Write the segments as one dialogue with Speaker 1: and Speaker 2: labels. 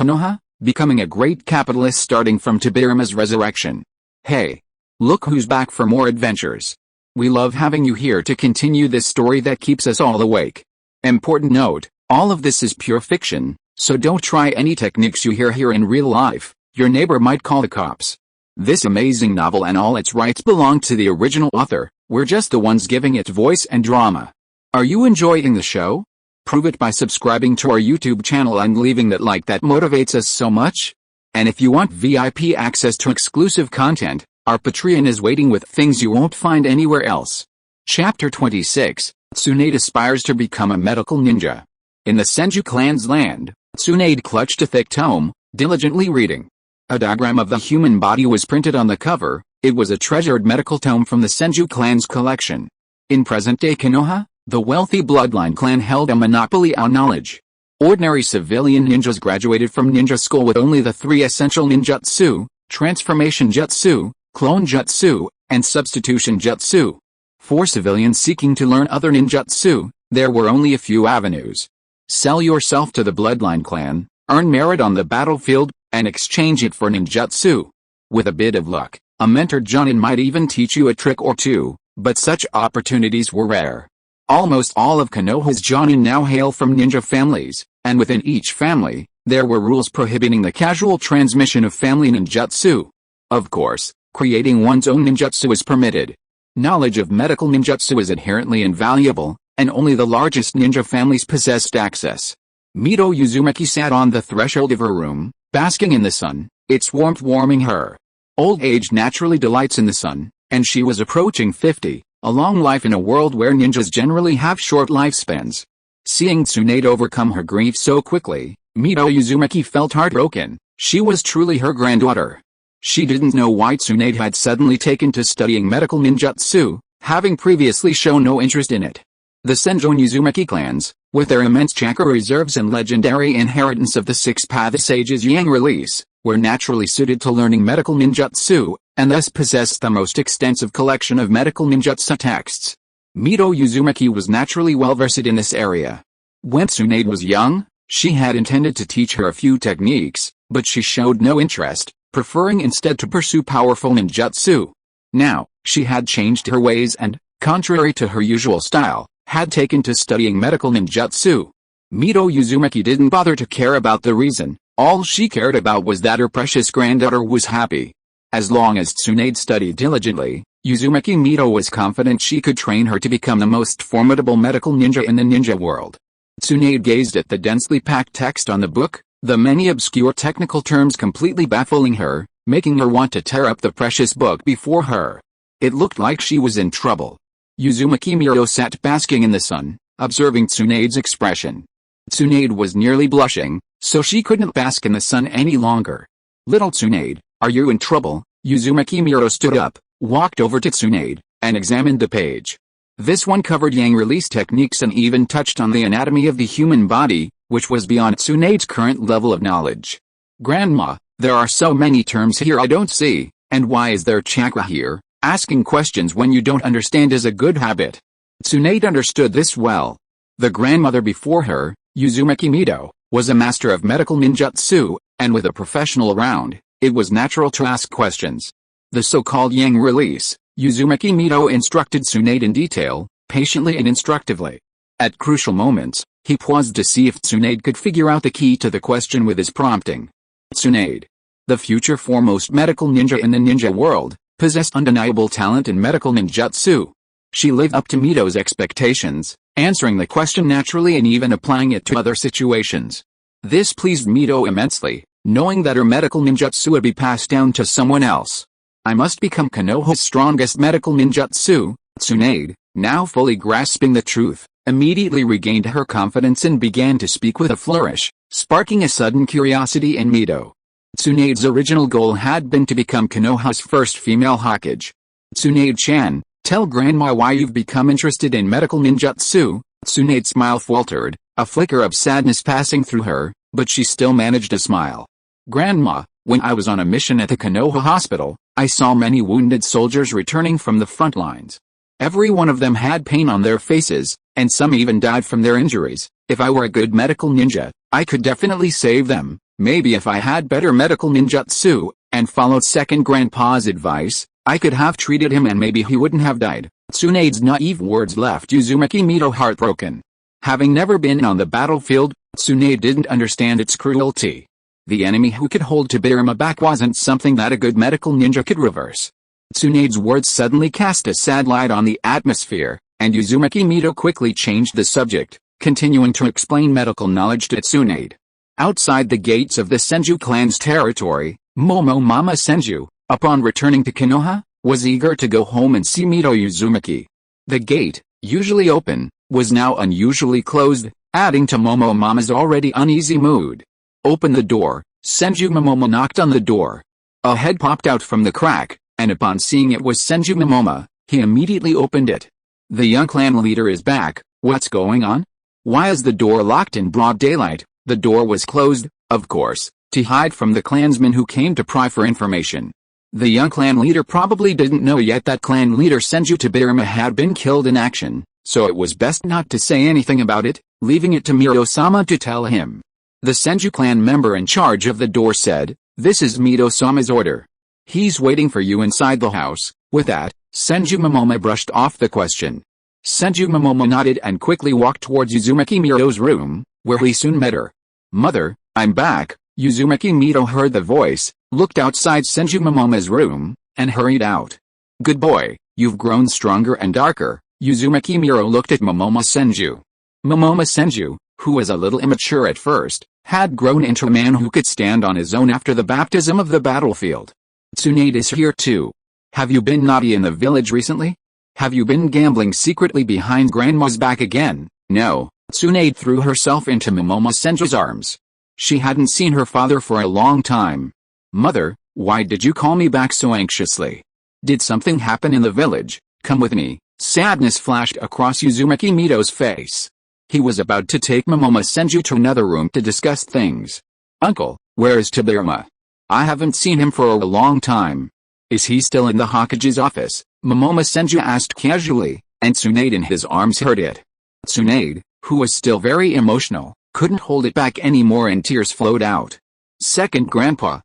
Speaker 1: Konoha, becoming a great capitalist starting from Tobirama's resurrection. Hey! Look who's back for more adventures. We love having you here to continue this story that keeps us all awake. Important note, all of this is pure fiction, so don't try any techniques you hear here in real life, your neighbor might call the cops. This amazing novel and all its rights belong to the original author, we're just the ones giving it voice and drama. Are you enjoying the show? Prove it by subscribing to our YouTube channel and leaving that like that motivates us so much. And if you want VIP access to exclusive content, our Patreon is waiting with things you won't find anywhere else. Chapter 26, Tsunade aspires to become a medical ninja. In the Senju clan's land, Tsunade clutched a thick tome, diligently reading. A diagram of the human body was printed on the cover. It was a treasured medical tome from the Senju clan's collection. In present-day Konoha, the wealthy bloodline clan held a monopoly on knowledge. Ordinary civilian ninjas graduated from ninja school with only the 3 essential ninjutsu: transformation jutsu, clone jutsu, and substitution jutsu. For civilians seeking to learn other ninjutsu, there were only a few avenues. Sell yourself to the bloodline clan, earn merit on the battlefield, and exchange it for ninjutsu. With a bit of luck, a mentored jonin might even teach you a trick or two, but such opportunities were rare. Almost all of Konoha's jonin now hail from ninja families, and within each family, there were rules prohibiting the casual transmission of family ninjutsu. Of course, creating one's own ninjutsu is permitted. Knowledge of medical ninjutsu is inherently invaluable, and only the largest ninja families possessed access. Mito Uzumaki sat on the threshold of her room, basking in the sun, its warmth warming her. Old age naturally delights in the sun, and she was approaching 50, a long life in a world where ninjas generally have short lifespans. Seeing Tsunade overcome her grief so quickly, Mito Uzumaki felt heartbroken. She was truly her granddaughter. She didn't know why Tsunade had suddenly taken to studying medical ninjutsu, having previously shown no interest in it. The Senju Uzumaki clans, with their immense chakra reserves and legendary inheritance of the 6 Path Sages' Yang release, were naturally suited to learning medical ninjutsu, and thus possessed the most extensive collection of medical ninjutsu texts. Mito Uzumaki was naturally well versed in this area. When Tsunade was young, she had intended to teach her a few techniques, but she showed no interest, preferring instead to pursue powerful ninjutsu. Now, she had changed her ways and, contrary to her usual style, had taken to studying medical ninjutsu. Mito Uzumaki didn't bother to care about the reason, all she cared about was that her precious granddaughter was happy. As long as Tsunade studied diligently, Uzumaki Mito was confident she could train her to become the most formidable medical ninja in the ninja world. Tsunade gazed at the densely packed text on the book, the many obscure technical terms completely baffling her, making her want to tear up the precious book before her. It looked like she was in trouble. Uzumaki Mito sat basking in the sun, observing Tsunade's expression. Tsunade was nearly blushing, so she couldn't bask in the sun any longer. Little Tsunade, are you in trouble? Uzumaki Mito stood up, walked over to Tsunade, and examined the page. This one covered Yang release techniques and even touched on the anatomy of the human body, which was beyond Tsunade's current level of knowledge. Grandma, there are so many terms here I don't see, and why is there chakra here? Asking questions when you don't understand is a good habit. Tsunade understood this well. The grandmother before her, Uzumaki Mito, was a master of medical ninjutsu, and with a professional around, it was natural to ask questions. The so-called Yang release, Uzumaki Mito instructed Tsunade in detail, patiently and instructively. At crucial moments, he paused to see if Tsunade could figure out the key to the question with his prompting. Tsunade, the future foremost medical ninja in the ninja world, possessed undeniable talent in medical ninjutsu. She lived up to Mito's expectations, answering the question naturally and even applying it to other situations. This pleased Mito immensely, knowing that her medical ninjutsu would be passed down to someone else. I must become Konoha's strongest medical ninjutsu. Tsunade, now fully grasping the truth, immediately regained her confidence and began to speak with a flourish, sparking a sudden curiosity in Mito. Tsunade's original goal had been to become Konoha's first female Hokage. Tsunade-chan, tell Grandma why you've become interested in medical ninjutsu. Tsunade's smile faltered, a flicker of sadness passing through her, but she still managed to smile. Grandma, when I was on a mission at the Konoha hospital, I saw many wounded soldiers returning from the front lines. Every one of them had pain on their faces, and some even died from their injuries. If I were a good medical ninja, I could definitely save them. Maybe if I had better medical ninjutsu, and followed second grandpa's advice, I could have treated him and maybe he wouldn't have died. Tsunade's naive words left Uzumaki Mito heartbroken. Having never been on the battlefield, Tsunade didn't understand its cruelty. The enemy who could hold Tobirama back wasn't something that a good medical ninja could reverse. Tsunade's words suddenly cast a sad light on the atmosphere, and Uzumaki Mito quickly changed the subject, continuing to explain medical knowledge to Tsunade. Outside the gates of the Senju clan's territory, Momo Mama Senju, upon returning to Konoha, was eager to go home and see Mito Uzumaki. The gate, usually open, was now unusually closed, adding to Momo Mama's already uneasy mood. Open the door, Senju Momomo knocked on the door. A head popped out from the crack, and upon seeing it was Senju Momomo, he immediately opened it. The young clan leader is back, what's going on? Why is the door locked in broad daylight? The door was closed, of course, to hide from the clansmen who came to pry for information. The young clan leader probably didn't know yet that clan leader Senju Tobirama had been killed in action, so it was best not to say anything about it, leaving it to Mito-sama to tell him. The Senju clan member in charge of the door said, "This is Mito-sama's order. He's waiting for you inside the house." With that, Senju Momomo brushed off the question. Senju Momomo nodded and quickly walked towards Uzumaki Mito's room, where he soon met her. "Mother, I'm back." Uzumaki Mito heard the voice, looked outside Senju Momomo's room, and hurried out. "Good boy, you've grown stronger and darker." Uzumaki Mito looked at Momomo Senju. Momomo Senju, who was a little immature at first, had grown into a man who could stand on his own after the baptism of the battlefield. "Tsunade is here too. Have you been naughty in the village recently? Have you been gambling secretly behind Grandma's back again?" "No." Tsunade threw herself into Momomo Senju's arms. She hadn't seen her father for a long time. "Mother, why did you call me back so anxiously? Did something happen in the village? Come with me." Sadness flashed across Uzumaki Mito's face. He was about to take Momomo Senju to another room to discuss things. "Uncle, where is Tobirama? I haven't seen him for a long time. Is he still in the Hokage's office?" Momomo Senju asked casually, and Tsunade in his arms heard it. Tsunade, who was still very emotional, couldn't hold it back anymore and tears flowed out. "Second grandpa,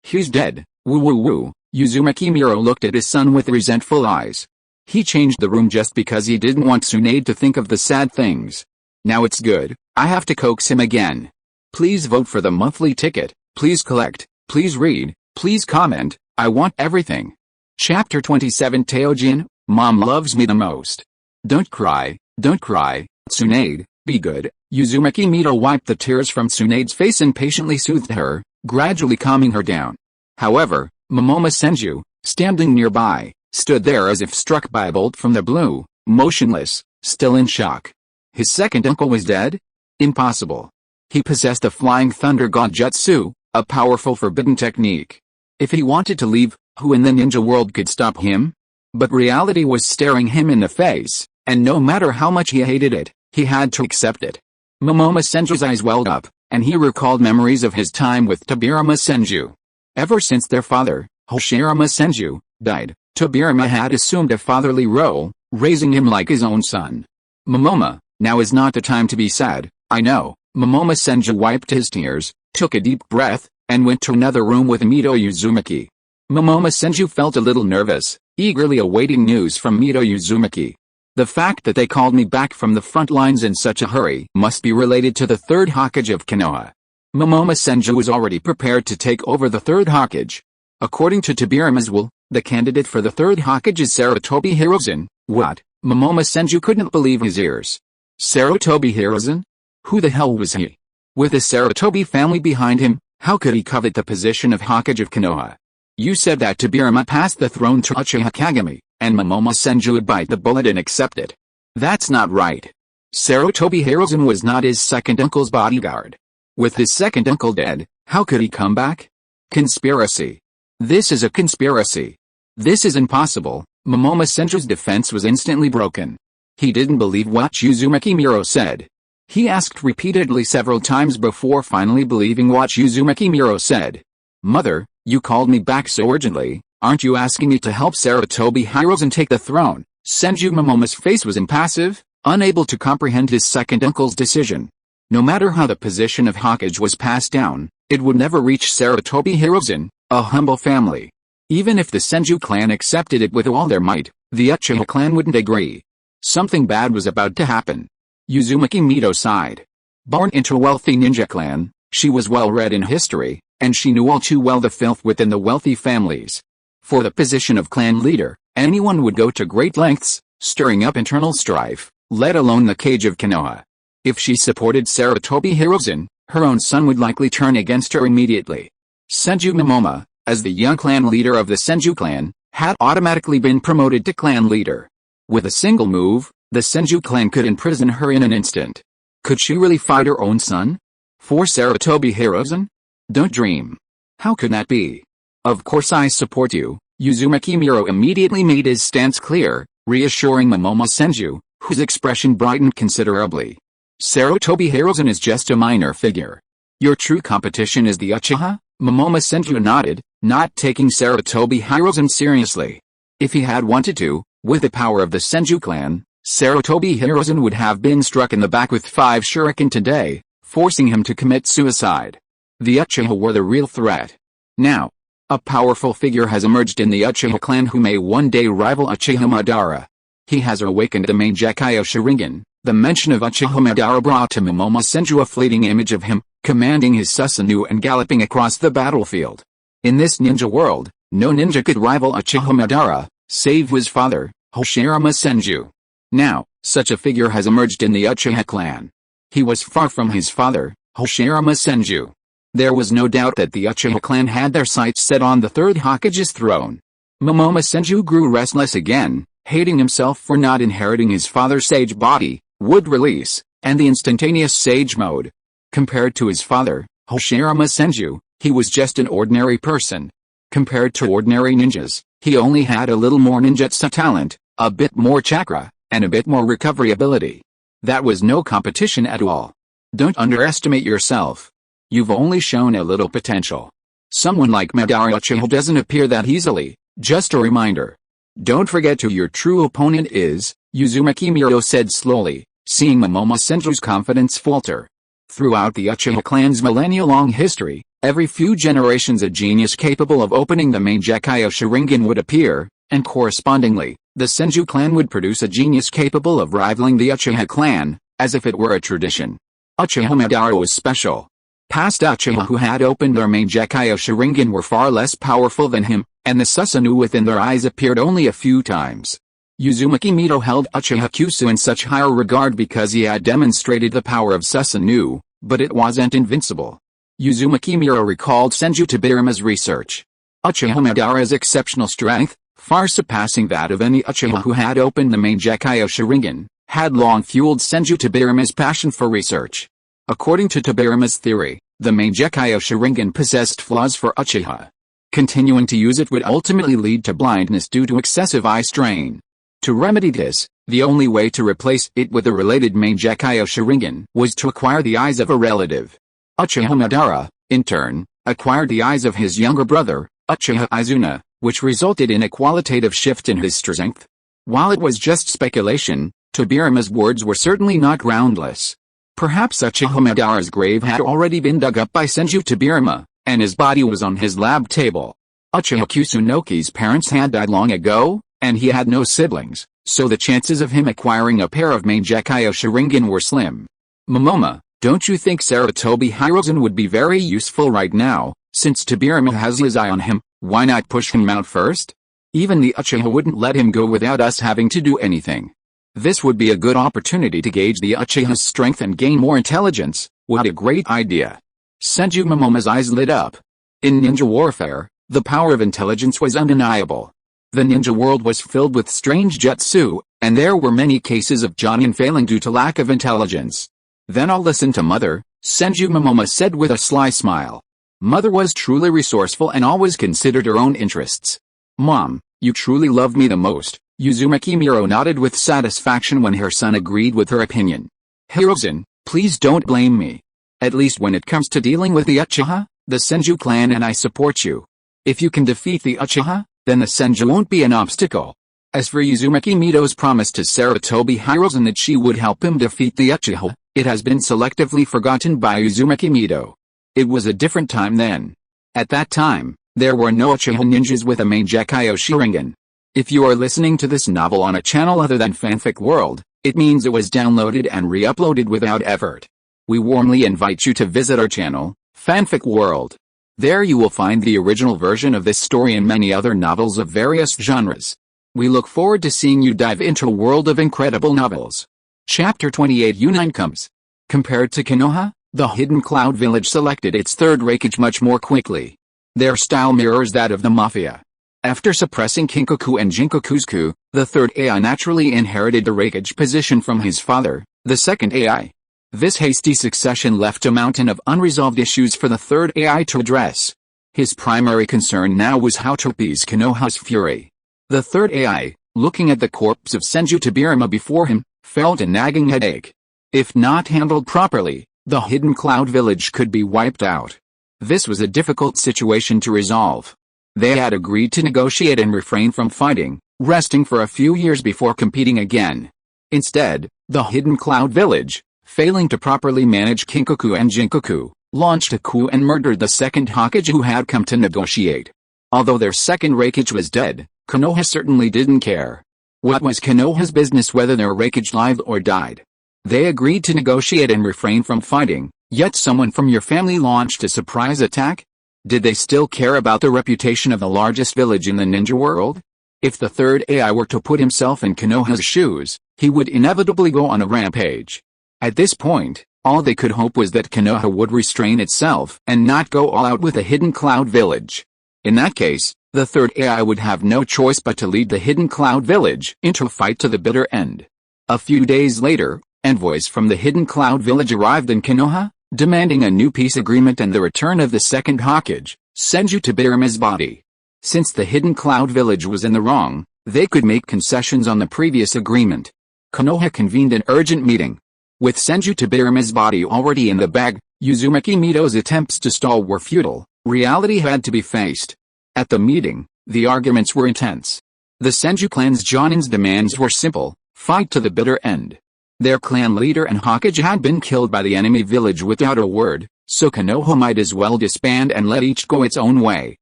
Speaker 1: he's dead, woo woo woo." Uzumaki Mito looked at his son with resentful eyes. He changed the room just because he didn't want Tsunade to think of the sad things. "Now it's good, I have to coax him again. Please vote for the monthly ticket, please collect, please read, please comment, I want everything." Chapter 27 Teojin, Mom loves me the most. Don't cry, Tsunade, be good." Uzumaki Mito wiped the tears from Tsunade's face and patiently soothed her, gradually calming her down. However, Momomo Senju, standing nearby, stood there as if struck by a bolt from the blue, motionless, still in shock. His second uncle was dead? Impossible. He possessed a flying thunder god jutsu, a powerful forbidden technique. If he wanted to leave, who in the ninja world could stop him? But reality was staring him in the face, and no matter how much he hated it, he had to accept it. Momomo Senju's eyes welled up, and he recalled memories of his time with Tobirama Senju. Ever since their father, Hoshirama Senju, died, Tobirama had assumed a fatherly role, raising him like his own son. "Momomo, now is not the time to be sad, I know." Momomo Senju wiped his tears, took a deep breath, and went to another room with Mito Uzumaki. Momomo Senju felt a little nervous, eagerly awaiting news from Mito Uzumaki. "The fact that they called me back from the front lines in such a hurry must be related to the third Hokage of Konoha." Momomo Senju was already prepared to take over the third Hokage. According to Tobirama's will, the candidate for the third Hokage is Sarutobi Hiruzen. What? Momomo Senju couldn't believe his ears. Sarutobi Hiruzen? Who the hell was he? With the Sarutobi family behind him, how could he covet the position of Hokage of Konoha? "You said that Tobirama passed the throne to Uchiha Kagami, and Momomo Senju would bite the bullet and accept it. That's not right. Sarutobi Hiruzen was not his second uncle's bodyguard. With his second uncle dead, how could he come back? Conspiracy. This is a conspiracy. This is impossible." Momomo Senju's defense was instantly broken. He didn't believe what Uzumaki Mito said. He asked repeatedly several times before finally believing what Uzumaki Mito said. "Mother, you called me back so urgently, aren't you asking me to help Sarutobi Hiruzen take the throne?" Senju Momomo's face was impassive, unable to comprehend his second uncle's decision. No matter how the position of Hokage was passed down, it would never reach Sarutobi Hiruzen, a humble family. Even if the Senju clan accepted it with all their might, the Uchiha clan wouldn't agree. Something bad was about to happen. Uzumaki Mito sighed. Born into a wealthy ninja clan, she was well read in history, and she knew all too well the filth within the wealthy families. For the position of clan leader, anyone would go to great lengths, stirring up internal strife, let alone the cage of Konoha. If she supported Sarutobi Hiruzen, her own son would likely turn against her immediately. Senju Momoma, as the young clan leader of the Senju clan, had automatically been promoted to clan leader. With a single move, the Senju clan could imprison her in an instant. Could she really fight her own son? For Sarutobi Hiruzen? Don't dream. How could that be? Of course I support you. Uzumaki Miro immediately made his stance clear, reassuring Momoma Senju, whose expression brightened considerably. Sarutobi Hiruzen is just a minor figure. Your true competition is the Uchiha? Momoma Senju nodded, not taking Sarutobi Hiruzen seriously. If he had wanted to, with the power of the Senju clan, Sarutobi Hiruzen would have been struck in the back with 5 shuriken today, forcing him to commit suicide. The Uchiha were the real threat. Now, a powerful figure has emerged in the Uchiha clan who may one day rival Uchiha Madara. He has awakened the main Decay Sharingan. The mention of Uchiha Madara brought to Momoma Senju a fleeting image of him, commanding his Susanoo and galloping across the battlefield. In this ninja world, no ninja could rival Uchiha Madara, save his father, Hoshirama Senju. Now, such a figure has emerged in the Uchiha clan. He was far from his father, Hoshirama Senju. There was no doubt that the Uchiha clan had their sights set on the third Hokage's throne. Momoma Senju grew restless again, hating himself for not inheriting his father's sage body, wood release, and the instantaneous sage mode. Compared to his father, Hoshirama Senju, he was just an ordinary person. Compared to ordinary ninjas, he only had a little more ninjutsu talent, a bit more chakra, and a bit more recovery ability. That was no competition at all. Don't underestimate yourself. You've only shown a little potential. Someone like Madara Uchiha doesn't appear that easily. Just a reminder. Don't forget who your true opponent is, Uzumaki Miro said slowly, seeing Momoma Senju's confidence falter. Throughout the Uchiha clan's millennia-long history, every few generations a genius capable of opening the main Decay Sharingan would appear, and correspondingly, the Senju clan would produce a genius capable of rivaling the Uchiha clan, as if it were a tradition. Uchiha Madara was special. Past Uchiha who had opened their main Decay Sharingan were far less powerful than him, and the Susanoo within their eyes appeared only a few times. Uzumaki Mito held Uchiha Kusu in such higher regard because he had demonstrated the power of Susanoo, but it wasn't invincible. Uzumaki Miro recalled Senju Tobirama's research. Uchiha Madara's exceptional strength, far surpassing that of any Uchiha who had opened the main Decay Sharingan, had long fueled Senju Tobirama's passion for research. According to Tobirama's theory, the main Decay Sharingan possessed flaws for Uchiha. Continuing to use it would ultimately lead to blindness due to excessive eye strain. To remedy this, the only way to replace it with a related main Decay Sharingan was to acquire the eyes of a relative. Uchiha Madara, in turn, acquired the eyes of his younger brother, Uchiha Izuna, which resulted in a qualitative shift in his strength. While it was just speculation, Tobirama's words were certainly not groundless. Perhaps Uchiha Madara's grave had already been dug up by Senju Tobirama, and his body was on his lab table. Uchiha Kusunoki's parents had died long ago, and he had no siblings, so the chances of him acquiring a pair of main Decay Sharingan were slim. Momoma, don't you think Sarutobi Hiruzen would be very useful right now? Since Tobirama has his eye on him, why not push him out first? Even the Uchiha wouldn't let him go without us having to do anything. This would be a good opportunity to gauge the Uchiha's strength and gain more intelligence. What a great idea. Senju Momoma's eyes lit up. In ninja warfare, the power of intelligence was undeniable. The ninja world was filled with strange jutsu, and there were many cases of Jonin failing due to lack of intelligence. Then I'll listen to Mother, Senju Momoma said with a sly smile. Mother was truly resourceful and always considered her own interests. Mom, you truly love me the most. Uzumaki Miro nodded with satisfaction when her son agreed with her opinion. Hiruzen, please don't blame me. At least when it comes to dealing with the Uchiha, the Senju clan and I support you. If you can defeat the Uchiha, then the Senju won't be an obstacle. As for Uzumaki Mito's promise to Sarutobi Hiruzen that she would help him defeat the Uchiha, it has been selectively forgotten by Uzumaki Mito. It was a different time then. At that time, there were no Uchiha ninjas with a main Gekkai Sharingan. If you are listening to this novel on a channel other than Fanfic World, it means it was downloaded and re-uploaded without effort. We warmly invite you to visit our channel, Fanfic World. There you will find the original version of this story and many other novels of various genres. We look forward to seeing you dive into a world of incredible novels. Chapter 28 U9 comes. Compared to Konoha, the Hidden Cloud Village selected its third Raikage much more quickly. Their style mirrors that of the Mafia. After suppressing Kinkaku and Jinkaku's coup, the third AI naturally inherited the Raikage position from his father, the second AI. This hasty succession left a mountain of unresolved issues for the third AI to address. His primary concern now was how to appease Konoha's fury. The third AI, looking at the corpse of Senju Tobirama before him, felt a nagging headache. If not handled properly, the Hidden Cloud Village could be wiped out. This was a difficult situation to resolve. They had agreed to negotiate and refrain from fighting, resting for a few years before competing again. Instead, the Hidden Cloud Village, failing to properly manage Kinkaku and Jinkaku, launched a coup and murdered the second Hokage who had come to negotiate. Although their second Raikage was dead, Konoha certainly didn't care. What was Konoha's business whether their Raikage lived or died? They agreed to negotiate and refrain from fighting, yet someone from your family launched a surprise attack? Did they still care about the reputation of the largest village in the ninja world? If the third AI were to put himself in Konoha's shoes, he would inevitably go on a rampage. At this point, all they could hope was that Konoha would restrain itself and not go all out with the Hidden Cloud Village. In that case, the third AI would have no choice but to lead the Hidden Cloud Village into a fight to the bitter end. A few days later, envoys from the Hidden Cloud Village arrived in Konoha, demanding a new peace agreement and the return of the second Hokage, Senju Tobirama's body. Since the Hidden Cloud Village was in the wrong, they could make concessions on the previous agreement. Konoha convened an urgent meeting. With Senju Tobirama's body already in the bag, Uzumaki Mito's attempts to stall were futile. Reality had to be faced. At the meeting, the arguments were intense. The Senju clan's Jonin's demands were simple: fight to the bitter end. Their clan leader and Hokage had been killed by the enemy village without a word, so Konoha might as well disband and let each go its own way.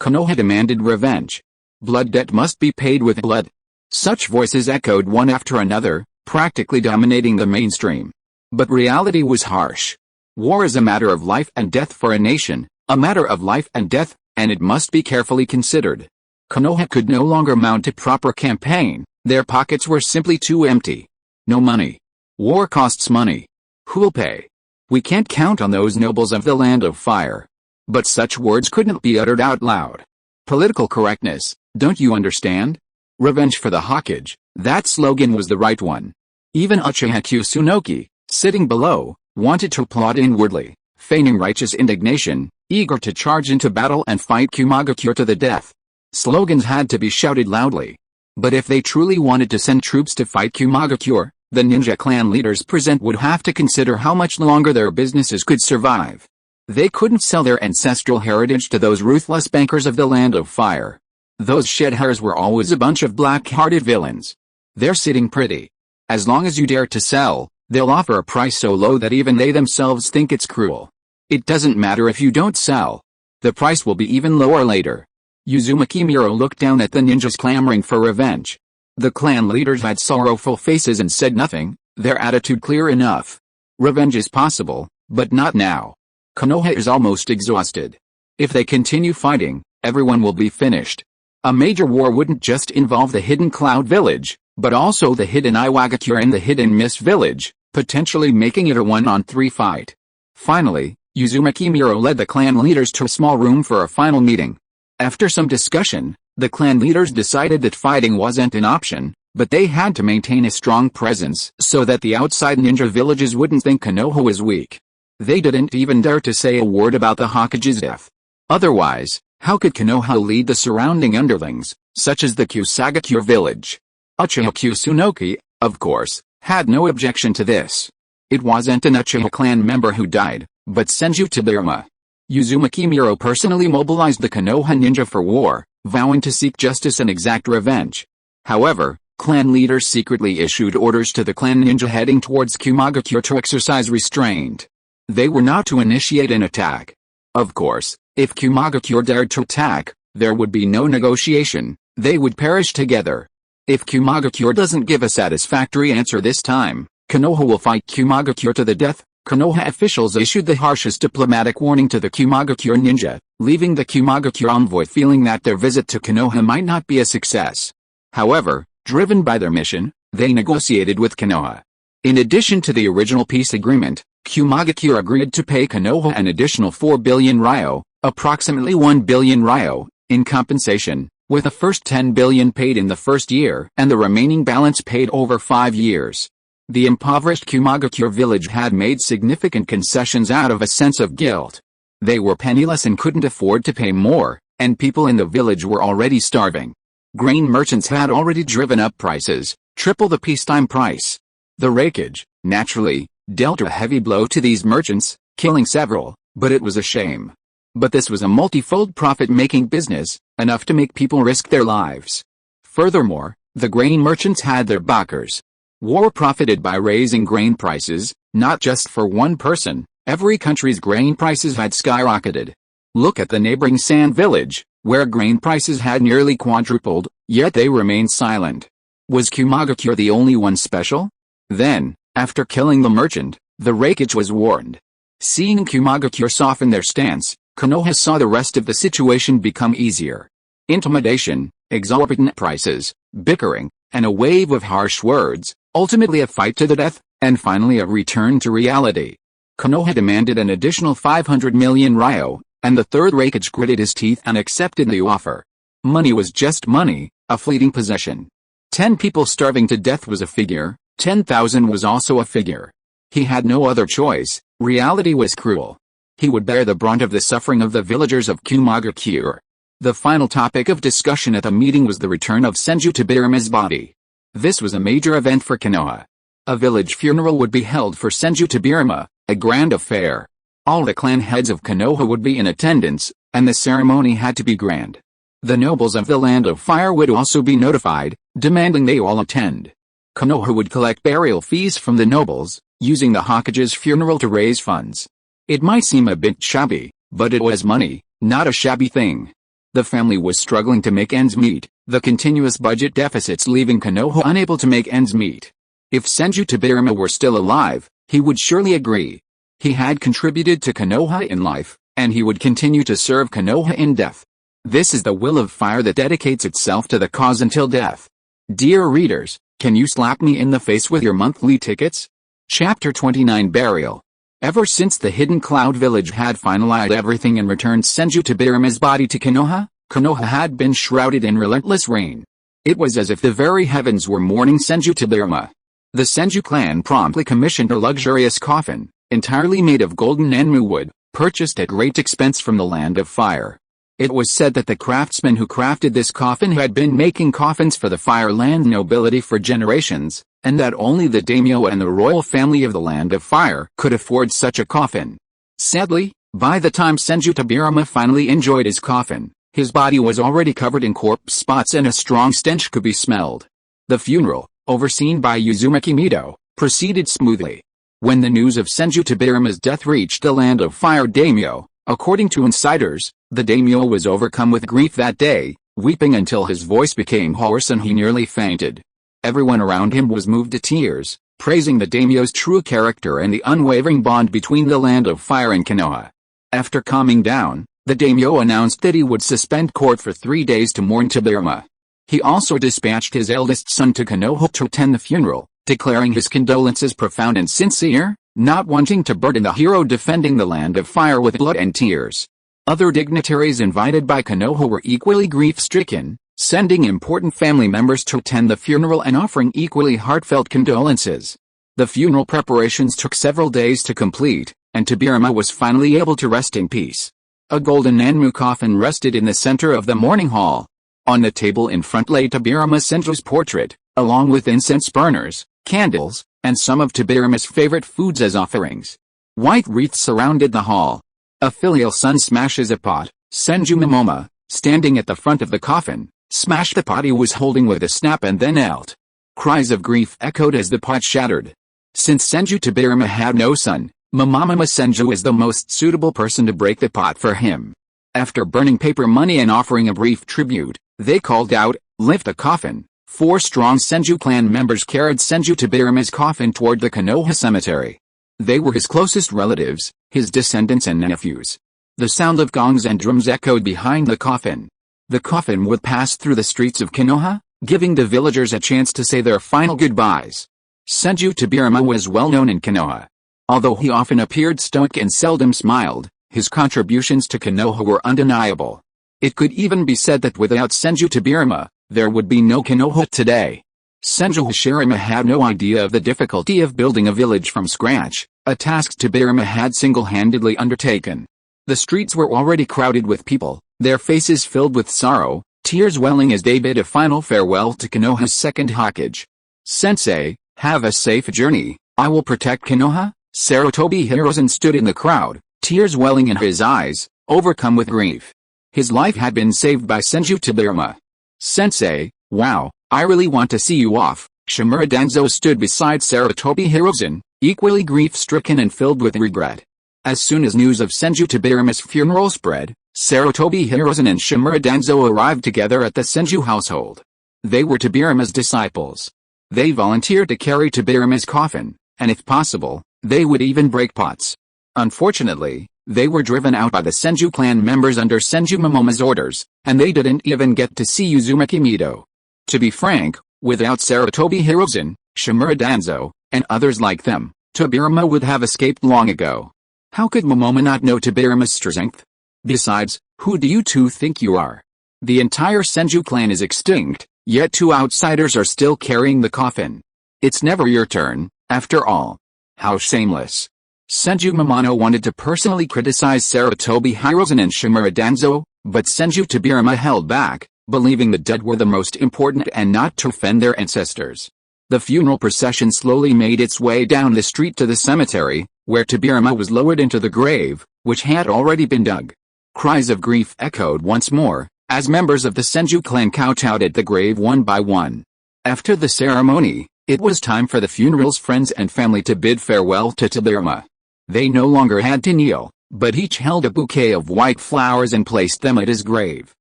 Speaker 1: Konoha demanded revenge. Blood debt must be paid with blood. Such voices echoed one after another, practically dominating the mainstream. But reality was harsh. War is a matter of life and death for a nation, a matter of life and death, and it must be carefully considered. Konoha could no longer mount a proper campaign. Their pockets were simply too empty. No money. War costs money. Who'll pay? We can't count on those nobles of the Land of Fire. But such words couldn't be uttered out loud. Political correctness, don't you understand? Revenge for the Hokage, that slogan was the right one. Even Uchiha Kusunoki, sitting below, wanted to applaud inwardly, feigning righteous indignation, eager to charge into battle and fight Kumagakure to the death. Slogans had to be shouted loudly. But if they truly wanted to send troops to fight Kumagakure, the ninja clan leaders present would have to consider how much longer their businesses could survive. They couldn't sell their ancestral heritage to those ruthless bankers of the Land of Fire. Those shed hairs were always a bunch of black-hearted villains. They're sitting pretty. As long as you dare to sell, they'll offer a price so low that even they themselves think it's cruel. It doesn't matter if you don't sell. The price will be even lower later. Uzumaki Miro looked down at the ninjas clamoring for revenge. The clan leaders had sorrowful faces and said nothing, their attitude clear enough. Revenge is possible, but not now. Konoha is almost exhausted. If they continue fighting, everyone will be finished. A major war wouldn't just involve the Hidden Cloud Village, but also the Hidden Iwagakure and the Hidden Mist Village, potentially making it a 1-on-3 fight. Finally, Uzumaki Miro led the clan leaders to a small room for a final meeting. After some discussion, the clan leaders decided that fighting wasn't an option, but they had to maintain a strong presence so that the outside ninja villages wouldn't think Konoha was weak. They didn't even dare to say a word about the Hokage's death. Otherwise, how could Konoha lead the surrounding underlings, such as the Kusagakure village? Uchiha Kusunoki, of course, had no objection to this. It wasn't an Uchiha clan member who died, but Senju Tobirama. Uzumaki Miro personally mobilized the Konoha ninja for war, vowing to seek justice and exact revenge. However, clan leaders secretly issued orders to the clan ninja heading towards Kumagakure to exercise restraint. They were not to initiate an attack. Of course, if Kumagakure dared to attack, there would be no negotiation, they would perish together. If Kumagakure doesn't give a satisfactory answer this time, Konoha will fight Kumagakure to the death. Konoha officials issued the harshest diplomatic warning to the Kumagakure ninja, leaving the Kumagakure envoy feeling that their visit to Konoha might not be a success. However, driven by their mission, they negotiated with Konoha. In addition to the original peace agreement, Kumagakure agreed to pay Konoha an additional 4 billion ryo, approximately 1 billion ryo, in compensation, with the first 10 billion paid in the first year and the remaining balance paid over 5 years. The impoverished Kumagakure village had made significant concessions out of a sense of guilt. They were penniless and couldn't afford to pay more, and people in the village were already starving. Grain merchants had already driven up prices, triple the peacetime price. The rakeage, naturally, dealt a heavy blow to these merchants, killing several, but it was a shame. But this was a multifold profit-making business, enough to make people risk their lives. Furthermore, the grain merchants had their backers. War profited by raising grain prices, not just for one person, every country's grain prices had skyrocketed. Look at the neighboring Sand village, where grain prices had nearly quadrupled, yet they remained silent. Was Kumagakure the only one special? Then, after killing the merchant, the rakeage was warned. Seeing Kumagakure soften their stance, Konoha saw the rest of the situation become easier. Intimidation, exorbitant prices, bickering, and a wave of harsh words, ultimately a fight to the death, and finally a return to reality. Konoha demanded an additional 500 million ryo, and the third rakeage gritted his teeth and accepted the offer. Money was just money, a fleeting possession. 10 people starving to death was a figure, 10,000 was also a figure. He had no other choice, reality was cruel. He would bear the brunt of the suffering of the villagers of Kumagakure. The final topic of discussion at the meeting was the return of Senju Tobirama's body. This was a major event for Konoha. A village funeral would be held for Senju Tobirama, a grand affair. All the clan heads of Konoha would be in attendance, and the ceremony had to be grand. The nobles of the Land of Fire would also be notified, demanding they all attend. Konoha would collect burial fees from the nobles, using the Hokage's funeral to raise funds. It might seem a bit shabby, but it was money, not a shabby thing. The family was struggling to make ends meet, the continuous budget deficits leaving Konoha unable to make ends meet. If Senju Tobirama were still alive, he would surely agree. He had contributed to Konoha in life, and he would continue to serve Konoha in death. This is the will of fire that dedicates itself to the cause until death. Dear readers, can you slap me in the face with your monthly tickets? Chapter 29 Burial. Ever since the Hidden Cloud Village had finalized everything and returned Senju Tobirama's body to Konoha, Konoha had been shrouded in relentless rain. It was as if the very heavens were mourning Senju Tobirama. The Senju clan promptly commissioned a luxurious coffin, entirely made of golden Nenmu wood, purchased at great expense from the Land of Fire. It was said that the craftsman who crafted this coffin had been making coffins for the Fire Land nobility for generations, and that only the daimyo and the royal family of the Land of Fire could afford such a coffin. Sadly, by the time Senju Tobirama finally enjoyed his coffin, his body was already covered in corpse spots and a strong stench could be smelled. The funeral, overseen by Uzumaki Mido, proceeded smoothly. When the news of Senju Tobirama's death reached the Land of Fire daimyo, according to insiders, the daimyo was overcome with grief that day, weeping until his voice became hoarse and he nearly fainted. Everyone around him was moved to tears, praising the daimyo's true character and the unwavering bond between the Land of Fire and Konoha. After calming down, the daimyo announced that he would suspend court for 3 days to mourn Tobirama. He also dispatched his eldest son to Konoha to attend the funeral, declaring his condolences profound and sincere, not wanting to burden the hero defending the Land of Fire with blood and tears. Other dignitaries invited by Konoha were equally grief-stricken, sending important family members to attend the funeral and offering equally heartfelt condolences. The funeral preparations took several days to complete, and Tobirama was finally able to rest in peace. A golden Nenmu coffin rested in the center of the mourning hall. On the table in front lay Tobirama Senju's portrait, along with incense burners, candles, and some of Tobirama's favorite foods as offerings. White wreaths surrounded the hall. A filial son smashes a pot. Senju Momoma, standing at the front of the coffin, smashed the pot he was holding with a snap and then knelt. Cries of grief echoed as the pot shattered. Since Senju Tobirama had no son, Mamama Senju is the most suitable person to break the pot for him. After burning paper money and offering a brief tribute, they called out, "Lift the coffin." 4 strong Senju clan members carried Senju Tobirama's coffin toward the Konoha cemetery. They were his closest relatives, his descendants and nephews. The sound of gongs and drums echoed behind the coffin. The coffin would pass through the streets of Konoha, giving the villagers a chance to say their final goodbyes. Senju Tobirama was well known in Konoha. Although he often appeared stoic and seldom smiled, his contributions to Konoha were undeniable. It could even be said that without Senju Tobirama, there would be no Konoha today. Senju Hashirama had no idea of the difficulty of building a village from scratch, a task Tobirama had single-handedly undertaken. The streets were already crowded with people, their faces filled with sorrow, tears welling as they bid a final farewell to Konoha's second Hokage. "Sensei, have a safe journey, I will protect Konoha." Sarutobi Hiruzen stood in the crowd, tears welling in his eyes, overcome with grief. His life had been saved by Senju Tobirama. "Sensei, wow, I really want to see you off." Shimura Danzo stood beside Sarutobi Hiruzen, equally grief-stricken and filled with regret. As soon as news of Senju Tobirama's funeral spread, Sarutobi Hiruzen and Shimura Danzo arrived together at the Senju household. They were Tobirama's disciples. They volunteered to carry Tobirama's coffin, and if possible, they would even break pots. Unfortunately, they were driven out by the Senju clan members under Senju Momoma's orders, and they didn't even get to see Uzumaki Mido. To be frank, without Sarutobi Hiruzen, Shimura Danzo, and others like them, Tobirama would have escaped long ago. How could Momoma not know Tobirama's strength? Besides, who do you two think you are? The entire Senju clan is extinct, yet 2 outsiders are still carrying the coffin. It's never your turn, after all. How shameless. Senju Momono wanted to personally criticize Sarutobi Hiruzen and Shimura Danzo, but Senju Tobirama held back, believing the dead were the most important and not to offend their ancestors. The funeral procession slowly made its way down the street to the cemetery, where Tobirama was lowered into the grave, which had already been dug. Cries of grief echoed once more, as members of the Senju clan kowtowed at the grave one by one. After the ceremony, it was time for the funeral's friends and family to bid farewell to Tobirama. They no longer had to kneel, but each held a bouquet of white flowers and placed them at his grave.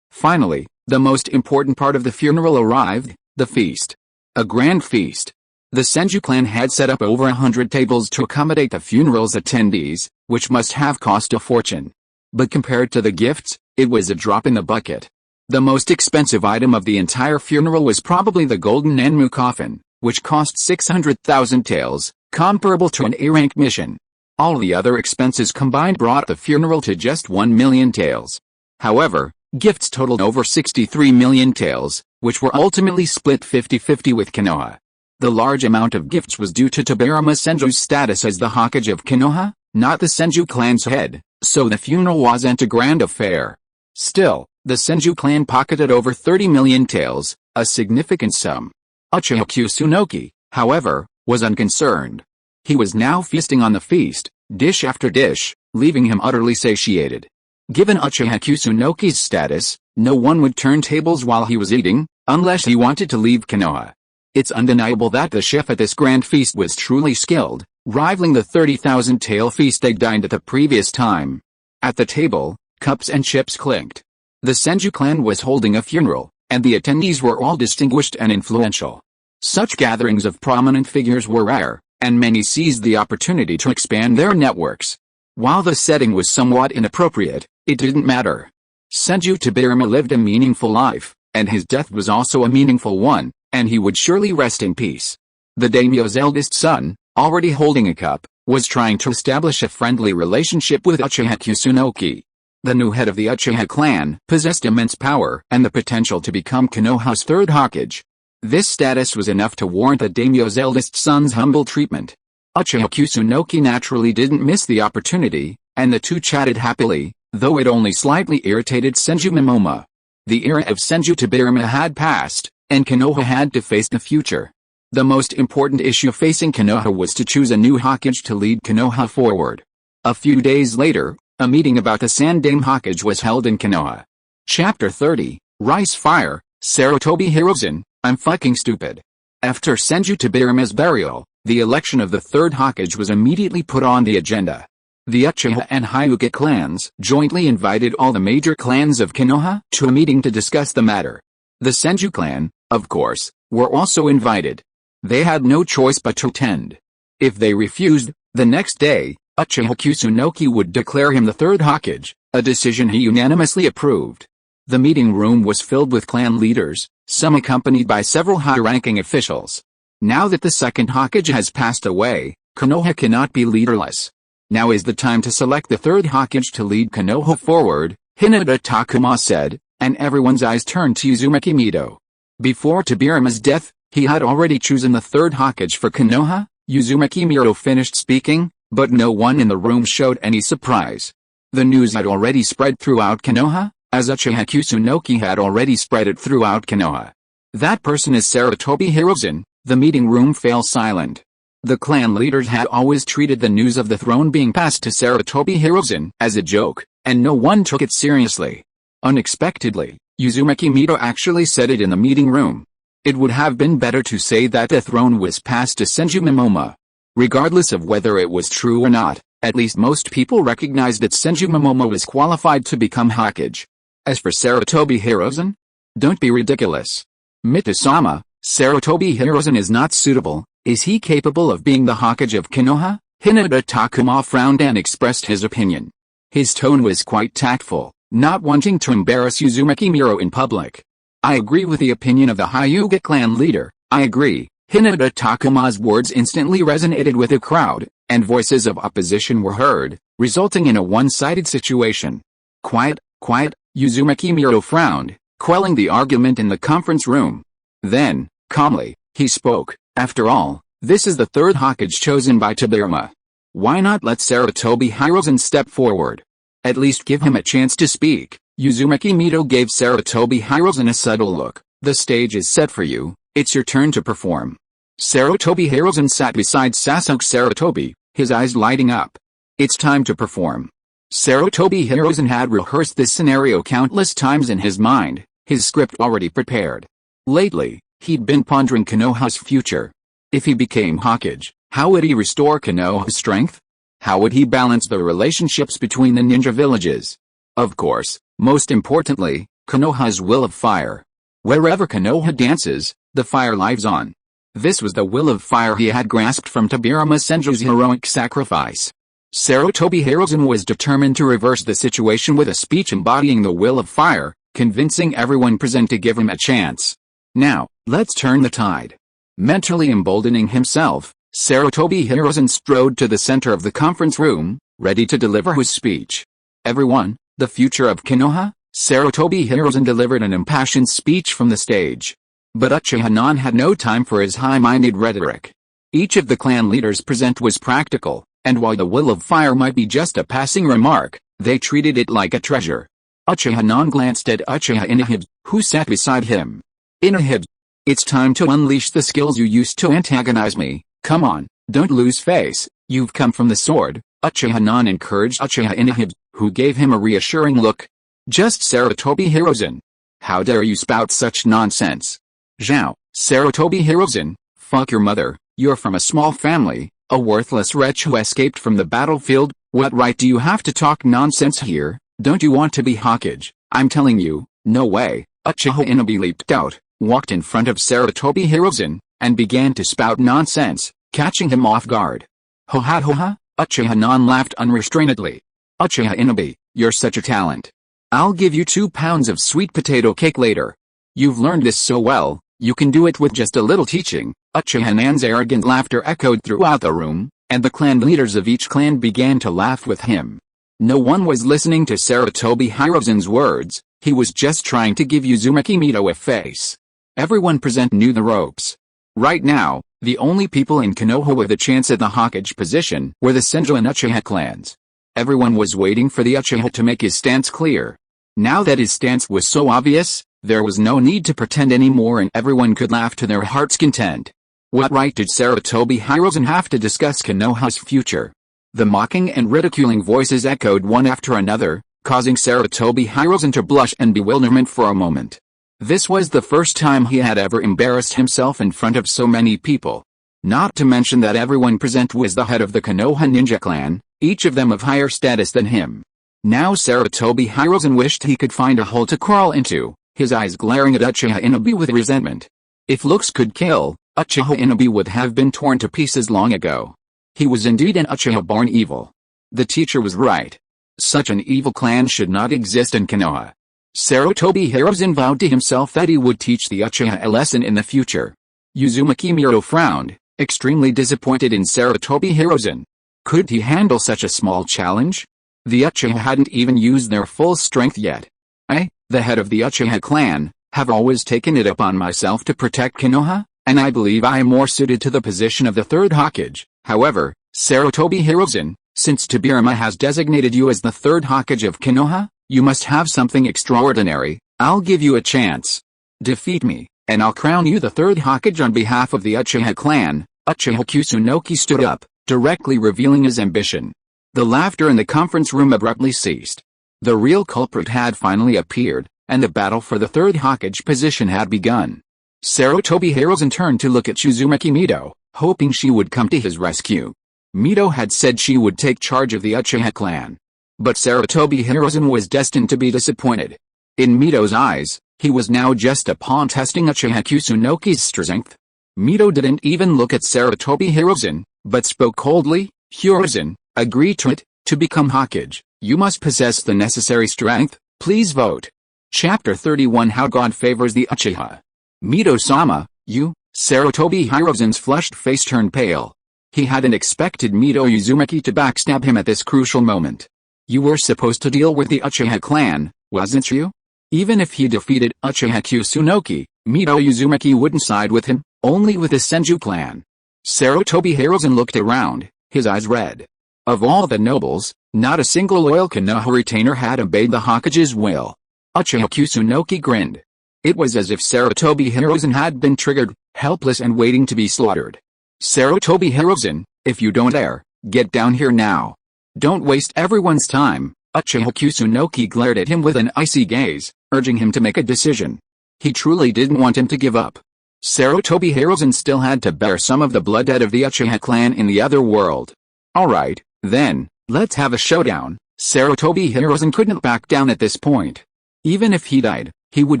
Speaker 1: Finally, the most important part of the funeral arrived, the feast. A grand feast. The Senju clan had set up over 100 tables to accommodate the funeral's attendees, which must have cost a fortune. But compared to the gifts, it was a drop in the bucket. The most expensive item of the entire funeral was probably the golden Enmu coffin, which cost 600,000 taels, comparable to an A-rank mission. All the other expenses combined brought the funeral to just 1 million taels. However, gifts totaled over 63 million taels, which were ultimately split 50-50 with Konoha. The large amount of gifts was due to Tobirama Senju's status as the Hokage of Konoha, not the Senju clan's head, so the funeral wasn't a grand affair. Still, the Senju clan pocketed over 30 million taels, a significant sum. Uchiha Kusunoki, however, was unconcerned. He was now feasting on the feast, dish after dish, leaving him utterly satiated. Given Uchiha Kusunoki's status, no one would turn tables while he was eating, unless he wanted to leave Konoha. It's undeniable that the chef at this grand feast was truly skilled, rivaling the 30,000 tael feast they dined at the previous time. At the table, cups and chips clinked. The Senju clan was holding a funeral, and the attendees were all distinguished and influential. Such gatherings of prominent figures were rare, and many seized the opportunity to expand their networks. While the setting was somewhat inappropriate, it didn't matter. Senju Tobirama lived a meaningful life, and his death was also a meaningful one, and he would surely rest in peace. The daimyo's eldest son, already holding a cup, was trying to establish a friendly relationship with Uchiha Kusunoki. The new head of the Uchiha clan possessed immense power and the potential to become Konoha's third Hokage. This status was enough to warrant the daimyo's eldest son's humble treatment. Uchiha Kusunoki naturally didn't miss the opportunity, and the two chatted happily, though it only slightly irritated Senju Momoma. The era of Senju Tobirama had passed, and Konoha had to face the future. The most important issue facing Konoha was to choose a new Hokage to lead Konoha forward. A few days later, a meeting about the Sandaime Hokage was held in Konoha. Chapter 30, Rice Fire, Sarutobi Hiruzen, I'm fucking stupid. After Senju Tobirama's burial, The election of the third Hokage was immediately put on the agenda. The Uchiha and Hyuga clans jointly invited all the major clans of Konoha to a meeting to discuss the matter. The Senju clan, of course, were also invited. They had no choice but to attend. If they refused, the next day, Uchiha Kusunoki would declare him the third Hokage, a decision he unanimously approved. The meeting room was filled with clan leaders, some accompanied by several high-ranking officials. Now that the second Hokage has passed away, Konoha cannot be leaderless. Now is the time to select the third Hokage to lead Konoha forward, Hinata Takuma said, and everyone's eyes turned to Uzumaki Mido. Before Tobirama's death, he had already chosen the third Hokage for Konoha. Uzumaki Mido finished speaking, but no one in the room showed any surprise. The news had already spread throughout Konoha, as Uchiha Kusunoki had already spread it throughout Konoha. That person is Sarutobi Hiruzen. The meeting room fell silent. The clan leaders had always treated the news of the throne being passed to Sarutobi Hiruzen as a joke, and no one took it seriously. Unexpectedly, Uzumaki Mido actually said it in the meeting room. It would have been better to say that the throne was passed to Senju Momoma. Regardless of whether it was true or not, at least most people recognized that Senju Momoma was qualified to become Hokage. As for Sarutobi Hiruzen? Don't be ridiculous. Mitosama, Sarutobi Hiruzen is not suitable. Is he capable of being the Hokage of Konoha? Hinata Takuma frowned and expressed his opinion. His tone was quite tactful, not wanting to embarrass Uzumaki Mido in public. I agree with the opinion of the Hyuga clan leader. I agree. Hinata Takuma's words instantly resonated with the crowd, and voices of opposition were heard, resulting in a one-sided situation. Quiet, quiet, Uzumaki Mido frowned, quelling the argument in the conference room. Then, calmly, he spoke. After all, this is the third Hokage chosen by Tobirama. Why not let Sarutobi Hiruzen step forward? At least give him a chance to speak. Uzumaki Mido gave Sarutobi Hiruzen a subtle look. The stage is set for you, it's your turn to perform. Sarutobi Hiruzen sat beside Sasuke Sarutobi, his eyes lighting up. It's time to perform. Sarutobi Hiruzen had rehearsed this scenario countless times in his mind, his script already prepared. Lately, he'd been pondering Konoha's future. If he became Hokage, how would he restore Konoha's strength? How would he balance the relationships between the ninja villages? Of course, most importantly, Konoha's will of fire. Wherever Konoha dances, the fire lives on. This was the will of fire he had grasped from Tobirama Senju's heroic sacrifice. Sarutobi Hiruzen was determined to reverse the situation with a speech embodying the will of fire, convincing everyone present to give him a chance. Now, let's turn the tide. Mentally emboldening himself, Sarutobi Hiruzen strode to the center of the conference room, ready to deliver his speech. Everyone, the future of Konoha? Sarutobi Hiruzen delivered an impassioned speech from the stage. But Uchiha had no time for his high-minded rhetoric. Each of the clan leaders present was practical, and while the will of fire might be just a passing remark, they treated it like a treasure. Uchiha glanced at Uchiha Inahib, who sat beside him. Inahib, it's time to unleash the skills you used to antagonize me. Come on, don't lose face, you've come from the sword. Uchiha encouraged Uchiha Inahib, who gave him a reassuring look. Just Sarutobi Hiruzen. How dare you spout such nonsense? Zhao, Sarutobi Hiruzen, fuck your mother, you're from a small family, a worthless wretch who escaped from the battlefield. What right do you have to talk nonsense here? Don't you want to be Hokage? I'm telling you, no way. Uchiha Inabi leaped out, walked in front of Sarutobi Hiruzen, and began to spout nonsense, catching him off guard. Ho ha ho ha, Uchiha laughed unrestrainedly. Uchiha Inabi, you're such a talent. I'll give you 2 pounds of sweet potato cake later. You've learned this so well, you can do it with just a little teaching. Uchiha arrogant laughter echoed throughout the room, and the clan leaders of each clan began to laugh with him. No one was listening to Sarutobi Hiruzen's words, he was just trying to give Uzumaki Mido a face. Everyone present knew the ropes. Right now, the only people in Konoha with a chance at the Hokage position were the Senju and Uchiha clans. Everyone was waiting for the Uchiha to make his stance clear. Now that his stance was so obvious, there was no need to pretend anymore and everyone could laugh to their heart's content. What right did Sarutobi Hiruzen have to discuss Konoha's future? The mocking and ridiculing voices echoed one after another, causing Sarutobi Hiruzen to blush in bewilderment for a moment. This was the first time he had ever embarrassed himself in front of so many people. Not to mention that everyone present was the head of the Konoha ninja clan, each of them of higher status than him. Now Sarutobi Hiruzen wished he could find a hole to crawl into, his eyes glaring at Uchiha Inoue with resentment. If looks could kill, Uchiha Inoue would have been torn to pieces long ago. He was indeed an Uchiha born evil. The teacher was right. Such an evil clan should not exist in Konoha. Sarutobi Hiruzen vowed to himself that he would teach the Uchiha a lesson in the future. Uzumaki Miro frowned, extremely disappointed in Sarutobi Hiruzen. Could he handle such a small challenge? The Uchiha hadn't even used their full strength yet. I, the head of the Uchiha clan, have always taken it upon myself to protect Konoha, and I believe I am more suited to the position of the third Hokage. However, Sarutobi Hiruzen, since Tobirama has designated you as the third Hokage of Konoha, you must have something extraordinary. I'll give you a chance. Defeat me, and I'll crown you the third Hokage on behalf of the Uchiha clan. Uchiha Kusunoki stood up, directly revealing his ambition. The laughter in the conference room abruptly ceased. The real culprit had finally appeared, and the battle for the third Hokage position had begun. Sarutobi Hiruzen turned to look at Uzumaki Mito, hoping she would come to his rescue. Mito had said she would take charge of the Uchiha clan. But Sarutobi Hiruzen was destined to be disappointed. In Mito's eyes, he was now just a pawn testing Uchiha Kusunoki's strength. Mito didn't even look at Sarutobi Hiruzen, but spoke coldly. Hiruzen, agree to it. To become Hokage, you must possess the necessary strength. Please vote. Chapter 31 How God Favors the Uchiha. Mito-sama, you. Sarutobi Hiruzen's flushed face turned pale. He hadn't expected Mito Uzumaki to backstab him at this crucial moment. You were supposed to deal with the Uchiha clan, wasn't you? Even if he defeated Uchiha Kusunoki, Mito Uzumaki wouldn't side with him, only with the Senju clan. Sarutobi Hiruzen looked around, his eyes red. Of all the nobles, not a single loyal Konoha retainer had obeyed the Hokage's will. Uchiha Kusunoki grinned. It was as if Sarutobi Hiruzen had been triggered, helpless and waiting to be slaughtered. Sarutobi Hiruzen, if you don't dare, get down here now. Don't waste everyone's time. Uchiha Kusunoki glared at him with an icy gaze, urging him to make a decision. He truly didn't want him to give up. Sarutobi Hiruzen still had to bear some of the blood debt of the Uchiha clan in the other world. Alright, then, let's have a showdown. Sarutobi Hiruzen couldn't back down at this point. Even if he died, he would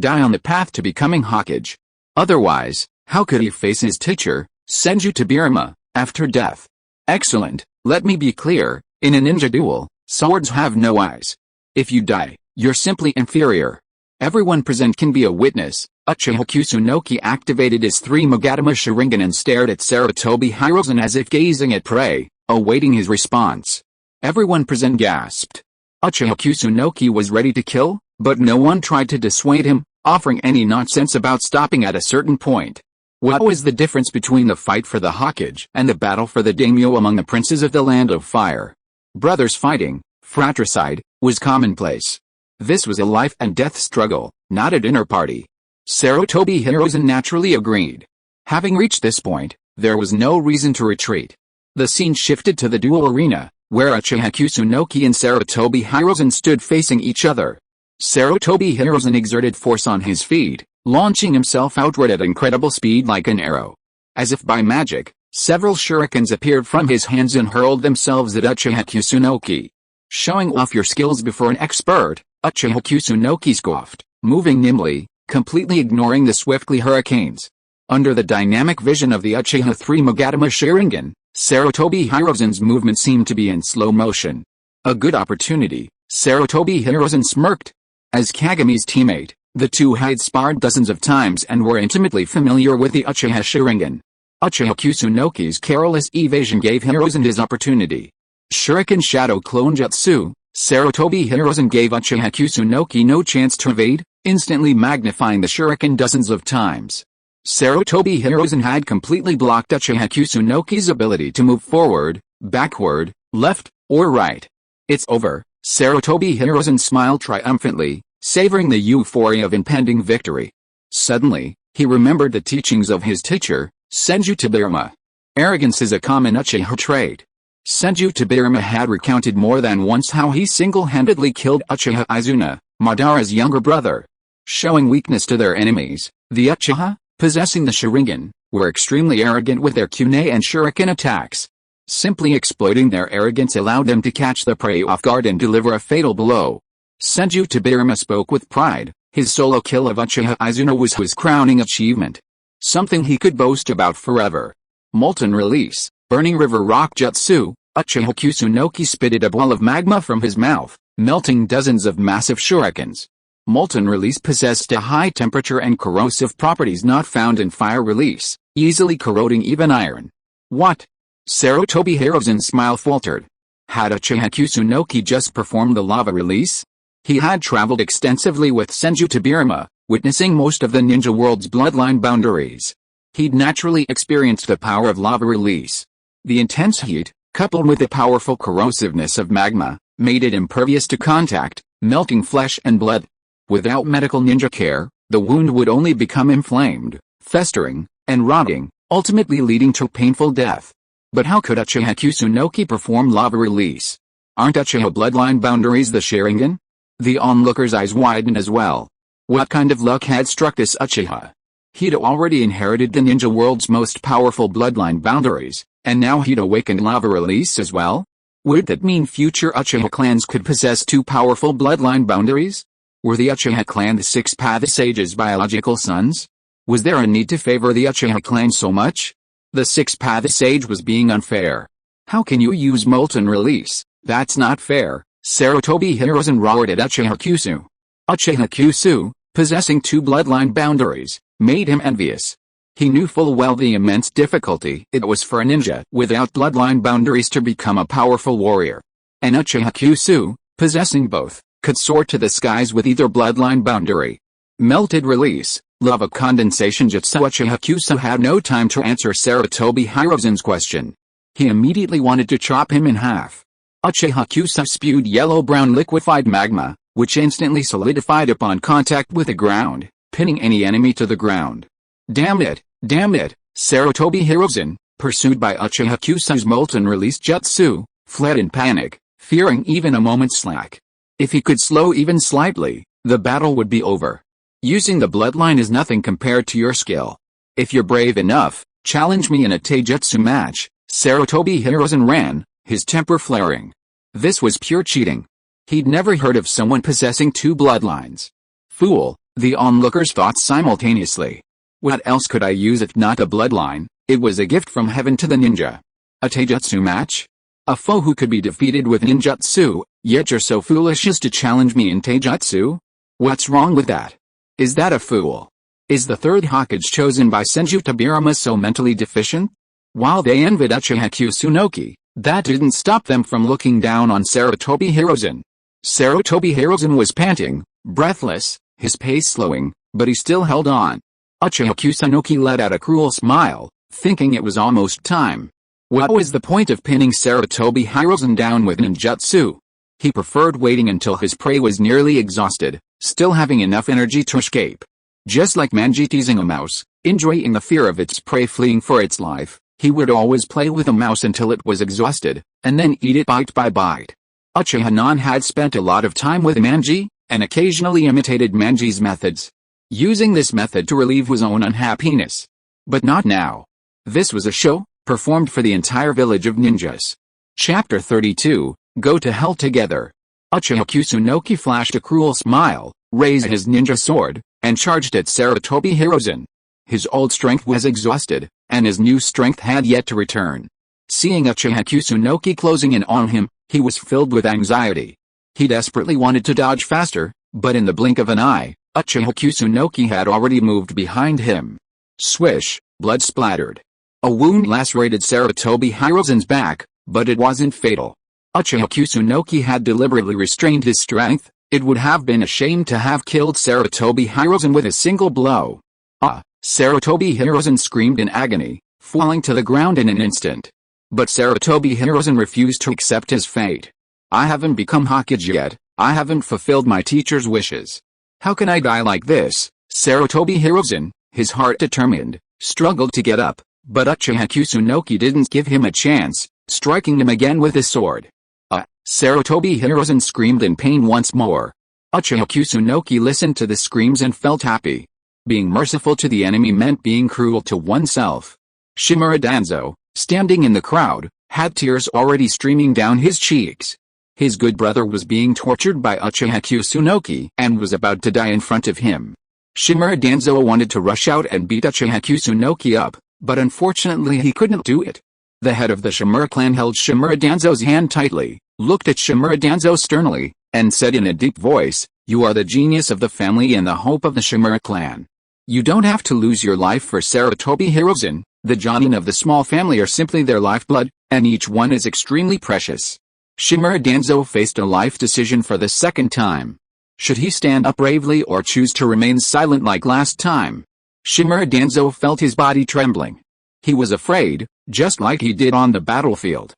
Speaker 1: die on the path to becoming Hokage. Otherwise, how could he face his teacher, Senju Tobirama, after death? Excellent, let me be clear, in a ninja duel, swords have no eyes. If you die, you're simply inferior. Everyone present can be a witness. Uchiha Kusunoki activated his 3 Magatama Sharingan and stared at Sarutobi Hiruzen as if gazing at prey, awaiting his response. Everyone present gasped. Uchiha Kusunoki was ready to kill, but no one tried to dissuade him, offering any nonsense about stopping at a certain point. What was the difference between the fight for the Hokage and the battle for the daimyo among the princes of the Land of Fire? Brothers fighting, fratricide, was commonplace. This was a life and death struggle, not a dinner party. Sarutobi Hiruzen naturally agreed. Having reached this point, there was no reason to retreat. The scene shifted to the duel arena, where Uchiha Kusunoki and Sarutobi Hiruzen stood facing each other. Sarutobi Hiruzen exerted force on his feet, launching himself outward at incredible speed like an arrow. As if by magic, several shurikens appeared from his hands and hurled themselves at Uchiha Kusunoki. Showing off your skills before an expert, Uchiha Kusunoki scoffed, moving nimbly, completely ignoring the swiftly hurricanes. Under the dynamic vision of the Uchiha 3 Magatama Sharingan, Sarutobi Hiruzen's movement seemed to be in slow motion. A good opportunity, Sarutobi Hiruzen smirked. As Kagami's teammate, the two had sparred dozens of times and were intimately familiar with the Uchiha Sharingan. Uchiha Kusunoki's careless evasion gave Hiruzen his opportunity. Shuriken Shadow Clone Jutsu, Sarutobi Hiruzen gave Uchiha Kusunoki no chance to evade, instantly magnifying the shuriken dozens of times. Sarutobi Hiruzen had completely blocked Uchiha Kusunoki's ability to move forward, backward, left, or right. It's over. Sarutobi Hiruzen smiled triumphantly, savoring the euphoria of impending victory. Suddenly, he remembered the teachings of his teacher, Senju Tobirama. Arrogance is a common Uchiha trait. Senju Tobirama had recounted more than once how he single-handedly killed Uchiha Izuna, Madara's younger brother. Showing weakness to their enemies, the Uchiha, possessing the Sharingan, were extremely arrogant with their kunai and shuriken attacks. Simply exploiting their arrogance allowed them to catch the prey off guard and deliver a fatal blow. Senju Tobirama spoke with pride. His solo kill of Uchiha Izuna was his crowning achievement. Something he could boast about forever. Molten Release, Burning River Rock Jutsu. Uchiha Kusunoki spitted a ball of magma from his mouth, melting dozens of massive shurikens. Molten Release possessed a high temperature and corrosive properties not found in Fire Release, easily corroding even iron. What? Sarutobi Hiruzen's smile faltered. Had Uchiha Kusunoki just performed the Lava Release? He had traveled extensively with Senju Tobirama, witnessing most of the ninja world's bloodline boundaries. He'd naturally experienced the power of Lava Release. The intense heat, coupled with the powerful corrosiveness of magma, made it impervious to contact, melting flesh and blood. Without medical ninja care, the wound would only become inflamed, festering, and rotting, ultimately leading to painful death. But how could Uchiha Kusunoki perform Lava Release? Aren't Uchiha bloodline boundaries the Sharingan? The onlooker's eyes widened as well. What kind of luck had struck this Uchiha? He'd already inherited the ninja world's most powerful bloodline boundaries, and now he'd awakened Lava Release as well? Would that mean future Uchiha clans could possess two powerful bloodline boundaries? Were the Uchiha clan the Six Path Sage's biological sons? Was there a need to favor the Uchiha clan so much? The Six Path Sage was being unfair. How can you use Molten Release? That's not fair, Sarutobi Hiruzen roared at Uchiha Kusu. Uchiha Kusu, possessing two bloodline boundaries, made him envious. He knew full well the immense difficulty it was for a ninja without bloodline boundaries to become a powerful warrior. And Uchiha Kusu, possessing both, could soar to the skies with either bloodline boundary. Melted Release, Lava Condensation Jutsu. Uchiha Kusu had no time to answer Sarutobi Hiruzen's question. He immediately wanted to chop him in half. Uchiha Kusu spewed yellow-brown liquefied magma, which instantly solidified upon contact with the ground, pinning any enemy to the ground. Damn it, Sarutobi Hiruzen, pursued by Uchiha Kusu's Molten Release Jutsu, fled in panic, fearing even a moment's slack. If he could slow even slightly, the battle would be over. Using the bloodline is nothing compared to your skill. If you're brave enough, challenge me in a taijutsu match. Sarutobi Hiruzen ran, his temper flaring. This was pure cheating. He'd never heard of someone possessing two bloodlines. Fool, the onlookers thought simultaneously. What else could I use if not a bloodline? It was a gift from heaven to the ninja. A taijutsu match? A foe who could be defeated with ninjutsu, yet you're so foolish as to challenge me in taijutsu? What's wrong with that? Is that a fool? Is the third Hokage chosen by Senju Tobirama so mentally deficient? While they envied Uchiha Kusunoki, that didn't stop them from looking down on Sarutobi Hiruzen. Sarutobi Hiruzen was panting, breathless, his pace slowing, but he still held on. Uchiha Kusunoki let out a cruel smile, thinking it was almost time. What was the point of pinning Sarutobi Hiruzen down with ninjutsu? He preferred waiting until his prey was nearly exhausted, still having enough energy to escape. Just like Manji teasing a mouse, enjoying the fear of its prey fleeing for its life, he would always play with a mouse until it was exhausted, and then eat it bite by bite. Uchiha Non had spent a lot of time with Manji, and occasionally imitated Manji's methods, using this method to relieve his own unhappiness. But not now. This was a show, performed for the entire village of ninjas. Chapter 32, Go to Hell Together. Uchiha Kusunoki flashed a cruel smile, raised his ninja sword, and charged at Sarutobi Hiruzen. His old strength was exhausted, and his new strength had yet to return. Seeing Uchiha Kusunoki closing in on him, he was filled with anxiety. He desperately wanted to dodge faster, but in the blink of an eye, Uchiha Kusunoki had already moved behind him. Swish, blood splattered. A wound lacerated Sarutobi Hiruzen's back, but it wasn't fatal. Uchiha Kusunoki had deliberately restrained his strength. It would have been a shame to have killed Sarutobi Hiruzen with a single blow. Sarutobi Hiruzen screamed in agony, falling to the ground in an instant. But Sarutobi Hiruzen refused to accept his fate. I haven't become Hokage yet, I haven't fulfilled my teacher's wishes. How can I die like this? Sarutobi Hiruzen, his heart determined, struggled to get up, but Uchiha Kusunoki didn't give him a chance, striking him again with his sword. Sarutobi Hiruzen screamed in pain once more. Uchiha Kusunoki listened to the screams and felt happy. Being merciful to the enemy meant being cruel to oneself. Shimura Danzo, standing in the crowd, had tears already streaming down his cheeks. His good brother was being tortured by Uchiha Kusunoki and was about to die in front of him. Shimura Danzo wanted to rush out and beat Uchiha Kusunoki up, but unfortunately he couldn't do it. The head of the Shimura clan held Shimura Danzo's hand tightly, looked at Shimura Danzo sternly, and said in a deep voice, "You are the genius of the family and the hope of the Shimura clan. You don't have to lose your life for Sarutobi Hiruzen. The Jonin of the small family are simply their lifeblood, and each one is extremely precious." Shimura Danzo faced a life decision for the second time. Should he stand up bravely or choose to remain silent like last time? Shimura Danzo felt his body trembling. He was afraid, just like he did on the battlefield.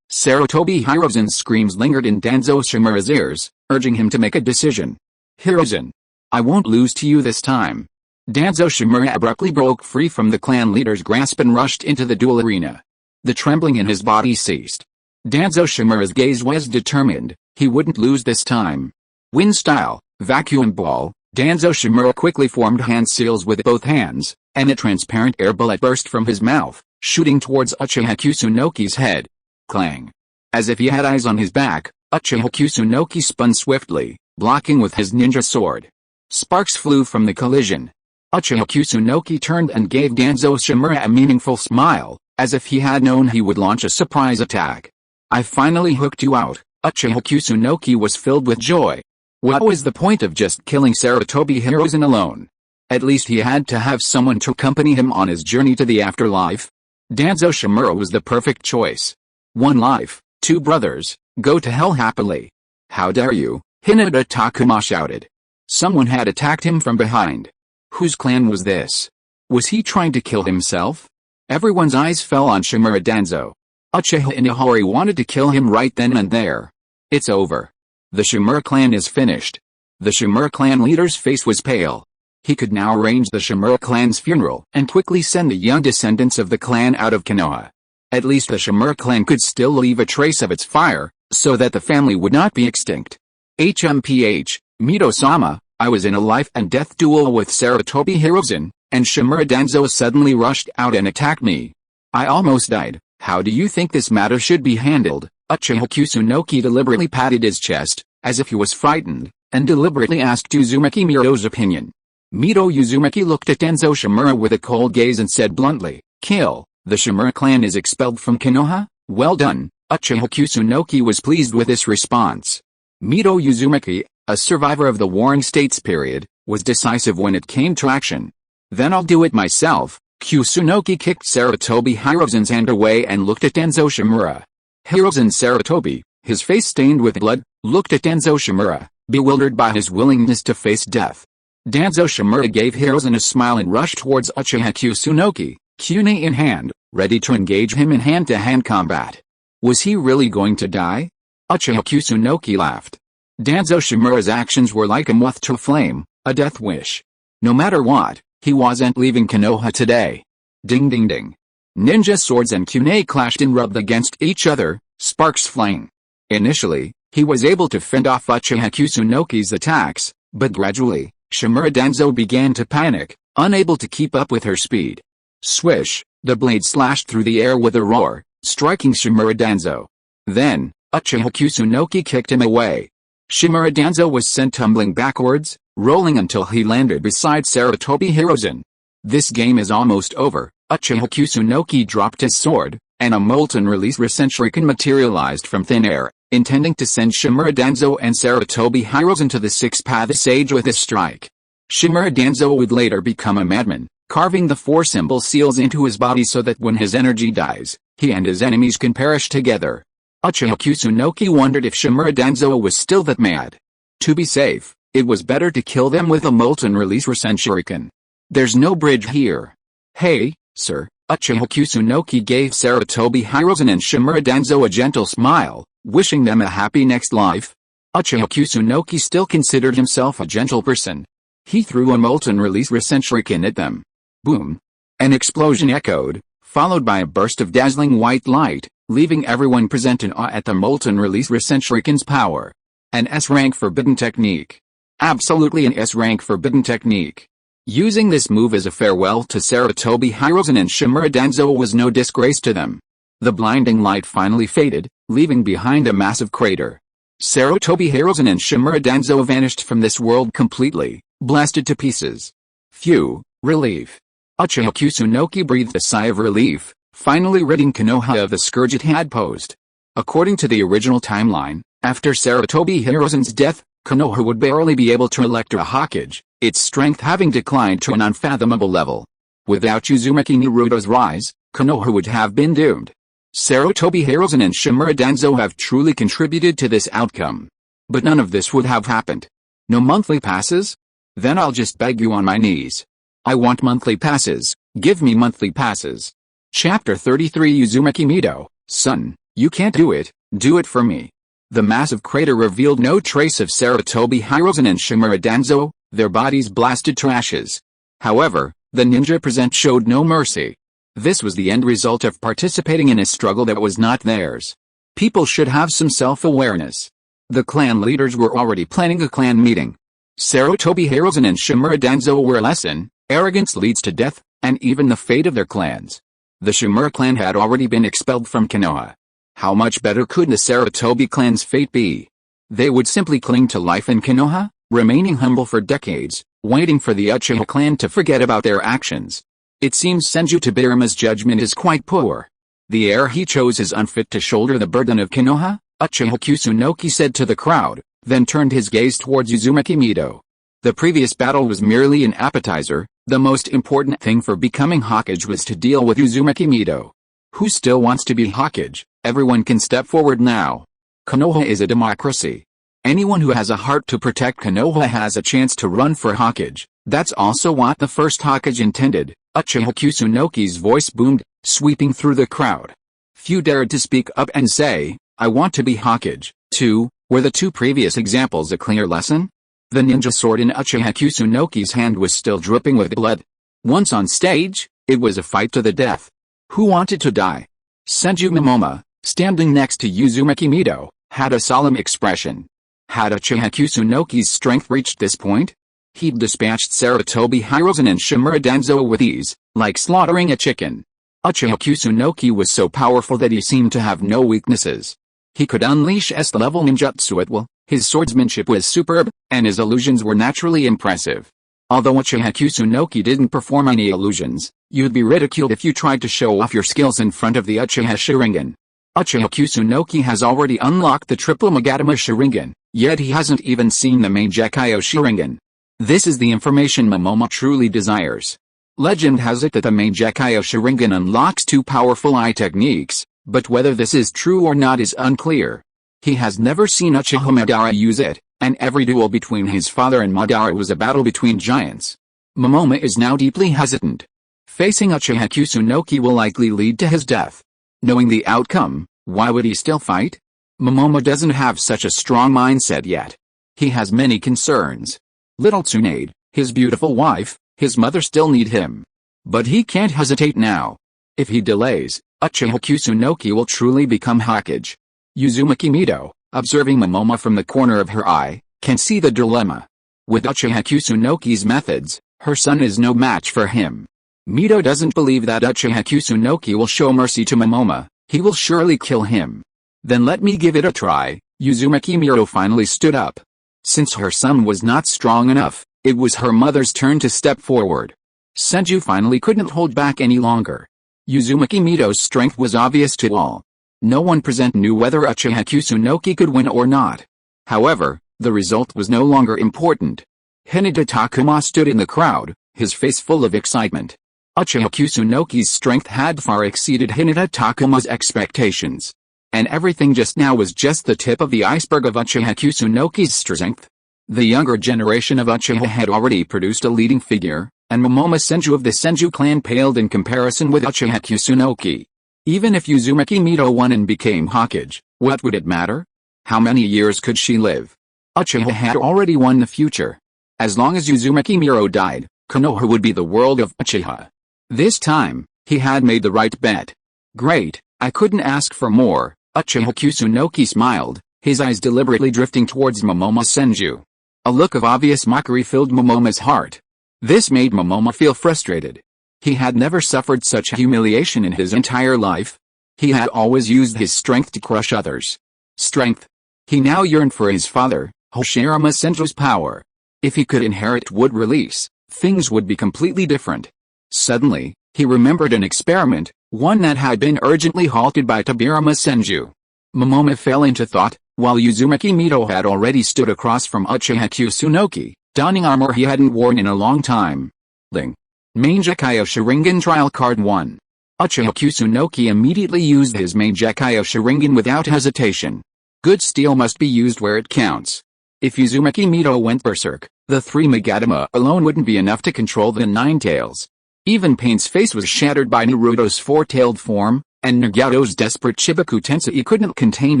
Speaker 1: Sarutobi Hiruzen's screams lingered in Danzo Shimura's ears, urging him to make a decision. "Hiruzen, I won't lose to you this time." Danzo Shimura abruptly broke free from the clan leader's grasp and rushed into the duel arena. The trembling in his body ceased. Danzo Shimura's gaze was determined, he wouldn't lose this time. Wind style, vacuum ball, Danzo Shimura quickly formed hand seals with both hands, and a transparent air bullet burst from his mouth, shooting towards Uchiha Kusunoki's head. Clang. As if he had eyes on his back, Uchiha Kusunoki spun swiftly, blocking with his ninja sword. Sparks flew from the collision. Uchiha Kusunoki turned and gave Danzo Shimura a meaningful smile, as if he had known he would launch a surprise attack. "I finally hooked you out." Uchiha Kusunoki was filled with joy. What was the point of just killing Sarutobi Hiruzen alone? At least he had to have someone to accompany him on his journey to the afterlife. Danzo Shimura was the perfect choice. One life, two brothers, go to hell happily. "How dare you!" Hinata Takuma shouted. Someone had attacked him from behind. Whose clan was this? Was he trying to kill himself? Everyone's eyes fell on Shimura Danzo. Uchiha Inahori wanted to kill him right then and there. It's over. The Shimura clan is finished. The Shimura clan leader's face was pale. He could now arrange the Shimura clan's funeral and quickly send the young descendants of the clan out of Konoha. At least the Shimura clan could still leave a trace of its fire, so that the family would not be extinct. HMPH, Mito-sama, I was in a life and death duel with Sarutobi Hiruzen, and Shimura Danzo suddenly rushed out and attacked me. I almost died. How do you think this matter should be handled? Uchiha Kusunoki deliberately patted his chest, as if he was frightened, and deliberately asked Uzumaki Miro's opinion. Mito Uzumaki looked at Danzo Shimura with a cold gaze and said bluntly, "Kill. The Shimura clan is expelled from Konoha? Well done." Uchiha Kusunoki was pleased with this response. Mito Uzumaki, a survivor of the Warring States period, was decisive when it came to action. "Then I'll do it myself." Kusunoki kicked Sarutobi Hiruzen's hand away and looked at Danzo Shimura. Hiruzen Sarutobi, his face stained with blood, looked at Danzo Shimura, bewildered by his willingness to face death. Danzo Shimura gave Hiruzen a smile and rushed towards Uchiha Kusunoki, Kune in hand, ready to engage him in hand-to-hand combat. Was he really going to die? Uchiha Kusunoki laughed. Danzo Shimura's actions were like a moth to a flame, a death wish. No matter what, he wasn't leaving Konoha today. Ding ding ding. Ninja swords and kune clashed and rubbed against each other, sparks flying. Initially, he was able to fend off Uchiha Kusunoki's attacks, but gradually, Shimura Danzo began to panic, unable to keep up with her speed. Swish, the blade slashed through the air with a roar, striking Shimura Danzo. Then, Uchiha Kusunoki kicked him away. Shimura Danzo was sent tumbling backwards, rolling until he landed beside Sarutobi Hiruzen. This game is almost over. Uchiha Kusunoki dropped his sword, and a molten release Rasenshuriken materialized from thin air, intending to send Shimura Danzo and Sarutobi Hiruzen to the six-path sage with a strike. Shimura Danzo would later become a madman, carving the four symbol seals into his body so that when his energy dies, he and his enemies can perish together. Uchiha Kusunoki wondered if Shimura Danzo was still that mad. To be safe, it was better to kill them with a molten release Rasenshuriken. There's no bridge here. Hey, sir, Uchiha Kusunoki gave Sarutobi Hiruzen and Shimura Danzo a gentle smile, wishing them a happy next life. Uchiha Kusunoki still considered himself a gentle person. He threw a molten release Rasenshuriken at them. Boom. An explosion echoed, followed by a burst of dazzling white light, leaving everyone present in awe at the molten release Rasenshuriken's power. An S-rank forbidden technique. Absolutely an S-rank forbidden technique. Using this move as a farewell to Sarutobi, Hiruzen and Shimura Danzo was no disgrace to them. The blinding light finally faded, leaving behind a massive crater. Sarutobi, Hiruzen and Shimura Danzo vanished from this world completely, blasted to pieces. Phew, relief. Uchiha Kusunoki breathed a sigh of relief, finally ridding Konoha of the scourge it had posed. According to the original timeline, after Sarutobi Hiruzen's death, Konoha would barely be able to elect a Hokage, its strength having declined to an unfathomable level. Without Uzumaki Naruto's rise, Konoha would have been doomed. Sarutobi Hiruzen and Shimura Danzo have truly contributed to this outcome. But none of this would have happened. No monthly passes? Then I'll just beg you on my knees. I want monthly passes, give me monthly passes. Chapter 33 Uzumaki Mido, son, you can't do it for me. The massive crater revealed no trace of Sarutobi Hiruzen and Shimura Danzo, their bodies blasted to ashes. However, the ninja present showed no mercy. This was the end result of participating in a struggle that was not theirs. People should have some self-awareness. The clan leaders were already planning a clan meeting. Sarutobi Hiruzen and Shimura Danzo were a lesson, arrogance leads to death, and even the fate of their clans. The Shimura clan had already been expelled from Konoha. How much better could the Sarutobi clan's fate be? They would simply cling to life in Konoha, remaining humble for decades, waiting for the Uchiha clan to forget about their actions. It seems Senju Tobirama's judgment is quite poor. The heir he chose is unfit to shoulder the burden of Konoha, Uchiha Kusunoki said to the crowd, then turned his gaze towards Uzumaki Mido. The previous battle was merely an appetizer, the most important thing for becoming Hokage was to deal with Uzumaki Mido. Who still wants to be Hokage? Everyone can step forward now. Konoha is a democracy. Anyone who has a heart to protect Konoha has a chance to run for Hokage. That's also what the first Hokage intended. Uchiha Kusunoki's voice boomed, sweeping through the crowd. Few dared to speak up and say, I want to be Hokage, too. Were the two previous examples a clear lesson? The ninja sword in Uchiha Kusunoki's hand was still dripping with blood. Once on stage, it was a fight to the death. Who wanted to die? Senju Momoma, standing next to Uzumaki Mido, had a solemn expression. Had Uchiha Kusunoki's strength reached this point? He'd dispatched Sarutobi Hiruzen and Shimura Danzo with ease, like slaughtering a chicken. Uchiha Kusunoki was so powerful that he seemed to have no weaknesses. He could unleash S-level ninjutsu at will, his swordsmanship was superb, and his illusions were naturally impressive. Although Uchiha Kusunoki didn't perform any illusions, you'd be ridiculed if you tried to show off your skills in front of the Uchiha Sharingan. Uchiha Kusunoki has already unlocked the triple Magatama Sharingan, yet he hasn't even seen the main Decay Sharingan. This is the information Momoma truly desires. Legend has it that the main Decay Sharingan unlocks two powerful eye techniques, but whether this is true or not is unclear. He has never seen Uchiha Madara use it, and every duel between his father and Madara was a battle between giants. Momoma is now deeply hesitant. Facing Uchiha Kusunoki will likely lead to his death. Knowing the outcome, why would he still fight? Momoma doesn't have such a strong mindset yet. He has many concerns. Little Tsunade, his beautiful wife, his mother still need him. But he can't hesitate now. If he delays, Uchiha Kusunoki will truly become Hokage. Uzumaki Mido, observing Momoma from the corner of her eye, can see the dilemma. With Uchiha Kusunoki's methods, her son is no match for him. Mido doesn't believe that Uchiha Kusunoki will show mercy to Momoma, he will surely kill him. Then let me give it a try. Uzumaki Mido finally stood up. Since her son was not strong enough, it was her mother's turn to step forward. Senju finally couldn't hold back any longer. Uzumaki Mido's strength was obvious to all. No one present knew whether Uchiha Kusunoki could win or not. However, the result was no longer important. Hinata Takuma stood in the crowd, his face full of excitement. Uchiha Kusunoki's strength had far exceeded Hinata Takuma's expectations. And everything just now was just the tip of the iceberg of Uchiha Kusunoki's strength. The younger generation of Uchiha had already produced a leading figure, and Momoma Senju of the Senju clan paled in comparison with Uchiha Kusunoki. Even if Uzumaki Mido won and became Hokage, what would it matter? How many years could she live? Uchiha had already won the future. As long as Uzumaki Mido died, Konoha would be the world of Uchiha. This time, he had made the right bet. Great, I couldn't ask for more. Uchiha Kusunoki smiled, his eyes deliberately drifting towards Momoma Senju. A look of obvious mockery filled Momoma's heart. This made Momomo feel frustrated. He had never suffered such humiliation in his entire life. He had always used his strength to crush others. Strength. He now yearned for his father, Hashirama Senju's power. If he could inherit wood release, things would be completely different. Suddenly, he remembered an experiment, one that had been urgently halted by Tobirama Senju. Momomo fell into thought, while Uzumaki Mito had already stood across from Uchiha Kusunoki, donning armor he hadn't worn in a long time. Ling. Main Decay Sharingan Trial Card 1. Uchiha Kusunoki immediately used his main Decay Sharingan without hesitation. Good steel must be used where it counts. If Uzumaki Mito went berserk, the 3 Magatama alone wouldn't be enough to control the 9 tails. Even Pain's face was shattered by Naruto's 4-tailed form, and Nagato's desperate Chibaku Tensei couldn't contain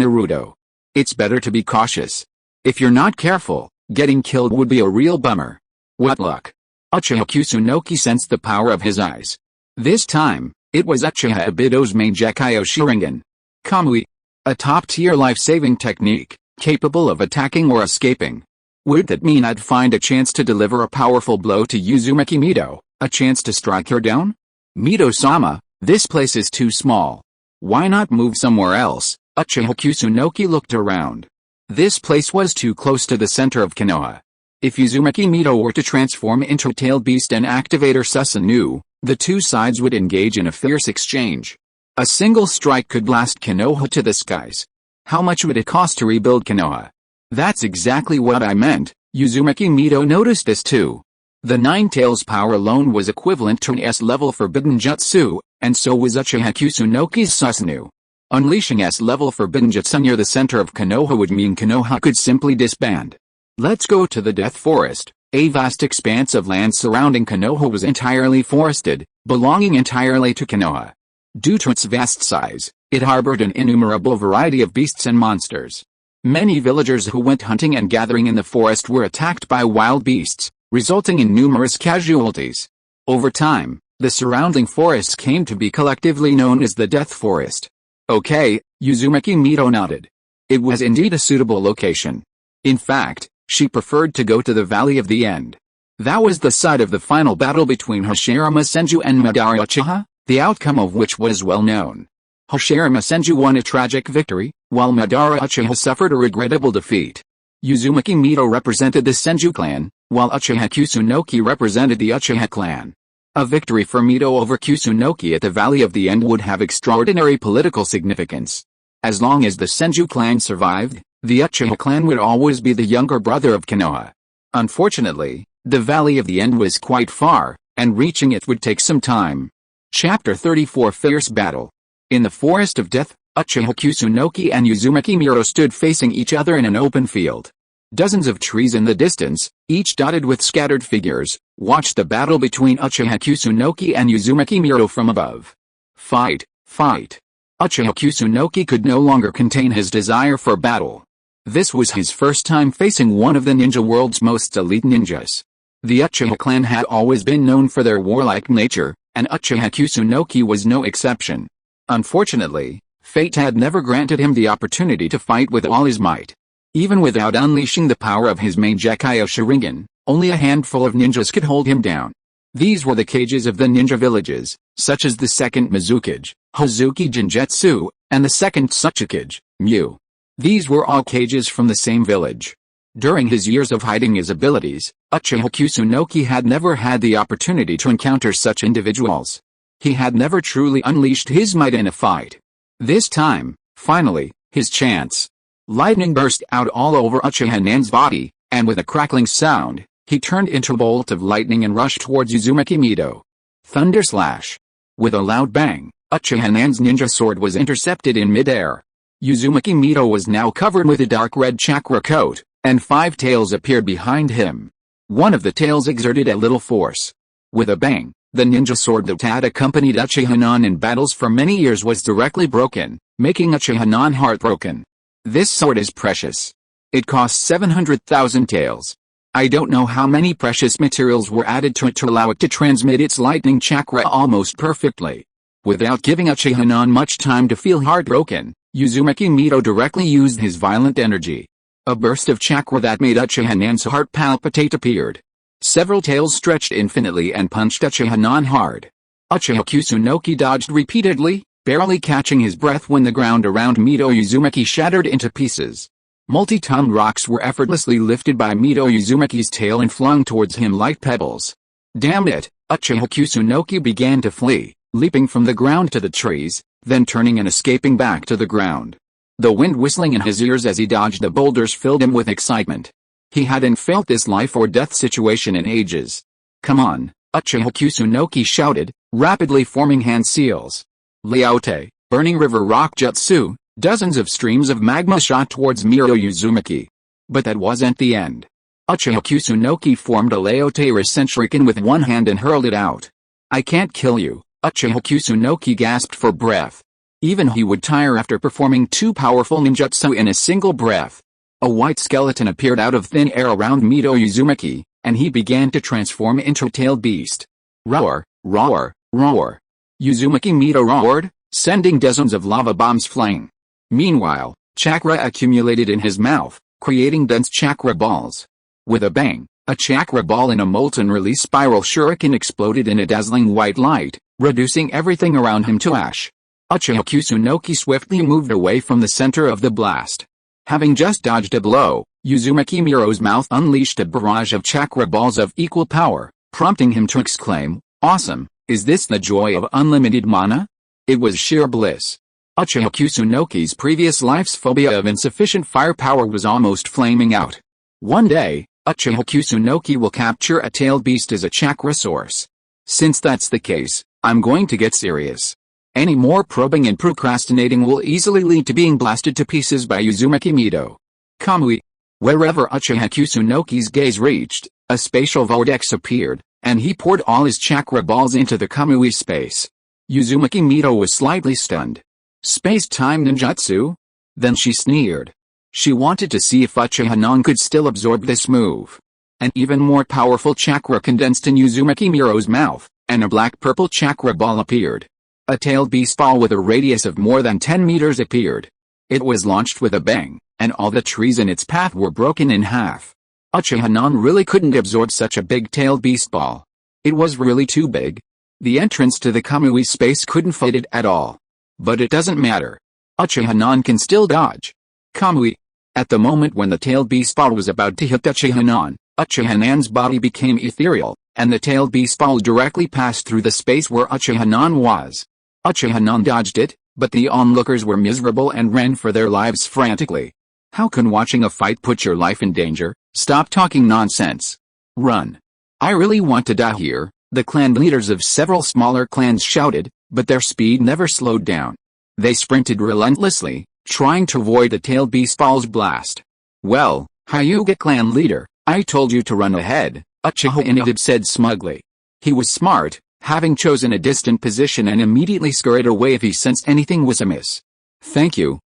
Speaker 1: Naruto. It's better to be cautious. If you're not careful, getting killed would be a real bummer. What luck. Uchiha Kusunoki sensed the power of his eyes. This time, it was Uchiha Obito's main Decay Sharingan. Kamui. A top-tier life-saving technique, capable of attacking or escaping. Would that mean I'd find a chance to deliver a powerful blow to Uzumaki Mito, a chance to strike her down? Mito-sama, this place is too small. Why not move somewhere else? Uchiha Kusunoki looked around. This place was too close to the center of Konoha. If Uzumaki Mito were to transform into a tailed beast and activate her Susanoo, the two sides would engage in a fierce exchange. A single strike could blast Konoha to the skies. How much would it cost to rebuild Konoha? That's exactly what I meant. Uzumaki Mito noticed this too. The 9 tails power alone was equivalent to an S-level forbidden jutsu, and so was Uchiha Kusunoki's Susanoo. Unleashing S-level forbidden jutsu near the center of Konoha would mean Konoha could simply disband. Let's go to the Death Forest. A vast expanse of land surrounding Konoha was entirely forested, belonging entirely to Konoha. Due to its vast size, it harbored an innumerable variety of beasts and monsters. Many villagers who went hunting and gathering in the forest were attacked by wild beasts, resulting in numerous casualties. Over time, the surrounding forests came to be collectively known as the Death Forest. Okay, Uzumaki Mito nodded. It was indeed a suitable location. In fact, she preferred to go to the Valley of the End. That was the site of the final battle between Hashirama Senju and Madara Uchiha, the outcome of which was well known. Hashirama Senju won a tragic victory, while Madara Uchiha suffered a regrettable defeat. Uzumaki Mito represented the Senju clan, while Uchiha Kusunoki represented the Uchiha clan. A victory for Mito over Kusunoki at the Valley of the End would have extraordinary political significance. As long as the Senju clan survived, the Uchiha clan would always be the younger brother of Konoha. Unfortunately, the Valley of the End was quite far, and reaching it would take some time. Chapter 34 Fierce Battle. In the Forest of Death, Uchiha Kusunoki and Uzumaki Mito stood facing each other in an open field. Dozens of trees in the distance, each dotted with scattered figures, watched the battle between Uchiha Kusunoki and Uzumaki Mito from above. Fight, fight. Uchiha Kusunoki could no longer contain his desire for battle. This was his first time facing one of the ninja world's most elite ninjas. The Uchiha clan had always been known for their warlike nature, and Uchiha Kusunoki was no exception. Unfortunately, fate had never granted him the opportunity to fight with all his might. Even without unleashing the power of his main Decay Sharingan, only a handful of ninjas could hold him down. These were the cages of the ninja villages, such as the second Mizukage, Hazuki Jinjutsu, and the second Tsuchikage, Mu. These were all cages from the same village. During his years of hiding his abilities, Uchiha Kusunoki had never had the opportunity to encounter such individuals. He had never truly unleashed his might in a fight. This time, finally, his chance. Lightning burst out all over Uchiha Nan's body, and with a crackling sound, he turned into a bolt of lightning and rushed towards Uzumaki Mito. Thunder slash. With a loud bang, Uchiha Nan's ninja sword was intercepted in midair. Uzumaki Mito was now covered with a dark red chakra coat, and 5 tails appeared behind him. One of the tails exerted a little force. With a bang, the ninja sword that had accompanied Uchiha Nan in battles for many years was directly broken, making Uchiha Nan heartbroken. This sword is precious. It costs 700,000 taels. I don't know how many precious materials were added to it to allow it to transmit its lightning chakra almost perfectly. Without giving Uchiha Nan much time to feel heartbroken, Uzumaki Mito directly used his violent energy. A burst of chakra that made Uchiha Nan's heart palpitate appeared. Several tails stretched infinitely and punched Uchiha non hard. Uchiha Kusunoki dodged repeatedly, barely catching his breath when the ground around Mito Uzumaki shattered into pieces. Multi-ton rocks were effortlessly lifted by Mito Uzumaki's tail and flung towards him like pebbles. Damn it! Uchiha Kusunoki began to flee, leaping from the ground to the trees, then turning and escaping back to the ground. The wind whistling in his ears as he dodged the boulders filled him with excitement. He hadn't felt this life-or-death situation in ages. Come on, Uchiha Kusunoki shouted, rapidly forming hand seals. Lyaote, Burning River Rock Jutsu. Dozens of streams of magma shot towards Mito Uzumaki. But that wasn't the end. Uchiha Kusunoki formed a Lyaote Rasenshuriken with one hand and hurled it out. I can't kill you, Uchiha Kusunoki gasped for breath. Even he would tire after performing two powerful ninjutsu in a single breath. A white skeleton appeared out of thin air around Mito Uzumaki, and he began to transform into a tailed beast. Roar, roar, roar. Uzumaki Mito roared, sending dozens of lava bombs flying. Meanwhile, chakra accumulated in his mouth, creating dense chakra balls. With a bang, a chakra ball in a molten release spiral shuriken exploded in a dazzling white light, reducing everything around him to ash. Uchiha Kusunoki swiftly moved away from the center of the blast. Having just dodged a blow, Uzumaki Miro's mouth unleashed a barrage of chakra balls of equal power, prompting him to exclaim, "Awesome, is this the joy of unlimited mana?" It was sheer bliss. Uchiha Kusunoki's previous life's phobia of insufficient firepower was almost flaming out. One day, Uchiha Kusunoki will capture a tailed beast as a chakra source. Since that's the case, I'm going to get serious. Any more probing and procrastinating will easily lead to being blasted to pieces by Uzumaki Mito. Kamui. Wherever Uchiha Kusunoki's gaze reached, a spatial vortex appeared, and he poured all his chakra balls into the Kamui space. Uzumaki Mito was slightly stunned. Space-time ninjutsu? Then she sneered. She wanted to see if Uchiha non could still absorb this move. An even more powerful chakra condensed in Uzumaki Miro's mouth, and a black-purple chakra ball appeared. A tailed beast ball with a radius of more than 10 meters appeared. It was launched with a bang, and all the trees in its path were broken in half. Uchiha non really couldn't absorb such a big tailed beast ball. It was really too big. The entrance to the Kamui space couldn't fit it at all. But it doesn't matter. Uchiha non can still dodge. Kamui. At the moment when the tailed beast ball was about to hit Uchiha non, Uchiha nan's body became ethereal, and the tailed beast ball directly passed through the space where Uchiha non was. Uchiha non dodged it, but the onlookers were miserable and ran for their lives frantically. How can watching a fight put your life in danger? Stop talking nonsense. Run. I really want to die here, the clan leaders of several smaller clans shouted, but their speed never slowed down. They sprinted relentlessly, trying to avoid the tailed beast ball's blast. Well, Hyuga clan leader, I told you to run ahead, Uchiha Inahib said smugly. He was smart, having chosen a distant position and immediately scurried away if he sensed anything was amiss. Thank you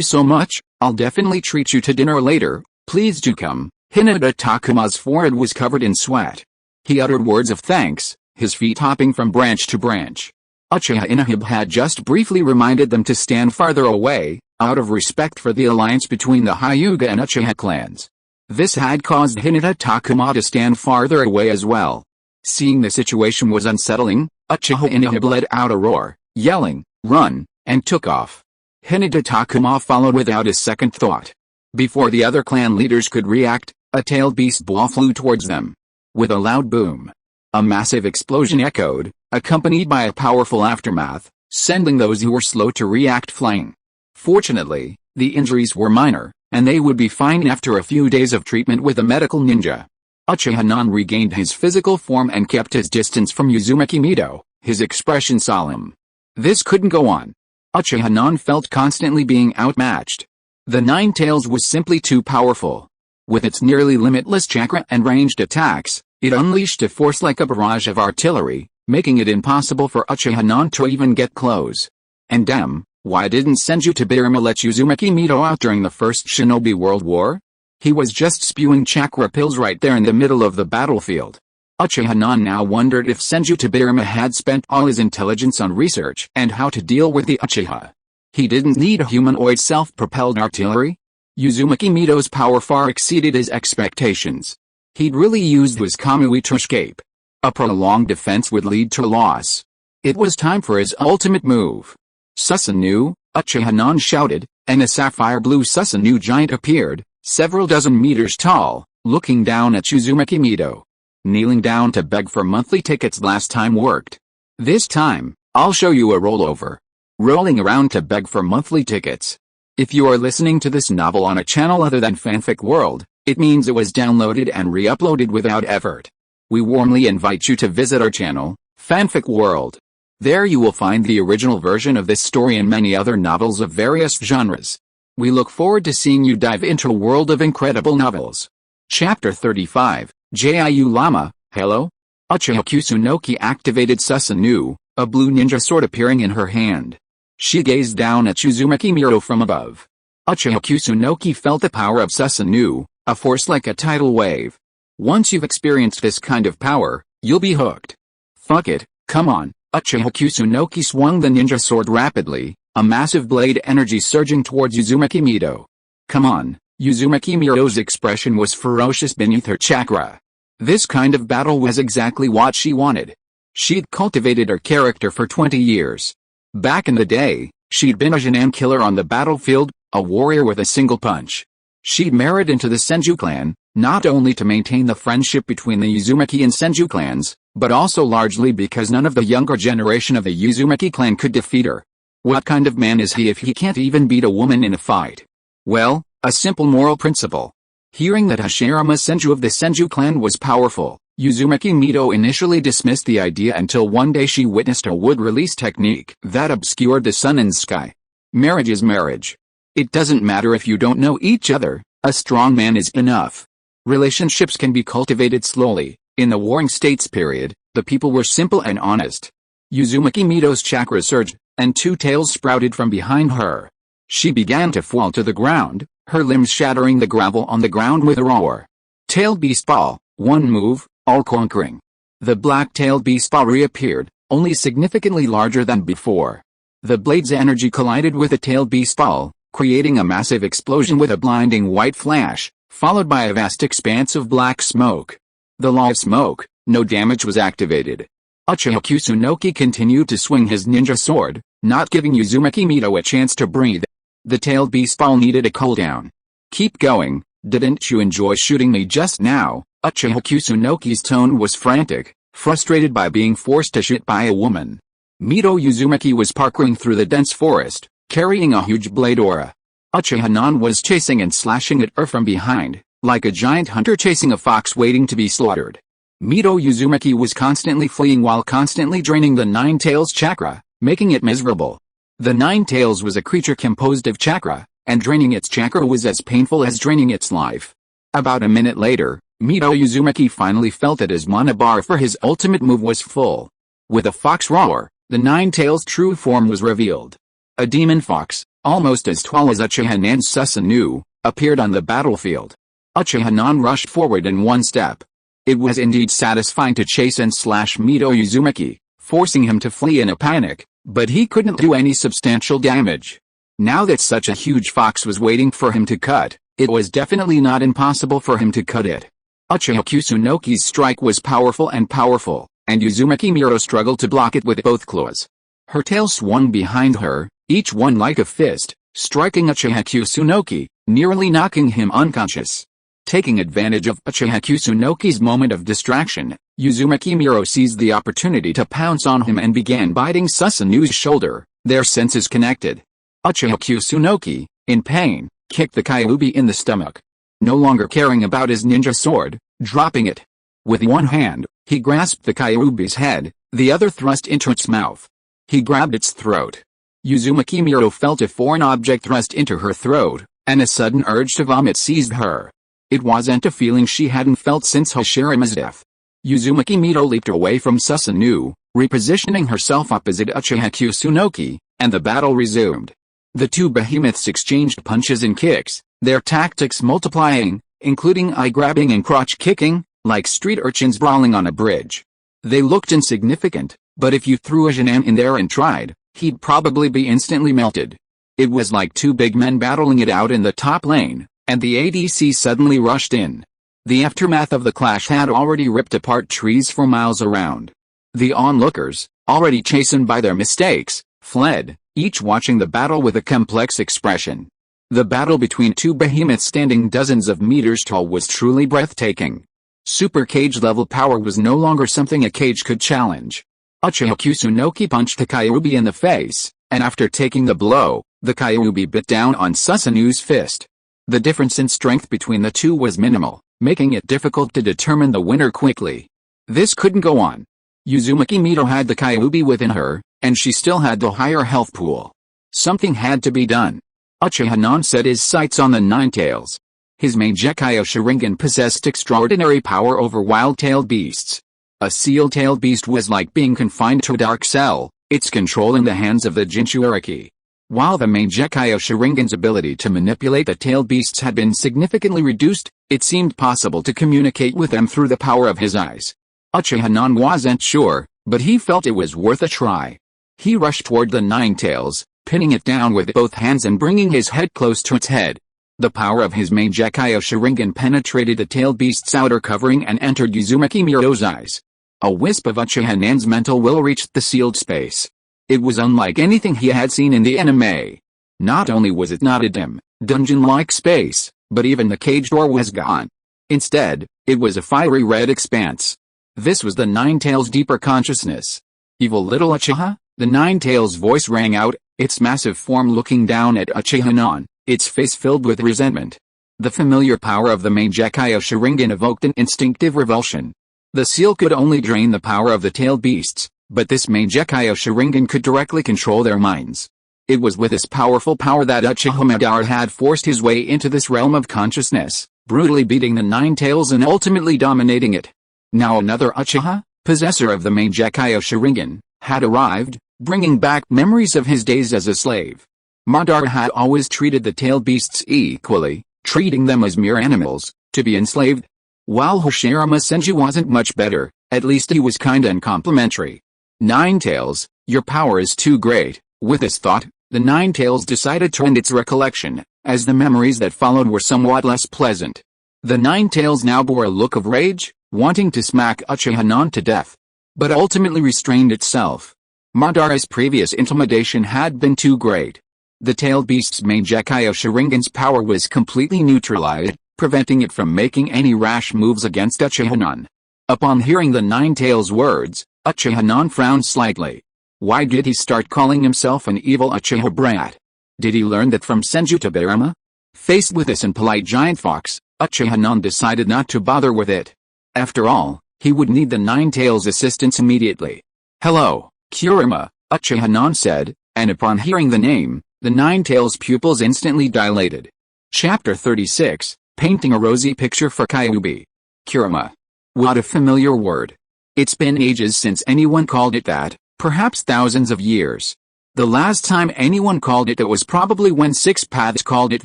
Speaker 1: so much, I'll definitely treat you to dinner later, please do come. Hinata Takuma's forehead was covered in sweat. He uttered words of thanks, his feet hopping from branch to branch. Uchiha Inahib had just briefly reminded them to stand farther away, out of respect for the alliance between the Hyuga and Uchiha clans. This had caused Hinata Takuma to stand farther away as well. Seeing the situation was unsettling, Uchiha Inahib let out a roar, yelling, "Run!" and took off. Hinata Takuma followed without a second thought. Before the other clan leaders could react, a tailed beast ball flew towards them. With a loud boom, a massive explosion echoed, accompanied by a powerful aftermath, sending those who were slow to react flying. Fortunately, the injuries were minor, and they would be fine after a few days of treatment with a medical ninja. Uchiha non regained his physical form and kept his distance from Uzumaki Mito, his expression solemn. This couldn't go on. Uchiha non felt constantly being outmatched. The Nine Tails was simply too powerful. With its nearly limitless chakra and ranged attacks, it unleashed a force like a barrage of artillery, making it impossible for Uchiha non to even get close. And damn, why didn't Senju Tobirama let Uzumaki Mito out during the First Shinobi World War? He was just spewing chakra pills right there in the middle of the battlefield. Uchiha non now wondered if Senju Tobirama had spent all his intelligence on research and how to deal with the Uchiha. He didn't need a humanoid self-propelled artillery. Uzumaki Mito's power far exceeded his expectations. He'd really used his Kamui to escape. A prolonged defense would lead to loss. It was time for his ultimate move. Susanoo, Uchiha shouted, and a sapphire blue Susanoo giant appeared, several dozen meters tall, looking down at Uzumaki Mito. Kneeling down to beg for monthly tickets last time worked. This time, I'll show you a rollover. Rolling around to beg for monthly tickets. If you are listening to this novel on a channel other than Fanfic World, it means it was downloaded and re-uploaded without effort. We warmly invite you to visit our channel, Fanfic World. There you will find the original version of this story and many other novels of various genres. We look forward to seeing you dive into a world of incredible novels. Chapter 35, Jiu Lama, Hello? Uchiha Kusunoki activated Susanoo, a blue ninja sword appearing in her hand. She gazed down at Uzumaki Mito from above. Uchiha Kusunoki felt the power of Susanoo, a force like a tidal wave. Once you've experienced this kind of power, you'll be hooked. Fuck it, come on. Uchiha Kusunoki swung the ninja sword rapidly, a massive blade energy surging towards Uzumaki Mito. Come on. Uzumaki Mito's expression was ferocious beneath her chakra. This kind of battle was exactly what she wanted. She'd cultivated her character for 20 years. Back in the day, she'd been a Jinan killer on the battlefield, a warrior with a single punch. She'd married into the Senju clan, not only to maintain the friendship between the Uzumaki and Senju clans, but also largely because none of the younger generation of the Uzumaki clan could defeat her. What kind of man is he if he can't even beat a woman in a fight? Well, a simple moral principle. Hearing that Hashirama Senju of the Senju clan was powerful, Uzumaki Mito initially dismissed the idea until one day she witnessed a wood release technique that obscured the sun and sky. Marriage is marriage. It doesn't matter if you don't know each other, a strong man is enough. Relationships can be cultivated slowly. In the Warring States period, the people were simple and honest. Uzumaki Mito's chakra surged, and two tails sprouted from behind her. She began to fall to the ground, her limbs shattering the gravel on the ground with a roar. Tailed Beast Ball, one move, all-conquering. The black-tailed beast ball reappeared, only significantly larger than before. The blade's energy collided with the tailed beast ball, creating a massive explosion with a blinding white flash, followed by a vast expanse of black smoke. The law of smoke, no damage was activated. Uchiha Kusunoki continued to swing his ninja sword, not giving Uzumaki Mito a chance to breathe. The tailed beast ball needed a cooldown. Keep going, didn't you enjoy shooting me just now? Uchiha Kusunoki's tone was frantic, frustrated by being forced to shoot by a woman. Mito Uzumaki was parkouring through the dense forest, carrying a huge blade aura. Uchiha was chasing and slashing at her from behind, like a giant hunter chasing a fox waiting to be slaughtered. Mito Uzumaki was constantly fleeing while constantly draining the Nine Tails chakra, making it miserable. The Nine Tails was a creature composed of chakra, and draining its chakra was as painful as draining its life. About a minute later, Mito Uzumaki finally felt that his mana bar for his ultimate move was full. With a fox roar, the Nine Tails' true form was revealed. A demon fox, almost as tall as Uchiha Susanoo, appeared on the battlefield. Uchiha rushed forward in one step. It was indeed satisfying to chase and slash Mito Uzumaki, forcing him to flee in a panic, but he couldn't do any substantial damage. Now that such a huge fox was waiting for him to cut, it was definitely not impossible for him to cut it. Uchiha Kusunoki's strike was powerful, and Uzumaki Mito struggled to block it with both claws. Her tail swung behind her, each one like a fist, striking Uchiha Kusunoki, nearly knocking him unconscious. Taking advantage of Uchiha Kusunoki's moment of distraction, Uzumaki Mito seized the opportunity to pounce on him and began biting Susanoo's shoulder, their senses connected. Uchiha Kusunoki, in pain, kicked the Kyuubi in the stomach. No longer caring about his ninja sword, dropping it. With one hand, he grasped the Kyuubi's head, the other thrust into its mouth. He grabbed its throat. Uzumaki Mito felt a foreign object thrust into her throat, and a sudden urge to vomit seized her. It wasn't a feeling she hadn't felt since Hashirama's death. Uzumaki Mito leaped away from Susanoo, repositioning herself opposite Uchiha Kusunoki, and the battle resumed. The two behemoths exchanged punches and kicks, their tactics multiplying, including eye-grabbing and crotch-kicking, like street urchins brawling on a bridge. They looked insignificant, but if you threw a Jinan in there and tried, he'd probably be instantly melted. It was like two big men battling it out in the top lane, and the ADC suddenly rushed in. The aftermath of the clash had already ripped apart trees for miles around. The onlookers, already chastened by their mistakes, fled, each watching the battle with a complex expression. The battle between two behemoths standing dozens of meters tall was truly breathtaking. Super cage-level power was no longer something a cage could challenge. Uchiha Kusunoki punched the Kyuubi in the face, and after taking the blow, the Kyuubi bit down on Susanu's fist. The difference in strength between the two was minimal, making it difficult to determine the winner quickly. This couldn't go on. Uzumaki Mito had the Kyuubi within her, and she still had the higher health pool. Something had to be done. Uchiha Non set his sights on the Ninetales. His Mangekyo Sharingan possessed extraordinary power over wild-tailed beasts. A seal-tailed beast was like being confined to a dark cell, its control in the hands of the Jinchuuriki. While the Mangekyo Sharingan's ability to manipulate the tailed beasts had been significantly reduced, it seemed possible to communicate with them through the power of his eyes. Uchiha Non wasn't sure, but he felt it was worth a try. He rushed toward the Ninetales, pinning it down with both hands and bringing his head close to its head. The power of his Mangekyo Sharingan penetrated the tailed beast's outer covering and entered Uzumaki Mito's eyes. A wisp of Uchiha Nan's mental will reached the sealed space. It was unlike anything he had seen in the anime. Not only was it not a dim, dungeon-like space, but even the cage door was gone. Instead, it was a fiery red expanse. This was the Ninetales' deeper consciousness. Evil little Uchiha? The Ninetales' voice rang out, its massive form looking down at Uchiha Non, its face filled with resentment. The familiar power of the Mangekyo Sharingan evoked an instinctive revulsion. The seal could only drain the power of the tailed beasts, but this Mangekyo Sharingan could directly control their minds. It was with this powerful power that Uchiha Madara had forced his way into this realm of consciousness, brutally beating the Ninetales and ultimately dominating it. Now another Uchiha, possessor of the Mangekyo Sharingan, had arrived, bringing back memories of his days as a slave. Madara had always treated the tailed beasts equally, treating them as mere animals, to be enslaved. While Hashirama Senju wasn't much better, at least he was kind and complimentary. Ninetales, your power is too great. With this thought, the Ninetales decided to end its recollection, as the memories that followed were somewhat less pleasant. The Ninetales now bore a look of rage, wanting to smack Uchiha Non to death, but ultimately restrained itself. Madara's previous intimidation had been too great. The tailed beast's Mangekyo Sharingan's power was completely neutralized, preventing it from making any rash moves against Uchiha Non. Upon hearing the Ninetales' words, Uchiha Non frowned slightly. Why did he start calling himself an evil Uchiha brat? Did he learn that from Senju Tobirama? Faced with this impolite giant fox, Uchiha Non decided not to bother with it. After all, he would need the Ninetales' assistance immediately. Hello, Kurama, Uchiha Non said, and upon hearing the name, the Ninetales' pupils instantly dilated. Chapter 36, Painting a Rosy Picture for Kyuubi. Kurama. What a familiar word. It's been ages since anyone called it that, perhaps thousands of years. The last time anyone called it that was probably when Six Paths called it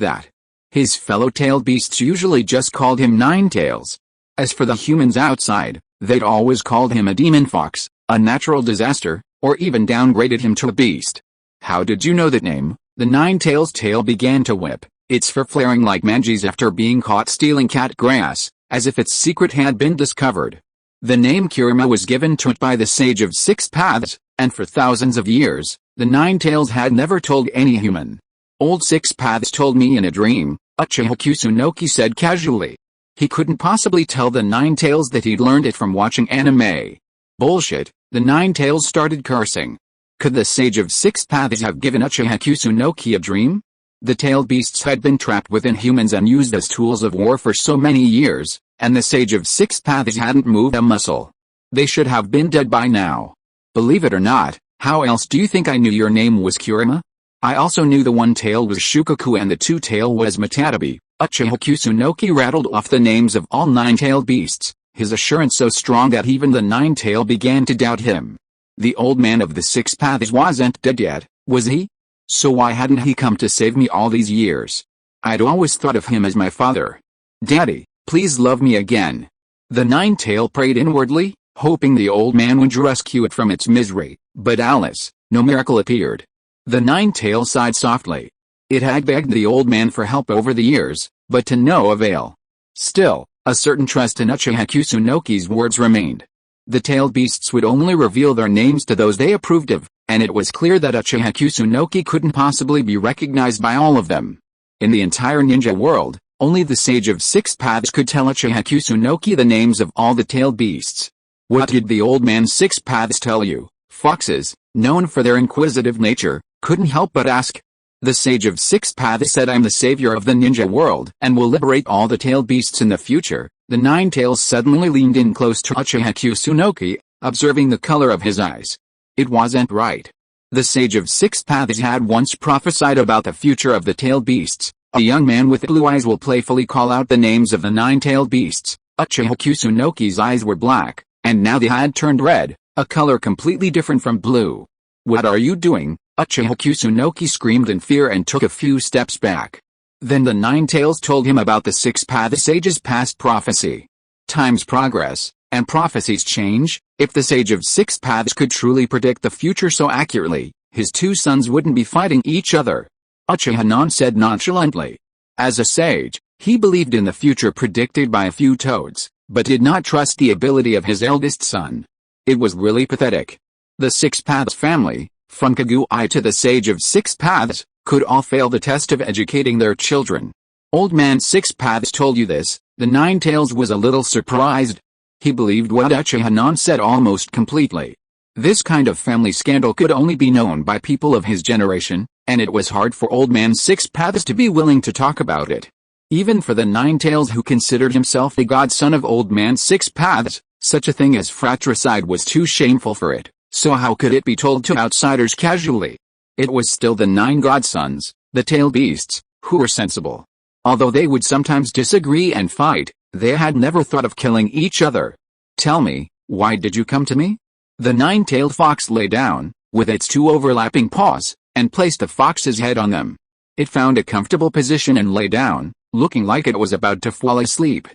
Speaker 1: that. His fellow tailed beasts usually just called him Ninetales. As for the humans outside, they'd always called him a demon fox, a natural disaster, or even downgraded him to a beast. How did you know that name? The Ninetales' tail began to whip, its fur flaring like Manji's after being caught stealing cat grass, as if its secret had been discovered. The name Kurama was given to it by the sage of Six Paths, and for thousands of years, the Ninetales had never told any human. Old Six Paths told me in a dream, Uchiha Kusunoki said casually. He couldn't possibly tell the Ninetales that he'd learned it from watching anime. Bullshit, the Ninetales started cursing. Could the Sage of Six Paths have given Uchiha Kusunoki a dream? The tailed beasts had been trapped within humans and used as tools of war for so many years, and the Sage of Six Paths hadn't moved a muscle. They should have been dead by now. Believe it or not, how else do you think I knew your name was Kurama? I also knew the one tail was Shukaku and the two tail was Matatabi. Uchiha Kusunoki rattled off the names of all nine-tailed beasts, his assurance so strong that even the nine-tail began to doubt him. The old man of the Six Paths wasn't dead yet, was he? So why hadn't he come to save me all these years? I'd always thought of him as my father. Daddy, please love me again. The nine-tail prayed inwardly, hoping the old man would rescue it from its misery, but alas, no miracle appeared. The nine-tail sighed softly. It had begged the old man for help over the years, but to no avail. Still, A certain trust in Uchiha Kusunoki's words remained. The tailed beasts would only reveal their names to those they approved of, and it was clear that Uchiha Kusunoki couldn't possibly be recognized by all of them. In the entire ninja world, only the Sage of Six Paths could tell Uchiha Kusunoki the names of all the tailed beasts. What did the old man Six Paths tell you? Foxes, known for their inquisitive nature, couldn't help but ask. The Sage of Six Paths said, I'm the savior of the ninja world and will liberate all the tailed beasts in the future. The Nine Tails suddenly leaned in close to Uchiha Kusunoki, observing the color of his eyes. It wasn't right. The Sage of Six Paths had once prophesied about the future of the tailed beasts. A young man with blue eyes will playfully call out the names of the nine-tailed beasts. Uchiha Kusunoki's eyes were black, and now they had turned red, a color completely different from blue. What are you doing? Uchiha Kusunoki screamed in fear and took a few steps back. Then the Nine Tails told him about the Six Path Sage's past prophecy. Times progress, and prophecies change. If the Sage of Six Paths could truly predict the future so accurately, his two sons wouldn't be fighting each other. Uchiha said nonchalantly. As a sage, he believed in the future predicted by a few toads, but did not trust the ability of his eldest son. It was really pathetic. The Six Paths family, from Kagui to the Sage of Six Paths, could all fail the test of educating their children. Old man Six Paths told you this. The Nine Tails was a little surprised. He believed what Uchiha said almost completely. This kind of family scandal could only be known by people of his generation, and it was hard for old man Six Paths to be willing to talk about it. Even for the Nine Tails, who considered himself the godson of old man Six Paths, such a thing as fratricide was too shameful for it, so how could it be told to outsiders casually? It was still the nine godsons, the tailed beasts, who were sensible. Although they would sometimes disagree and fight, they had never thought of killing each other. Tell me, why did you come to me? The nine-tailed fox lay down, with its two overlapping paws, and placed the fox's head on them. It found a comfortable position and lay down, looking like it was about to fall asleep.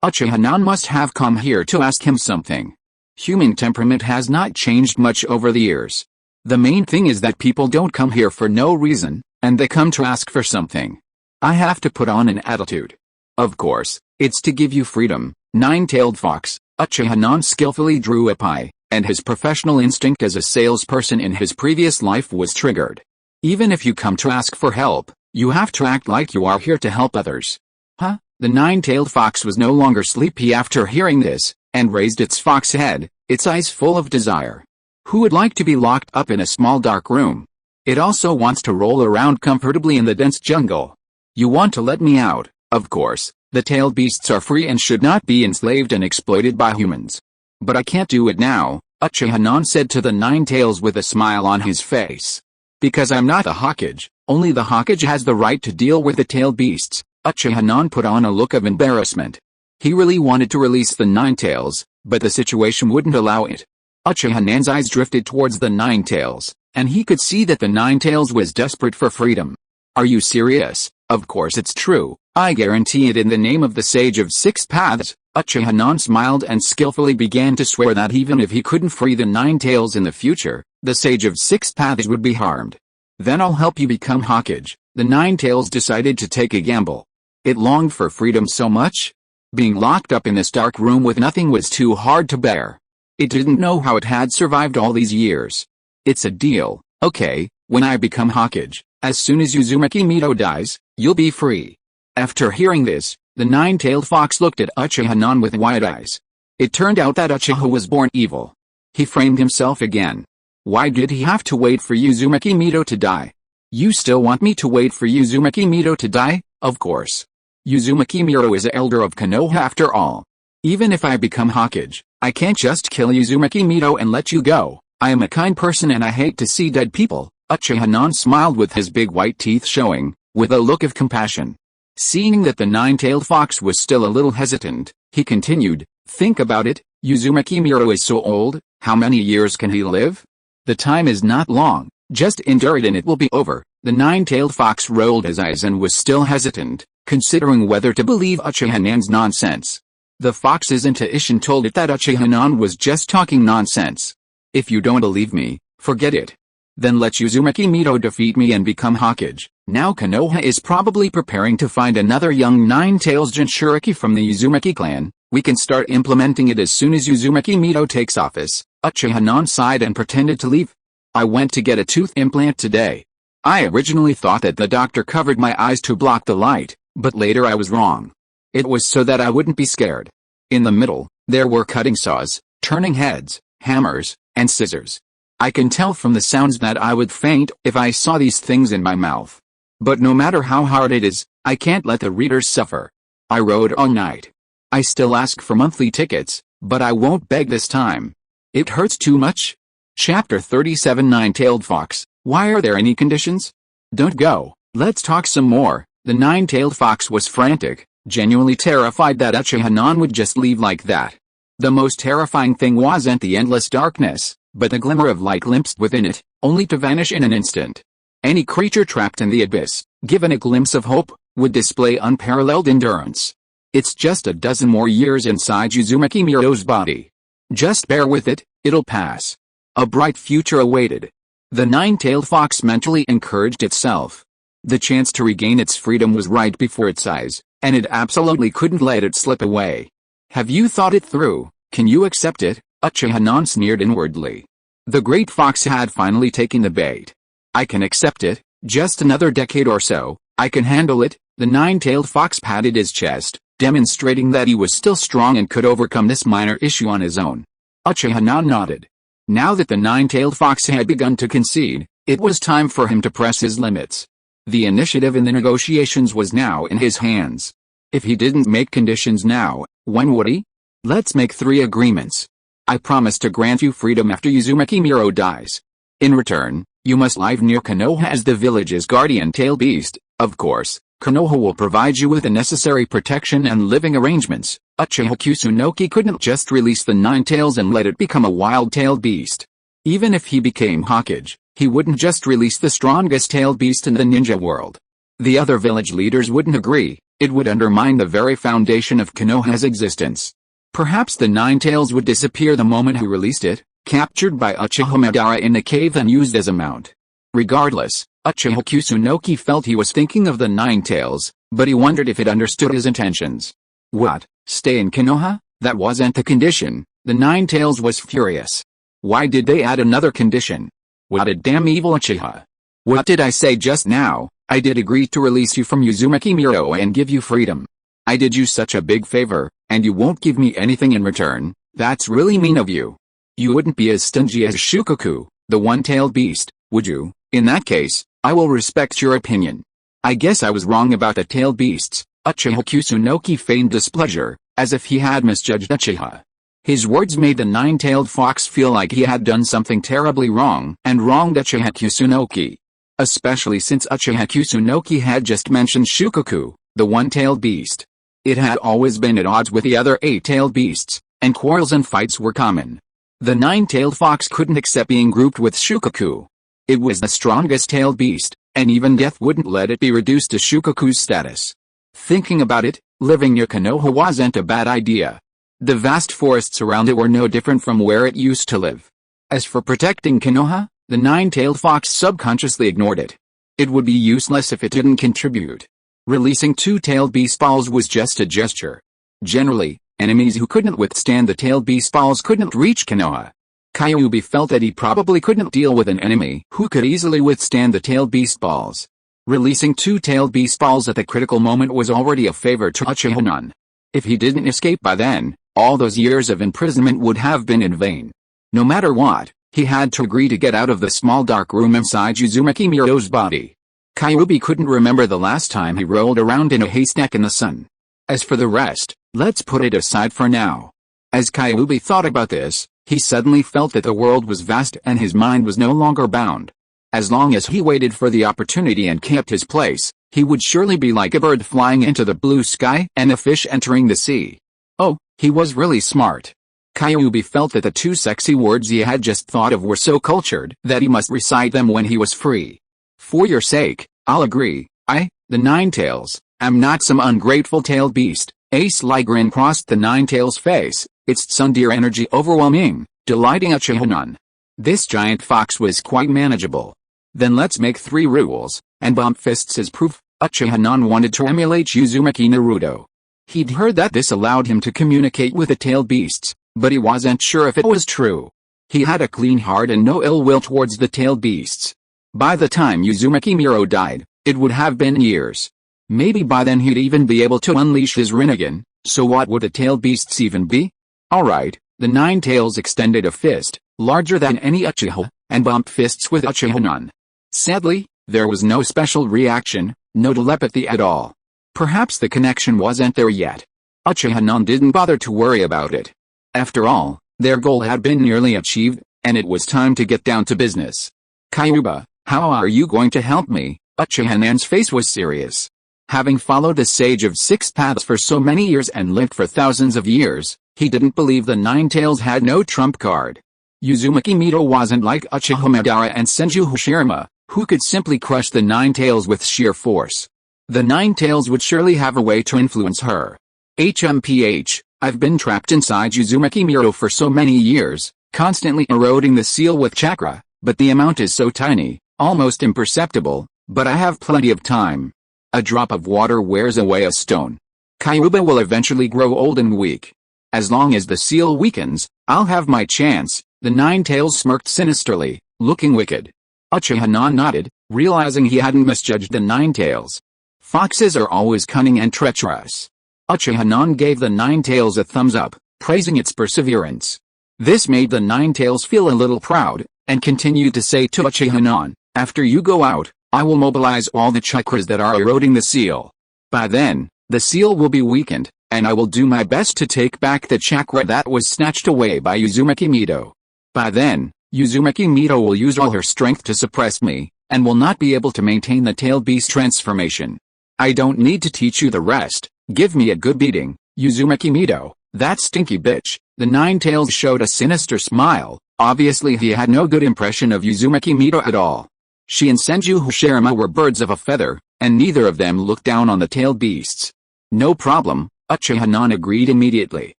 Speaker 1: Uchiha must have come here to ask him something. Human temperament has not changed much over the years. The main thing is that people don't come here for no reason, and they come to ask for something. I have to put on an attitude. Of course, it's to give you freedom. Nine-tailed fox, Uchiha skillfully drew a pie, and his professional instinct as a salesperson in his previous life was triggered. Even if you come to ask for help, you have to act like you are here to help others. Huh? The nine-tailed fox was no longer sleepy after hearing this, and raised its fox head, its eyes full of desire. Who would like to be locked up in a small dark room? It also wants to roll around comfortably in the dense jungle. You want to let me out? Of course, the tailed beasts are free and should not be enslaved and exploited by humans. But I can't do it now, Uchiha said to the Nine Tails with a smile on his face. Because I'm not the Hokage, only the Hokage has the right to deal with the tailed beasts. Uchiha put on a look of embarrassment. He really wanted to release the Nine Tails, but the situation wouldn't allow it. Uchiha eyes drifted towards the Nine Tails, and he could see that the Nine Tails was desperate for freedom. Are you serious? Of course it's true. I guarantee it in the name of the Sage of Six Paths. Uchiha smiled and skillfully began to swear that even if he couldn't free the Nine Tails in the future, the Sage of Six Paths would be harmed. Then I'll help you become Hokage. The Nine Tails decided to take a gamble. It longed for freedom so much. Being locked up in this dark room with nothing was too hard to bear. It didn't know how it had survived all these years. It's a deal, okay? When I become Hokage, as soon as Uzumaki Mito dies, you'll be free. After hearing this, the nine-tailed fox looked at Uchiha with wide eyes. It turned out that Uchiha was born evil. He framed himself again. Why did he have to wait for Uzumaki Mito to die? You still want me to wait for Uzumaki Mito to die? Of course. Uzumaki Mito is the elder of Konoha after all. Even if I become Hokage, I can't just kill Uzumaki Mito and let you go. I am a kind person and I hate to see dead people. Uchiha smiled with his big white teeth showing, with a look of compassion. Seeing that the nine-tailed fox was still a little hesitant, he continued, think about it, Uzumaki Mito is so old, how many years can he live? The time is not long, just endure it and it will be over. The nine-tailed fox rolled his eyes and was still hesitant, considering whether to believe Uchiha nonsense. The fox's intuition told it that Uchiha was just talking nonsense. If you don't believe me, forget it. Then let Uzumaki Mito defeat me and become Hokage. Now Konoha is probably preparing to find another young Nine-Tails Jinchuriki from the Uzumaki clan. We can start implementing it as soon as Uzumaki Mito takes office. Uchiha Non sighed and pretended to leave. I went to get a tooth implant today. I originally thought that the doctor covered my eyes to block the light, but later I was wrong. It was so that I wouldn't be scared. In the middle, there were cutting saws, turning heads, hammers, and scissors. I can tell from the sounds that I would faint if I saw these things in my mouth. But no matter how hard it is, I can't let the readers suffer. I rode all night. I still ask for monthly tickets, but I won't beg this time. It hurts too much. Chapter 37 Nine-Tailed Fox. Why are there any conditions? Don't go. Let's talk some more. The Nine-Tailed Fox was frantic, genuinely terrified that Uchiha Non would just leave like that. The most terrifying thing wasn't the endless darkness, but the glimmer of light glimpsed within it, only to vanish in an instant. Any creature trapped in the abyss, given a glimpse of hope, would display unparalleled endurance. It's just a dozen more years inside Uzumaki Mito's body. Just bear with it, it'll pass. A bright future awaited. The Nine-Tailed Fox mentally encouraged itself. The chance to regain its freedom was right before its eyes, and it absolutely couldn't let it slip away. Have you thought it through? Can you accept it? Uchiha Non sneered inwardly. The great fox had finally taken the bait. I can accept it, just another decade or so, I can handle it. The Nine-Tailed Fox patted his chest, demonstrating that he was still strong and could overcome this minor issue on his own. Uchiha Non nodded. Now that the Nine-Tailed Fox had begun to concede, it was time for him to press his limits. The initiative in the negotiations was now in his hands. If he didn't make conditions now, when would he? Let's make 3 agreements. I promise to grant you freedom after Uzumaki Mito dies. In return, you must live near Konoha as the village's guardian tail beast. Of course, Konoha will provide you with the necessary protection and living arrangements. Uchiha Kusunoki couldn't just release the Nine-Tails and let it become a wild-tailed beast. Even if he became Hokage, he wouldn't just release the strongest tailed beast in the ninja world. The other village leaders wouldn't agree. It would undermine the very foundation of Konoha's existence. Perhaps the Nine-Tails would disappear the moment he released it, captured by Uchiha Madara in the cave and used as a mount. Regardless, Uchiha Kusunoki felt he was thinking of the Nine-Tails, but he wondered if it understood his intentions. What? Stay in Konoha? That wasn't the condition. The Nine-Tails was furious. Why did they add another condition? What a damn evil Uchiha. What did I say just now? I did agree to release you from Uzumaki Mito and give you freedom. I did you such a big favor, and you won't give me anything in return. That's really mean of you. You wouldn't be as stingy as Shukaku, the one-tailed beast, would you? In that case, I will respect your opinion. I guess I was wrong about the tailed beasts. Uchiha Kusunoki feigned displeasure, as if he had misjudged Uchiha. His words made the Nine-Tailed Fox feel like he had done something terribly wrong and wronged Uchiha Kusunoki. Especially since Uchiha Kusunoki had just mentioned Shukaku, the one-tailed beast. It had always been at odds with the other 8-tailed beasts, and quarrels and fights were common. The Nine-Tailed Fox couldn't accept being grouped with Shukaku. It was the strongest tailed beast, and even death wouldn't let it be reduced to Shukaku's status. Thinking about it, living near Konoha wasn't a bad idea. The vast forests around it were no different from where it used to live. As for protecting Konoha, the Nine-Tailed Fox subconsciously ignored it. It would be useless if it didn't contribute. Releasing 2 tailed beast balls was just a gesture. Generally, enemies who couldn't withstand the tailed beast balls couldn't reach Konoha. Kyuubi felt that he probably couldn't deal with an enemy who could easily withstand the tailed beast balls. Releasing 2 tailed beast balls at the critical moment was already a favor to Uchiha Non. If he didn't escape by then, all those years of imprisonment would have been in vain. No matter what, he had to agree to get out of the small dark room inside Uzumaki Mito's body. Kyuubi couldn't remember the last time he rolled around in a haystack in the sun. As for the rest, let's put it aside for now. As Kyuubi thought about this, he suddenly felt that the world was vast and his mind was no longer bound. As long as he waited for the opportunity and kept his place, he would surely be like a bird flying into the blue sky and a fish entering the sea. Oh, he was really smart. Kyuubi felt that the 2 sexy words he had just thought of were so cultured that he must recite them when he was free. For your sake, I'll agree. I, the Nine-Tails, am not some ungrateful tailed beast. A sly grin crossed the Nine-Tails' face, its tsundere energy overwhelming, delighting Uchiha Non. This giant fox was quite manageable. Then let's make 3 rules, and bump fists as proof. Uchiha Non wanted to emulate Uzumaki Naruto. He'd heard that this allowed him to communicate with the tailed beasts, but he wasn't sure if it was true. He had a clean heart and no ill will towards the tailed beasts. By the time Uzumaki Miro died, it would have been years. Maybe by then he'd even be able to unleash his Rinnegan, so what would the tailed beasts even be? Alright, the 9 tails extended a fist, larger than any Uchiha, and bumped fists with Uchiha Non. Sadly, there was no special reaction, no telepathy at all. Perhaps the connection wasn't there yet. Uchiha Non didn't bother to worry about it. After all, their goal had been nearly achieved, and it was time to get down to business. Kyuubi, how are you going to help me? Uchiha Non's face was serious. Having followed the Sage of 6 Paths for so many years and lived for thousands of years, he didn't believe the 9 tails had no trump card. Uzumaki Mito wasn't like Uchiha Madara and Senju Tobirama, who could simply crush the 9 tails with sheer force. The 9 tails would surely have a way to influence her. I've been trapped inside Uzumaki Mito for so many years, constantly eroding the seal with chakra, but the amount is so tiny, almost imperceptible, but I have plenty of time. A drop of water wears away a stone. Kyuubi will eventually grow old and weak. As long as the seal weakens, I'll have my chance. The 9 tails smirked sinisterly, looking wicked. Uchiha Non nodded, realizing he hadn't misjudged the 9 tails. Foxes are always cunning and treacherous. Uchiha Non gave the 9 tails a thumbs up, praising its perseverance. This made the 9 tails feel a little proud, and continued to say to Uchiha Non, after you go out, I will mobilize all the chakras that are eroding the seal. By then, the seal will be weakened, and I will do my best to take back the chakra that was snatched away by Uzumaki Mito. By then, Uzumaki Mito will use all her strength to suppress me, and will not be able to maintain the tailed beast transformation. I don't need to teach you the rest, give me a good beating, Uzumaki Mito, that stinky bitch. The 9 tails showed a sinister smile, obviously he had no good impression of Uzumaki Mito at all. She and Senju Tobirama were birds of a feather, and neither of them looked down on the tailed beasts. No problem, Uchiha Non agreed immediately.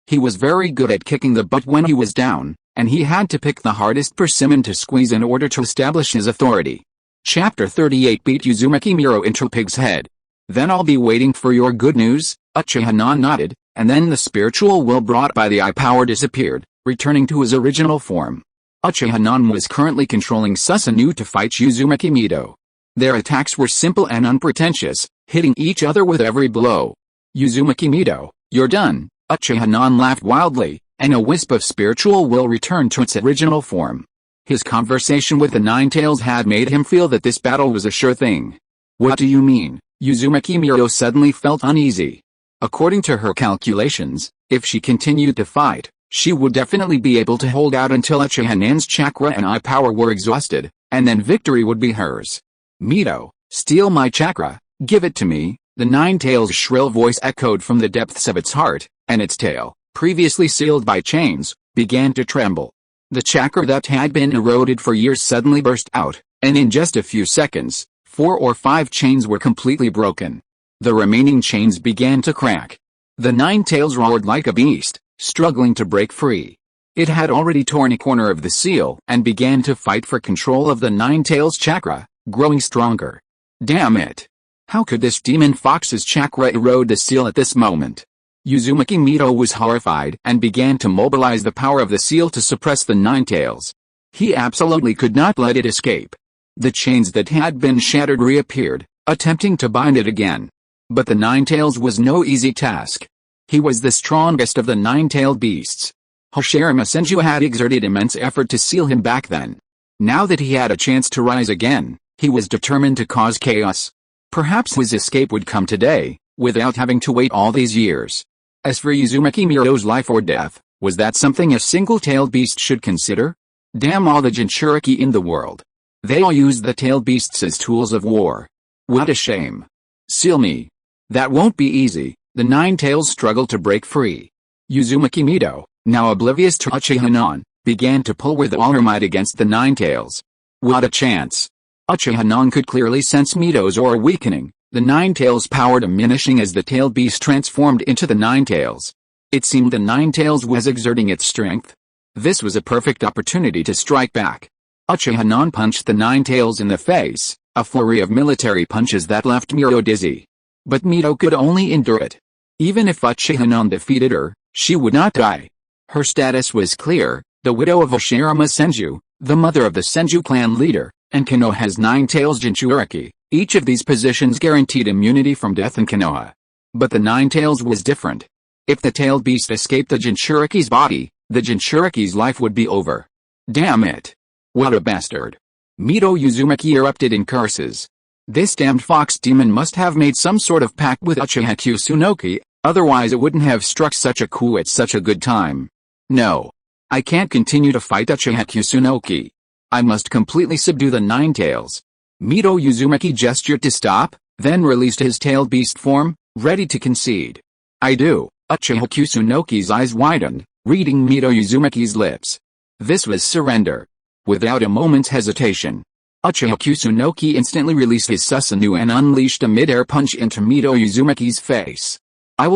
Speaker 1: He was very good at kicking the butt when he was down, and he had to pick the hardest persimmon to squeeze in order to establish his authority. Chapter 38 beat Uzumaki Miro into Pig's head. Then I'll be waiting for your good news, Uchiha Non nodded, and then the spiritual will brought by the eye power disappeared, returning to his original form. Uchiha Non was currently controlling Susanoo to fight Uzumaki Mito. Their attacks were simple and unpretentious, hitting each other with every blow. Uzumaki Mito, you're done, Uchiha Non laughed wildly, and a wisp of spiritual will returned to its original form. His conversation with the 9 tails had made him feel that this battle was a sure thing. What do you mean? Uzumaki Mito suddenly felt uneasy. According to her calculations, if she continued to fight, she would definitely be able to hold out until Uchiha Non's chakra and eye power were exhausted, and then victory would be hers. Mito, steal my chakra, give it to me, the 9 tails' shrill voice echoed from the depths of its heart, and its tail, previously sealed by chains, began to tremble. The chakra that had been eroded for years suddenly burst out, and in just a few seconds, 4 or 5 chains were completely broken. The remaining chains began to crack. The 9 tails roared like a beast, struggling to break free. It had already torn a corner of the seal and began to fight for control of the 9 tails chakra, growing stronger. Damn it! How could this demon fox's chakra erode the seal at this moment? Uzumaki Mito was horrified and began to mobilize the power of the seal to suppress the 9 tails. He absolutely could not let it escape. The chains that had been shattered reappeared, attempting to bind it again. But the 9 tails was no easy task. He was the strongest of the 9-tailed beasts. Hashirama Senju had exerted immense effort to seal him back then. Now that he had a chance to rise again, he was determined to cause chaos. Perhaps his escape would come today, without having to wait all these years. As for Uzumaki Miro's life or death, was that something a single-tailed beast should consider? Damn all the Jinchuriki in the world. They all used the tailed beasts as tools of war. What a shame. Seal me. That won't be easy. The 9 tails struggled to break free. Uzumaki Mito, now oblivious to Uchiha Non, began to pull with all her might against the 9 tails. What a chance. Uchiha Non could clearly sense Mito's aura weakening, the 9 tails' power diminishing as the tailed beast transformed into the 9 tails. It seemed the 9 tails was exerting its strength. This was a perfect opportunity to strike back. Uchiha Non punched the Nine Tails in the face, a flurry of military punches that left Miro dizzy. But Mito could only endure it. Even if Uchiha Non defeated her, she would not die. Her status was clear, the widow of Oshirama Senju, the mother of the Senju clan leader, and Konoha's Nine Tails Jinchuriki. Each of these positions guaranteed immunity from death in Konoha. But the Nine Tails was different. If the tailed beast escaped the Jinchuriki's body, the Jinchuriki's life would be over. Damn it. What a bastard. Mito Uzumaki erupted in curses. This damned fox demon must have made some sort of pact with Uchiha Kusunoki, otherwise it wouldn't have struck such a coup at such a good time. No. I can't continue to fight Uchiha Kusunoki. I must completely subdue the Nine Tails. Mito Uzumaki gestured to stop, then released his tailed beast form, ready to concede. I do. Uchiha Kusunoki's eyes widened, reading Mito Uzumaki's lips. This was surrender. Without a moment's hesitation, Uchiha Kusunoki instantly released his Susanoo and unleashed a mid-air punch into Mito Uzumaki's face. I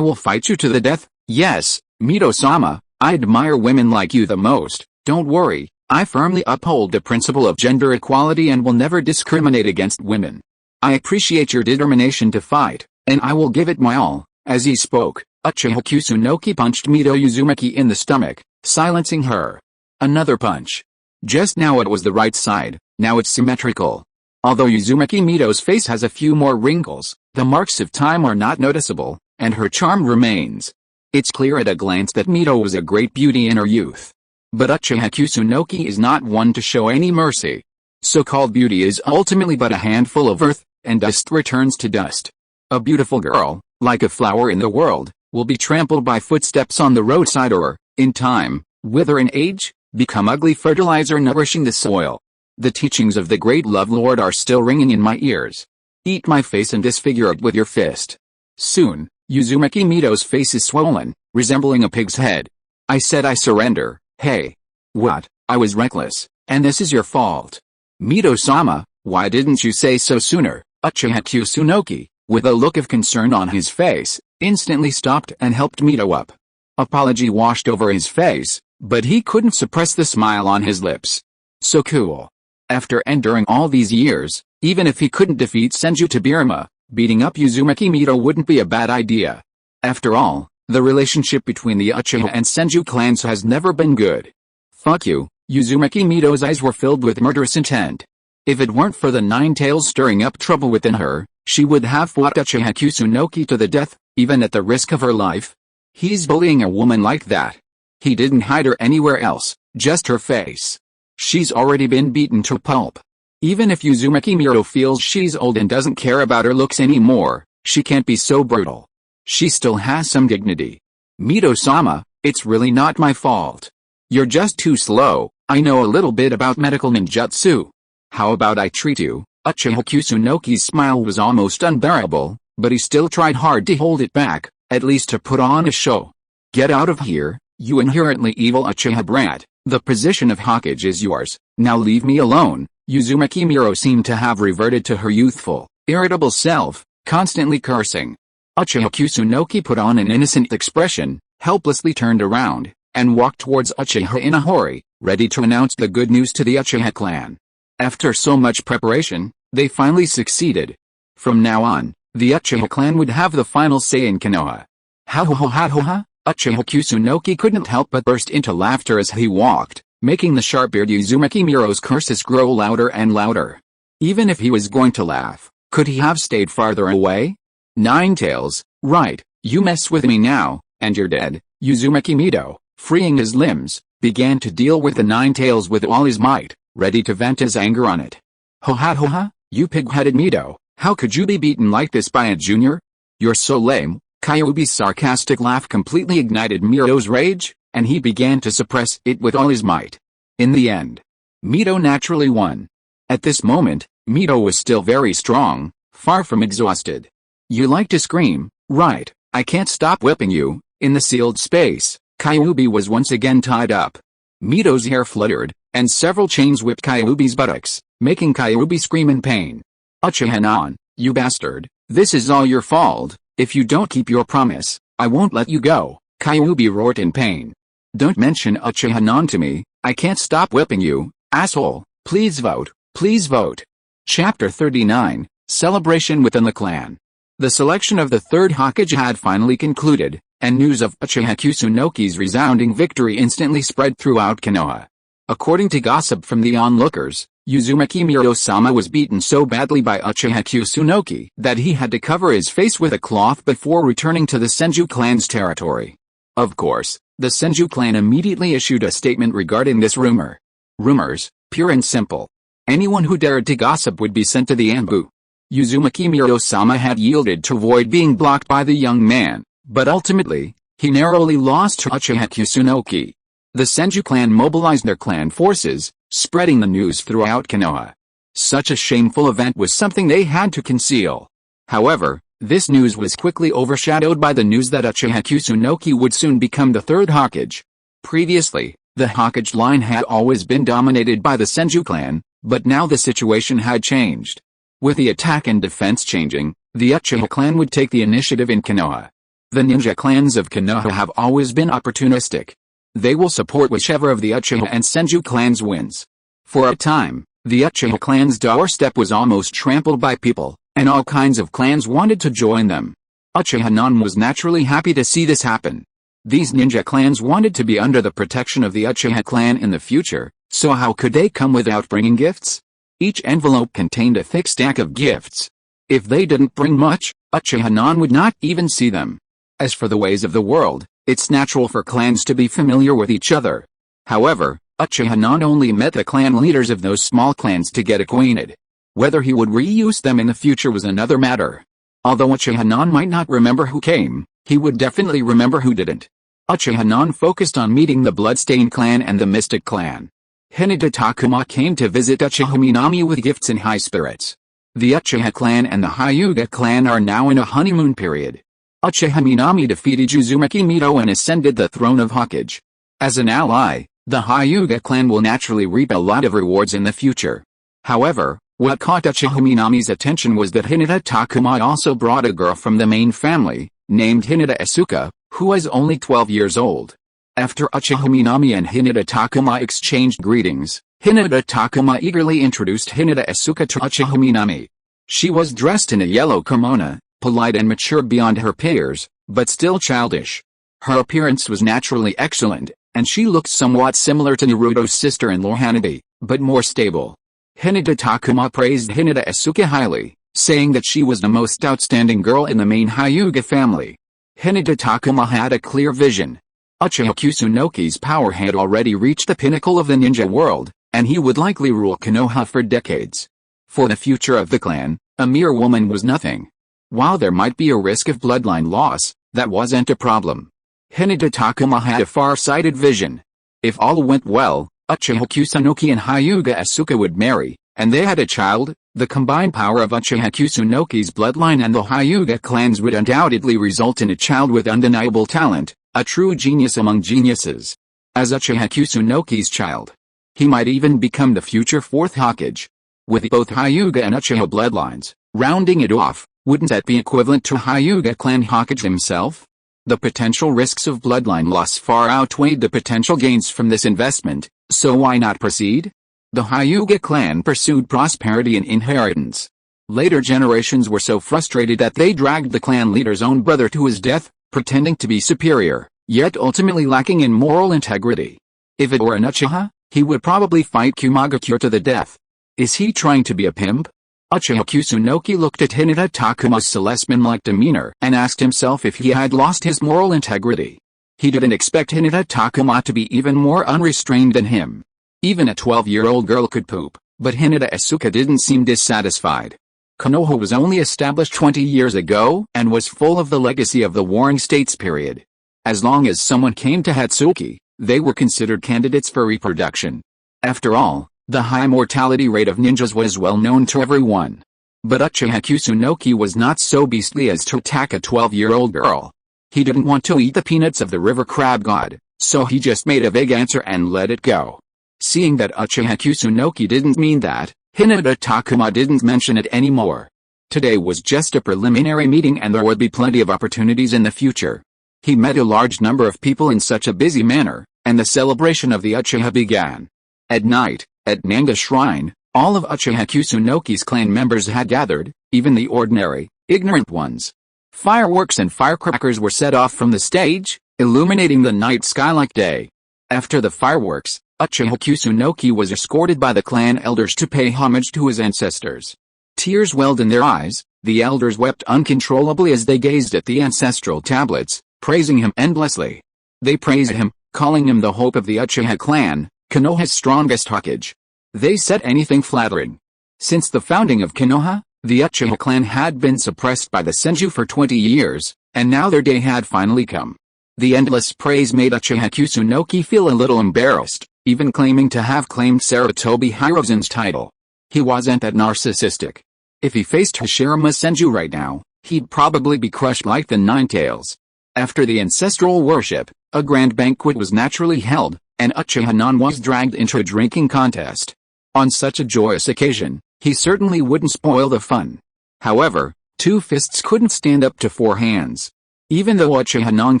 Speaker 1: will fight you to the death. Yes, Mito-sama, I admire women like you the most. Don't worry, I firmly uphold the principle of gender equality and will never discriminate against women. I appreciate your determination to fight, and I will give it my all. As he spoke, Uchiha Kusunoki punched Mito Uzumaki in the stomach, silencing her. Another punch. Just now it was the right side, now it's symmetrical. Although Uzumaki Mito's face has a few more wrinkles, the marks of time are not noticeable, and her charm remains. It's clear at a glance that Mito was a great beauty in her youth. But Uchiha Kusunoki is not one to show any mercy. So-called beauty is ultimately but a handful of earth, and dust returns to dust. A beautiful girl, like a flower in the world, will be trampled by footsteps on the roadside or, in time, wither in age, become ugly fertilizer nourishing the soil. The teachings of the great love lord are still ringing in my ears. Eat my face and disfigure it with your fist. Soon, Uzumaki Mito's face is swollen, resembling a pig's head. I said I surrender. Hey. What? I was reckless, and this is your fault. Mito-sama, why didn't you say so sooner? Uchiha Kusunoki, with a look of concern on his face, instantly stopped and helped Mito up. Apology washed over his face, but he couldn't suppress the smile on his lips. So cool. After enduring all these years, even if he couldn't defeat Senju Tobirama, beating up Uzumaki Mito wouldn't be a bad idea. After all, the relationship between the Uchiha and Senju clans has never been good. Fuck you. Uzumaki Mito's eyes were filled with murderous intent. If it weren't for the Nine Tails stirring up trouble within her, she would have fought Uchiha Kusunoki to the death, even at the risk of her life. He's bullying a woman like that. He didn't hide her anywhere else, just her face. She's already been beaten to pulp. Even if Uzumaki Mito feels she's old and doesn't care about her looks anymore, she can't be so brutal. She still has some dignity. Mito-sama, it's really not my fault. You're just too slow. I know a little bit about medical ninjutsu. How about I treat you? Uchiha Kusunoki's smile was almost unbearable, but he still tried hard to hold it back, at least to put on a show. Get out of here, you inherently evil Uchiha brat. The position of Hokage is yours, now leave me alone. Uzumaki Mito seemed to have reverted to her youthful, irritable self, constantly cursing. Uchiha Kusunoki put on an innocent expression, helplessly turned around, and walked towards Uchiha in a hurry, ready to announce the good news to the Uchiha clan. After so much preparation, they finally succeeded. From now on, the Uchiha clan would have the final say in Konoha. Ha. Uchiha Kusunoki couldn't help but burst into laughter as he walked, making the sharp-eared Uzumaki Mito's curses grow louder and louder. Even if he was going to laugh, could he have stayed farther away? Nine Tails, right, you mess with me now, and you're dead. Uzumaki Mito, freeing his limbs, began to deal with the Nine Tails with all his might, ready to vent his anger on it. Ho-ha, you pig-headed Mito, how could you be beaten like this by a junior? You're so lame. Kyuubi's sarcastic laugh completely ignited Mito's rage, and he began to suppress it with all his might. In the end, Mito naturally won. At this moment, Mito was still very strong, far from exhausted. You like to scream, right? I can't stop whipping you. In the sealed space, Kyuubi was once again tied up. Mito's hair fluttered, and several chains whipped Kyuubi's buttocks, making Kyuubi scream in pain. Uchiha-nan, you bastard, this is all your fault. If you don't keep your promise, I won't let you go, Kyuubi roared in pain. Don't mention Uchiha Non to me, I can't stop whipping you, asshole, please vote, please vote. Chapter 39, Celebration within the clan. The selection of the third Hokage had finally concluded, and news of Uchiha Kusunoki's resounding victory instantly spread throughout Konoha. According to gossip from the onlookers, Uzumaki Miro-sama was beaten so badly by Uchiha Kusunoki that he had to cover his face with a cloth before returning to the Senju clan's territory. Of course, the Senju clan immediately issued a statement regarding this rumor. Rumors, pure and simple. Anyone who dared to gossip would be sent to the Anbu. Uzumaki Miro-sama had yielded to avoid being blocked by the young man, but ultimately, he narrowly lost to Uchiha Kusunoki. The Senju clan mobilized their clan forces, spreading the news throughout Konoha. Such a shameful event was something they had to conceal. However, this news was quickly overshadowed by the news that Uchiha Kusunoki would soon become the third Hokage. Previously, the Hokage line had always been dominated by the Senju clan, but now the situation had changed. With the attack and defense changing, the Uchiha clan would take the initiative in Konoha. The ninja clans of Konoha have always been opportunistic. They will support whichever of the Uchiha and Senju clans wins. For a time, the Uchiha clan's doorstep was almost trampled by people, and all kinds of clans wanted to join them. Uchiha Non was naturally happy to see this happen. These ninja clans wanted to be under the protection of the Uchiha clan in the future, so how could they come without bringing gifts? Each envelope contained a thick stack of gifts. If they didn't bring much, Uchiha Non would not even see them. As for the ways of the world, it's natural for clans to be familiar with each other. However, Uchiha Non only met the clan leaders of those small clans to get acquainted. Whether he would reuse them in the future was another matter. Although Uchiha Non might not remember who came, he would definitely remember who didn't. Uchiha Non focused on meeting the Bloodstained clan and the Mystic clan. Hinata Takuma came to visit Uchiha Minami with gifts and high spirits. The Uchiha clan and the Hyuga clan are now in a honeymoon period. Uchiha Minami defeated Uzumaki Mito and ascended the throne of Hokage. As an ally, the Hyuga clan will naturally reap a lot of rewards in the future. However, what caught Uchiha Minami's attention was that Hinata Takuma also brought a girl from the main family, named Hinata Asuka, who was only 12 years old. After Uchiha Minami and Hinata Takuma exchanged greetings, Hinata Takuma eagerly introduced Hinata Asuka to Uchiha Minami. She was dressed in a yellow kimono, polite and mature beyond her peers, but still childish. Her appearance was naturally excellent, and she looked somewhat similar to Naruto's sister-in-law Hanabi, but more stable. Hinata Takuma praised Hinata Asuka highly, saying that she was the most outstanding girl in the main Hyuga family. Hinata Takuma had a clear vision. Uchiha Kusunoki's power had already reached the pinnacle of the ninja world, and he would likely rule Konoha for decades. For the future of the clan, a mere woman was nothing. While there might be a risk of bloodline loss, that wasn't a problem. Hinata Takuma had a far-sighted vision. If all went well, Uchiha Kusunoki and Hyuga Asuka would marry, and they had a child. The combined power of Uchiha Kusunoki's bloodline and the Hyuga clans would undoubtedly result in a child with undeniable talent, a true genius among geniuses. As Uchiha Kusunoki's child, he might even become the future fourth Hokage. With both Hyuga and Uchiha bloodlines, rounding it off, wouldn't that be equivalent to Hyuga clan Hokage himself? The potential risks of bloodline loss far outweighed the potential gains from this investment, so why not proceed? The Hyuga clan pursued prosperity and inheritance. Later generations were so frustrated that they dragged the clan leader's own brother to his death, pretending to be superior, yet ultimately lacking in moral integrity. If it were an Uchiha, he would probably fight Kumagakure to the death. Is he trying to be a pimp? Uchiha Kusunoki looked at Hinata Takuma's Celestman-like demeanor and asked himself if he had lost his moral integrity. He didn't expect Hinata Takuma to be even more unrestrained than him. Even a 12-year-old girl could poop, but Hinata Asuka didn't seem dissatisfied. Konoha was only established 20 years ago and was full of the legacy of the Warring States period. As long as someone came to Hatsuki, they were considered candidates for reproduction. After all, the high mortality rate of ninjas was well known to everyone. But Uchiha Kusunoki was not so beastly as to attack a 12-year-old girl. He didn't want to eat the peanuts of the river crab god, so he just made a vague answer and let it go. Seeing that Uchiha Kusunoki didn't mean that, Hinata Takuma didn't mention it anymore. Today was just a preliminary meeting and there would be plenty of opportunities in the future. He met a large number of people in such a busy manner, and the celebration of the Uchiha began. At night, at Nanga Shrine, all of Uchiha Kusunoki's clan members had gathered, even the ordinary, ignorant ones. Fireworks and firecrackers were set off from the stage, illuminating the night sky like day. After the fireworks, Uchiha Kusunoki was escorted by the clan elders to pay homage to his ancestors. Tears welled in their eyes, the elders wept uncontrollably as they gazed at the ancestral tablets, praising him endlessly. They praised him, calling him the hope of the Uchiha clan, Konoha's strongest Hokage. They said anything flattering. Since the founding of Konoha, the Uchiha clan had been suppressed by the Senju for 20 years, and now their day had finally come. The endless praise made Uchiha Kusunoki feel a little embarrassed, even claiming to have claimed Sarutobi Hiruzen's title. He wasn't that narcissistic. If he faced Hashirama Senju right now, he'd probably be crushed like the Ninetales. After the ancestral worship, a grand banquet was naturally held, and Uchiha was dragged into a drinking contest. On such a joyous occasion, he certainly wouldn't spoil the fun. However, 2 fists couldn't stand up to 4 hands. Even though Uchiha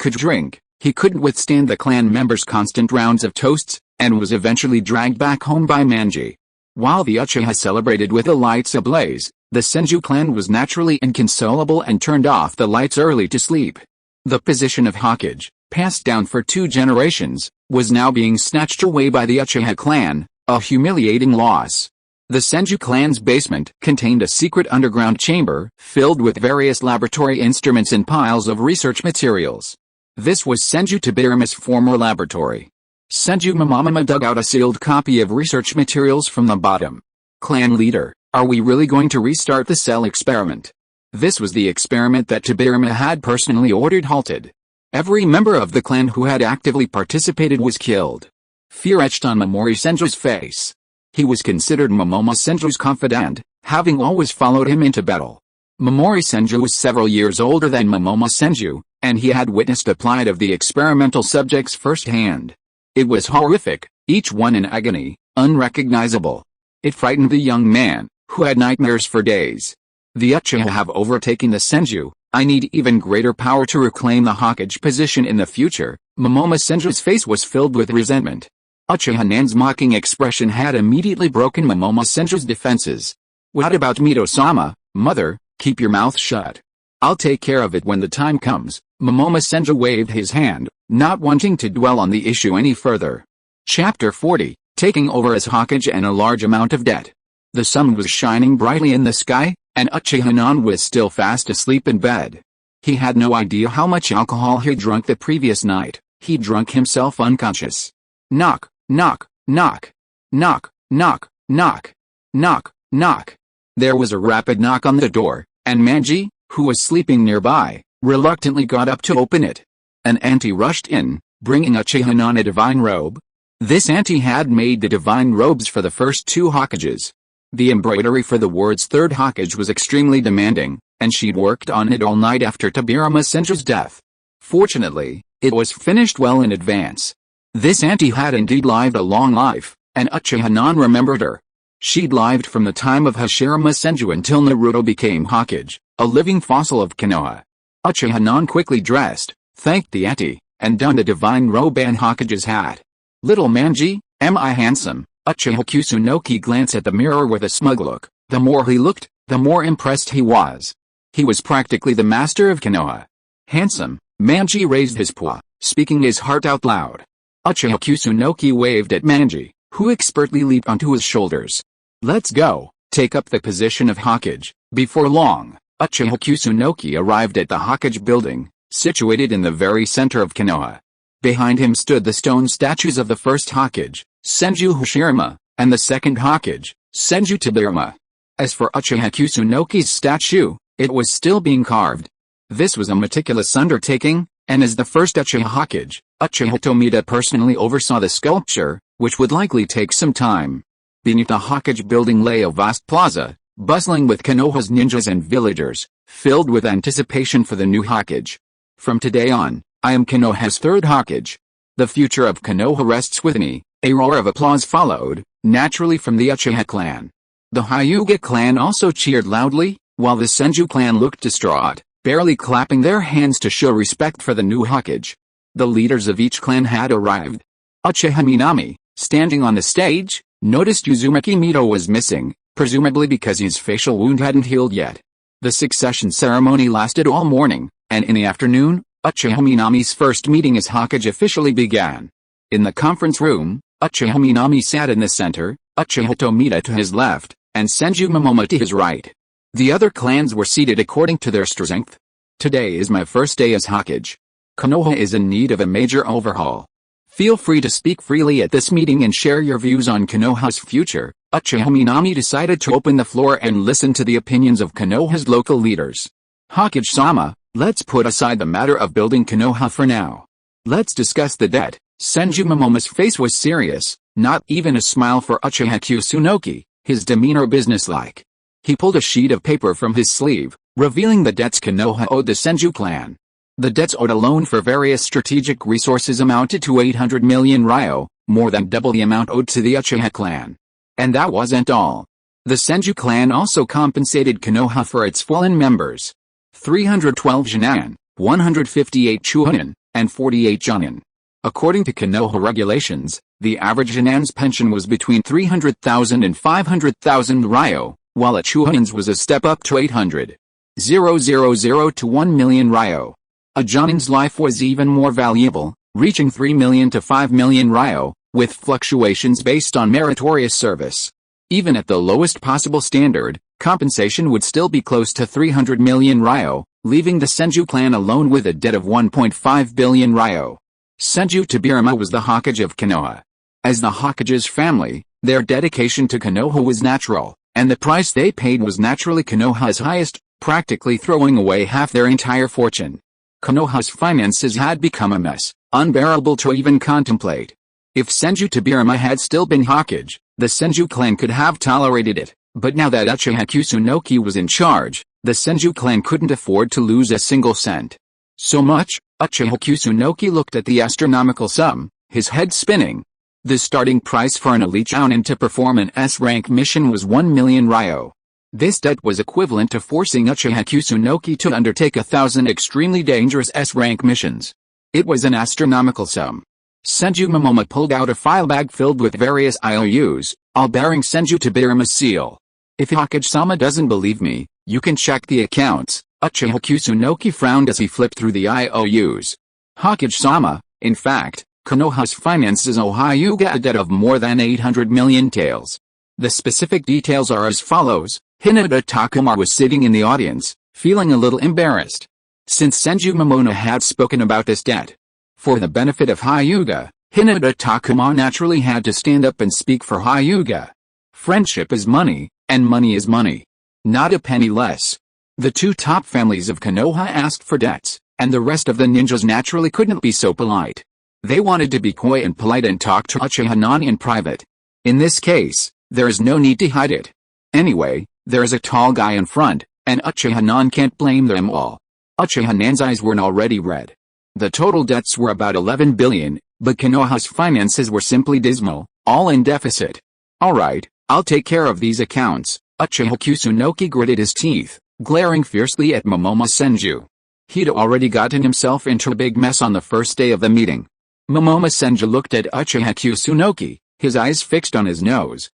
Speaker 1: could drink, he couldn't withstand the clan members' constant rounds of toasts, and was eventually dragged back home by Manji. While the Uchiha celebrated with the lights ablaze, the Senju clan was naturally inconsolable and turned off the lights early to sleep. The position of Hokage, passed down for 2 generations, was now being snatched away by the Uchiha clan, a humiliating loss. The Senju clan's basement contained a secret underground chamber, filled with various laboratory instruments and piles of research materials. This was Senju Tobirama's former laboratory. Senju Mamamama dug out a sealed copy of research materials from the bottom. Clan leader, are we really going to restart the cell experiment? This was the experiment that Tobirama had personally ordered halted. Every member of the clan who had actively participated was killed. Fear etched on Momori Senju's face. He was considered Momomo Senju's confidant, having always followed him into battle. Momori Senju was several years older than Momomo Senju, and he had witnessed the plight of the experimental subjects firsthand. It was horrific, each one in agony, unrecognizable. It frightened the young man, who had nightmares for days. The Uchiha have overtaken the Senju. I need even greater power to reclaim the Hokage position in the future. Momomo Senju's face was filled with resentment. Uchiha Nan's mocking expression had immediately broken Momomo Senju's defenses. What about Mito-sama, mother? Keep your mouth shut. I'll take care of it when the time comes. Momomo Senju waved his hand, not wanting to dwell on the issue any further. Chapter 40, Taking over as Hokage and a large amount of debt. The sun was shining brightly in the sky, and Uchiha Nan was still fast asleep in bed. He had no idea how much alcohol he'd drunk the previous night. He'd drunk himself unconscious. Knock, knock, knock. Knock, knock, knock. Knock, knock. There was a rapid knock on the door, and Manji, who was sleeping nearby, reluctantly got up to open it. An auntie rushed in, bringing Uchiha Nan a divine robe. This auntie had made the divine robes for the first 2 Hokages. The embroidery for the words third Hokage was extremely demanding, and she'd worked on it all night after Tobirama Senju's death. Fortunately, it was finished well in advance. This auntie had indeed lived a long life, and Uchiha Nan remembered her. She'd lived from the time of Hashirama Senju until Naruto became Hokage, a living fossil of Konoha. Uchiha Nan quickly dressed, thanked the auntie, and donned a divine robe and Hokage's hat. Little Manji, am I handsome? Uchiha Kusunoki glanced at the mirror with a smug look. The more he looked, the more impressed he was. He was practically the master of Konoha. Handsome, Manji raised his paw, speaking his heart out loud. Uchiha Kusunoki waved at Manji, who expertly leaped onto his shoulders. Let's go, take up the position of Hokage. Before long, Uchiha Kusunoki arrived at the Hokage building, situated in the very center of Konoha. Behind him stood the stone statues of the first Hokage, Senju Hashirama, and the second Hokage, Senju Tobirama. As for Uchiha Kusunoki's statue, it was still being carved. This was a meticulous undertaking, and as the first Uchiha Hokage, Uchiha Tomita personally oversaw the sculpture, which would likely take some time. Beneath the Hokage building lay a vast plaza, bustling with Konoha's ninjas and villagers, filled with anticipation for the new Hokage. From today on, I am Konoha's third Hokage. The future of Konoha rests with me. A roar of applause followed, naturally from the Uchiha clan. The Hyuga clan also cheered loudly, while the Senju clan looked distraught, barely clapping their hands to show respect for the new Hokage. The leaders of each clan had arrived. Uchiha Minami, standing on the stage, noticed Uzumaki Mito was missing, presumably because his facial wound hadn't healed yet. The succession ceremony lasted all morning, and in the afternoon, Uchiha Minami's first meeting as Hokage officially began. In the conference room, Uchiha Minami sat in the center, Uchiha Tomita to his left, and Senju Momomo to his right. The other clans were seated according to their strength. Today is my first day as Hokage. Konoha is in need of a major overhaul. Feel free to speak freely at this meeting and share your views on Konoha's future. Uchiha Minami decided to open the floor and listen to the opinions of Konoha's local leaders. Hokage-sama, let's put aside the matter of building Konoha for now. Let's discuss the debt. Senju Momomo's face was serious, not even a smile for Uchiha Kusunoki, his demeanor businesslike. He pulled a sheet of paper from his sleeve, revealing the debts Konoha owed the Senju clan. The debts owed alone for various strategic resources amounted to 800 million ryo, more than double the amount owed to the Uchiha clan. And that wasn't all. The Senju clan also compensated Konoha for its fallen members. 312 Junin, 158 Chunin, and 48 Junin. According to Konoha regulations, the average Junin's pension was between 300,000 and 500,000 ryo, while a Chunin's was a step up to 800,000 to 1 million ryo. A Junin's life was even more valuable, reaching 3 million to 5 million ryo, with fluctuations based on meritorious service. Even at the lowest possible standard, compensation would still be close to 300 million ryo, leaving the Senju clan alone with a debt of 1.5 billion ryo. Senju Tobirama was the Hokage of Konoha. As the Hokage's family, their dedication to Konoha was natural, and the price they paid was naturally Konoha's highest, practically throwing away half their entire fortune. Konoha's finances had become a mess, unbearable to even contemplate. If Senju Tobirama had still been Hokage, the Senju clan could have tolerated it, but now that Uchiha Kusunoki was in charge, the Senju clan couldn't afford to lose a single cent. So much, Uchiha Kusunoki looked at the astronomical sum, his head spinning. The starting price for an elite Chunin to perform an S-rank mission was 1 million ryo. This debt was equivalent to forcing Uchiha Kusunoki to undertake 1,000 extremely dangerous S-rank missions. It was an astronomical sum. Senju Momomo pulled out a file bag filled with various IOUs, all bearing Senju Tobirama's seal. If Hokage-sama doesn't believe me, you can check the accounts. Uchiha Kusunoki frowned as he flipped through the IOUs. Hokage-sama, in fact, Konoha's finances owe Hyuga a debt of more than 800 million taels. The specific details are as follows. Hinata Takuma was sitting in the audience, feeling a little embarrassed. Since Senju Momono had spoken about this debt, for the benefit of Hyuga, Hinata Takuma naturally had to stand up and speak for Hyuga. Friendship is money, and money is money. Not a penny less. The two top families of Konoha asked for debts, and the rest of the ninjas naturally couldn't be so polite. They wanted to be coy and polite and talk to Uchiha Nani in private. In this case, there is no need to hide it. Anyway, there is a tall guy in front, and Uchiha Nan can't blame them all. Uchiha Nan's eyes weren't already red. The total debts were about 11 billion, but Konoha's finances were simply dismal, all in deficit. Alright, I'll take care of these accounts. Uchiha Kusunoki gritted his teeth, glaring fiercely at Momomo Senju. He'd already gotten himself into a big mess on the first day of the meeting. Momomo Senju looked at Uchiha Kusunoki, his eyes fixed on his nose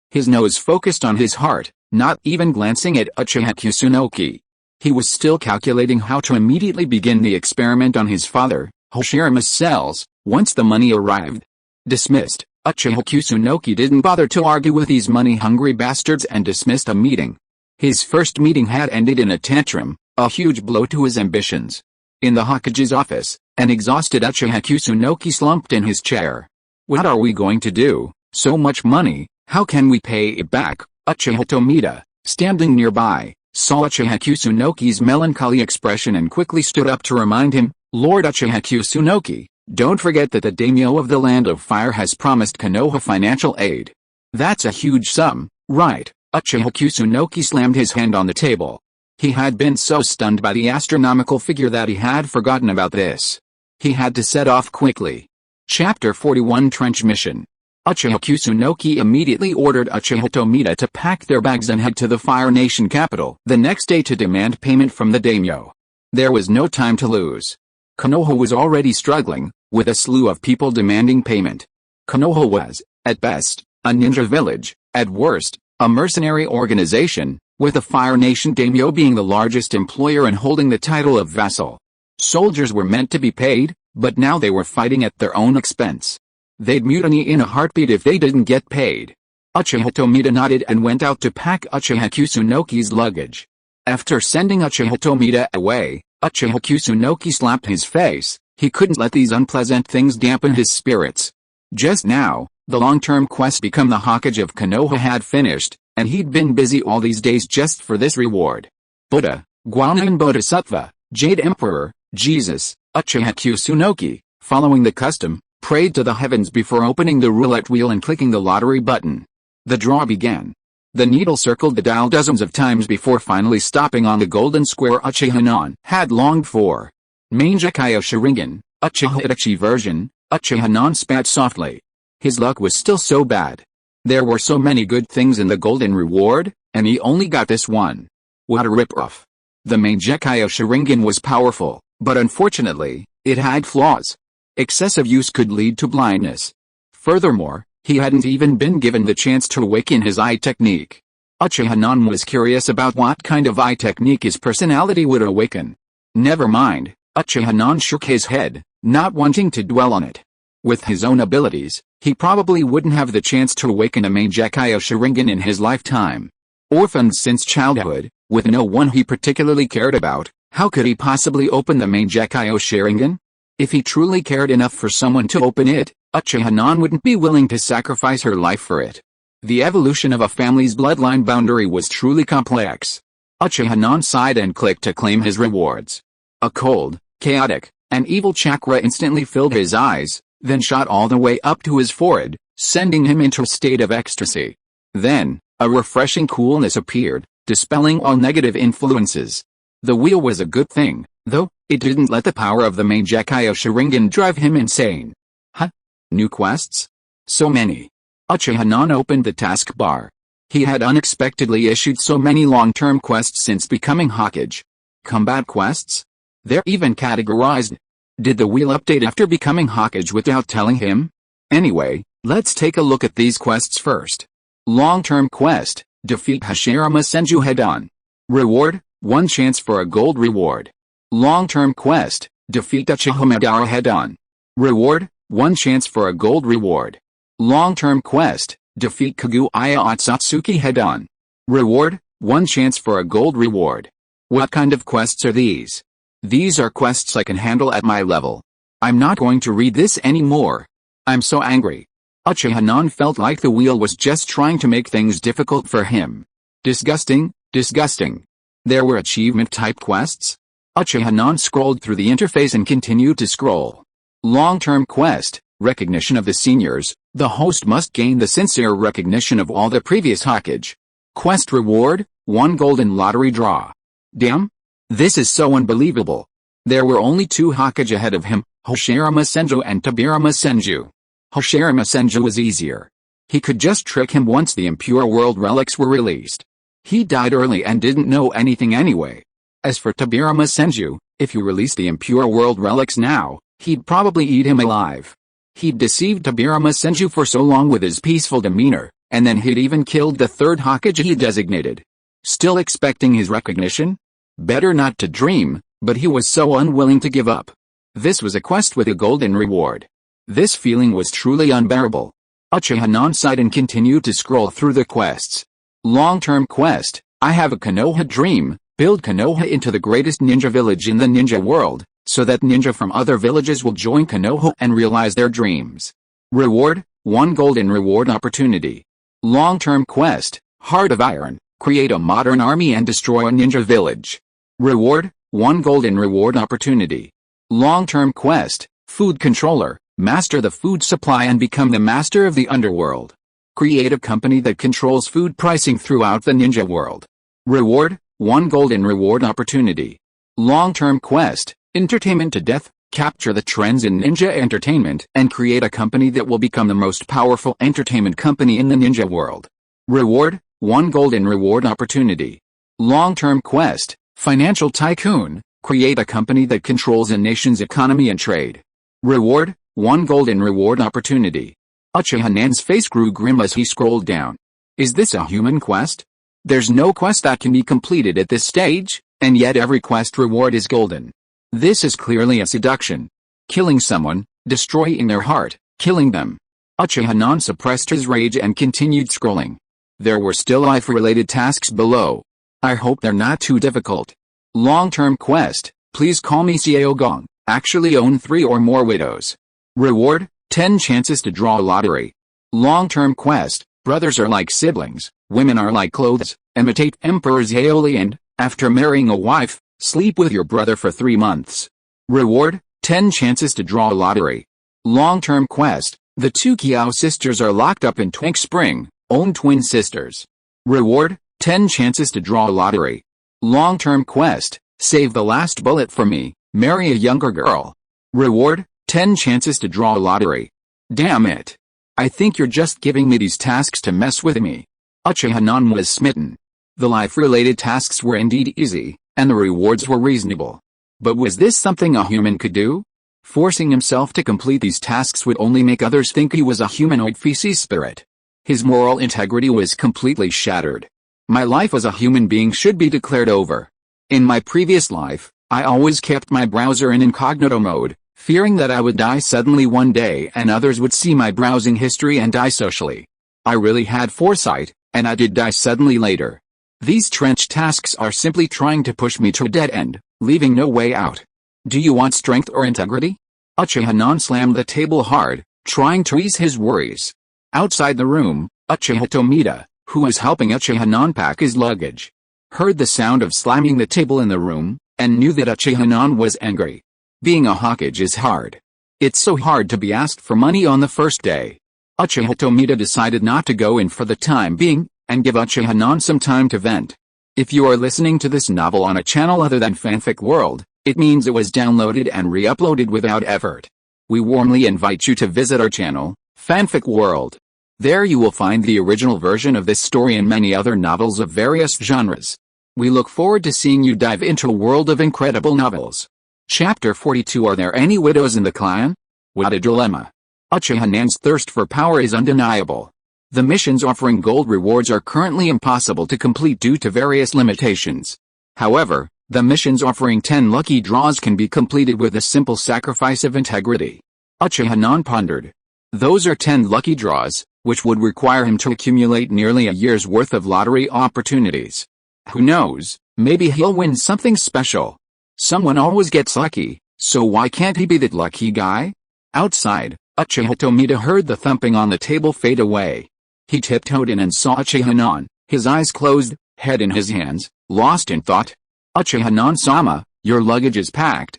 Speaker 1: focused on his heart, not even glancing at Uchiha Kusunoki. He was still calculating how to immediately begin the experiment on his father, Hoshirama's cells, once the money arrived. Dismissed, Uchiha Kusunoki didn't bother to argue with these money-hungry bastards and dismissed a meeting. His first meeting had ended in a tantrum, a huge blow to his ambitions. In the Hokage's office, an exhausted Uchiha Kusunoki slumped in his chair. What are we going to do? So much money, how can we pay it back? Uchiha Tomita, standing nearby, saw Uchiha Kusunoki's melancholy expression and quickly stood up to remind him, Lord Uchiha Kusunoki, don't forget that the daimyo of the Land of Fire has promised Konoha financial aid. That's a huge sum, right? Uchiha Kusunoki slammed his hand on the table. He had been so stunned by the astronomical figure that he had forgotten about this. He had to set off quickly. Chapter 41 Trench Mission. Uchiha Kusunoki immediately ordered Uchiha Tomita to pack their bags and head to the Fire Nation capital the next day to demand payment from the daimyo. There was no time to lose. Konoha was already struggling, with a slew of people demanding payment. Konoha was, at best, a ninja village, at worst, a mercenary organization, with the Fire Nation daimyo being the largest employer and holding the title of vassal. Soldiers were meant to be paid, but now they were fighting at their own expense. They'd mutiny in a heartbeat if they didn't get paid. Uchiha Tomita nodded and went out to pack Uchiha Kusunoki's luggage. After sending Uchiha Tomita away, Uchiha Kusunoki slapped his face. He couldn't let these unpleasant things dampen his spirits. Just now, the long-term quest to become the Hokage of Konoha had finished, and he'd been busy all these days just for this reward. Buddha, Guanyin Bodhisattva, Jade Emperor, Jesus, Uchiha Kusunoki, following the custom, prayed to the heavens before opening the roulette wheel and clicking the lottery button. The draw began. The needle circled the dial dozens of times before finally stopping on the golden square Uchiha Non had longed for. Mangekyo Sharingan, Uchiha Itachi version. Uchiha Non spat softly. His luck was still so bad. There were so many good things in the golden reward, and he only got this one. What a ripoff. The Mangekyo Sharingan was powerful, but unfortunately, it had flaws. Excessive use could lead to blindness. Furthermore, he hadn't even been given the chance to awaken his eye technique. Uchiha Non was curious about what kind of eye technique his personality would awaken. Never mind, Uchiha Non shook his head, not wanting to dwell on it. With his own abilities, he probably wouldn't have the chance to awaken a Mangekyo Sharingan in his lifetime. Orphaned since childhood, with no one he particularly cared about, how could he possibly open the Mangekyo Sharingan? If he truly cared enough for someone to open it, Uchiha Non wouldn't be willing to sacrifice her life for it. The evolution of a family's bloodline boundary was truly complex. Uchiha Non sighed and clicked to claim his rewards. A cold, chaotic, and evil chakra instantly filled his eyes, then shot all the way up to his forehead, sending him into a state of ecstasy. Then, a refreshing coolness appeared, dispelling all negative influences. The wheel was a good thing, though, it didn't let the power of the Mangekyo Sharingan drive him insane. Huh? New quests? So many. Uchiha Non opened the taskbar. He had unexpectedly issued so many long-term quests since becoming Hokage. Combat quests? They're even categorized. Did the wheel update after becoming Hokage without telling him? Anyway, let's take a look at these quests first. Long-term quest, defeat Hashirama Senju head-on. Reward, 1 chance for a gold reward. Long-term quest, defeat Uchiha Madara head-on. Reward, 1 chance for a gold reward. Long-term quest, defeat Kaguya Otsutsuki head-on. Reward, 1 chance for a gold reward. What kind of quests are these? These are quests I can handle at my level. I'm not going to read this anymore. I'm so angry. Uchiha Non felt like the wheel was just trying to make things difficult for him. Disgusting, disgusting. There were achievement-type quests? Uchiha Non scrolled through the interface and continued to scroll. Long-term quest, recognition of the seniors. The host must gain the sincere recognition of all the previous Hokage. Quest reward, 1 golden lottery draw. Damn. This is so unbelievable. There were only 2 Hokage ahead of him, Hashirama Senju and Tobirama Senju. Hashirama Senju was easier. He could just trick him once the impure world relics were released. He died early and didn't know anything anyway. As for Tobirama Senju, if you release the impure world relics now, he'd probably eat him alive. He'd deceived Tobirama Senju for so long with his peaceful demeanor, and then he'd even killed the 3rd Hokage he designated. Still expecting his recognition? Better not to dream, but he was so unwilling to give up. This was a quest with a golden reward. This feeling was truly unbearable. Uchiha Non sighed and continued to scroll through the quests. Long-term quest, I have a Konoha dream, build Konoha into the greatest ninja village in the ninja world, so that ninja from other villages will join Konoha and realize their dreams. Reward, 1 golden reward opportunity. Long-term quest, Heart of Iron, create a modern army and destroy a ninja village. Reward, 1 golden reward opportunity. Long-term quest, Food Controller, master the food supply and become the master of the underworld. Create a company that controls food pricing throughout the ninja world. Reward, 1 golden reward opportunity. Long-term quest, Entertainment to Death, capture the trends in ninja entertainment and create a company that will become the most powerful entertainment company in the ninja world. Reward, 1 golden reward opportunity. Long-term quest, Financial Tycoon, create a company that controls a nation's economy and trade. Reward, 1 golden reward opportunity. Uchiha Nan's face grew grim as he scrolled down. Is this a human quest? There's no quest that can be completed at this stage, and yet every quest reward is golden. This is clearly a seduction. Killing someone, destroying their heart, killing them. Uchiha Nan suppressed his rage and continued scrolling. There were still life-related tasks below. I hope they're not too difficult. Long-term quest, please call me Seogong, actually own 3 or more widows. Reward, 10 chances to draw a lottery. Long-term quest, brothers are like siblings, women are like clothes, imitate Emperor Aeoli and, after marrying a wife, sleep with your brother for 3 months. Reward, 10 chances to draw a lottery. Long-term quest, the 2 Kiao sisters are locked up in Twink Spring, own twin sisters. Reward, 10 chances to draw a lottery. Long-term quest, save the last bullet for me, marry a younger girl. Reward, 10 chances to draw a lottery. Damn it. I think you're just giving me these tasks to mess with me. Uchiha Nan was smitten. The life-related tasks were indeed easy, and the rewards were reasonable. But was this something a human could do? Forcing himself to complete these tasks would only make others think he was a humanoid feces spirit. His moral integrity was completely shattered. My life as a human being should be declared over. In my previous life, I always kept my browser in incognito mode, fearing that I would die suddenly one day and others would see my browsing history and die socially. I really had foresight, and I did die suddenly later. These trench tasks are simply trying to push me to a dead end, leaving no way out. Do you want strength or integrity? Uchiha Nan slammed the table hard, trying to ease his worries. Outside the room, Uchiha Tomita, who was helping Uchiha Nan pack his luggage, heard the sound of slamming the table in the room, and knew that Uchiha Nan was angry. Being a Hokage is hard. It's so hard to be asked for money on the first day. Uchiha Tomita decided not to go in for the time being, and give Uchiha Nan some time to vent. If you are listening to this novel on a channel other than Fanfic World, it means it was downloaded and re-uploaded without effort. We warmly invite you to visit our channel, Fanfic World. There you will find the original version of this story and many other novels of various genres. We look forward to seeing you dive into a world of incredible novels. Chapter 42. Are there any widows in the clan? What a dilemma. Uchiha Nan's thirst for power is undeniable. The missions offering gold rewards are currently impossible to complete due to various limitations. However, the missions offering 10 lucky draws can be completed with a simple sacrifice of integrity. Uchiha Nan pondered. Those are 10 lucky draws, which would require him to accumulate nearly a year's worth of lottery opportunities. Who knows, maybe he'll win something special. Someone always gets lucky, so why can't he be that lucky guy? Outside, Uchiha Tomita heard the thumping on the table fade away. He tiptoed in and saw Uchiha Nan, his eyes closed, head in his hands, lost in thought. Uchiha Nan-sama, your luggage is packed.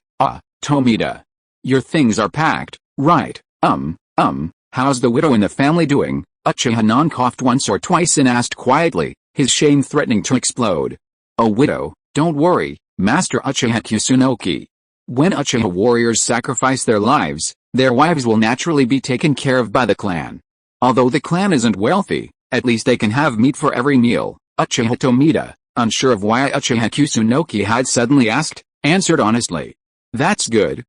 Speaker 1: Tomita. Your things are packed, right? How's the widow and the family doing? Uchiha Nan coughed once or twice and asked quietly, his shame threatening to explode. A widow, don't worry, Master Uchiha Kusunoki. When Uchiha warriors sacrifice their lives, their wives will naturally be taken care of by the clan. Although the clan isn't wealthy, at least they can have meat for every meal. Uchiha Tomita, unsure of why Uchiha Kusunoki had suddenly asked, answered honestly. That's good,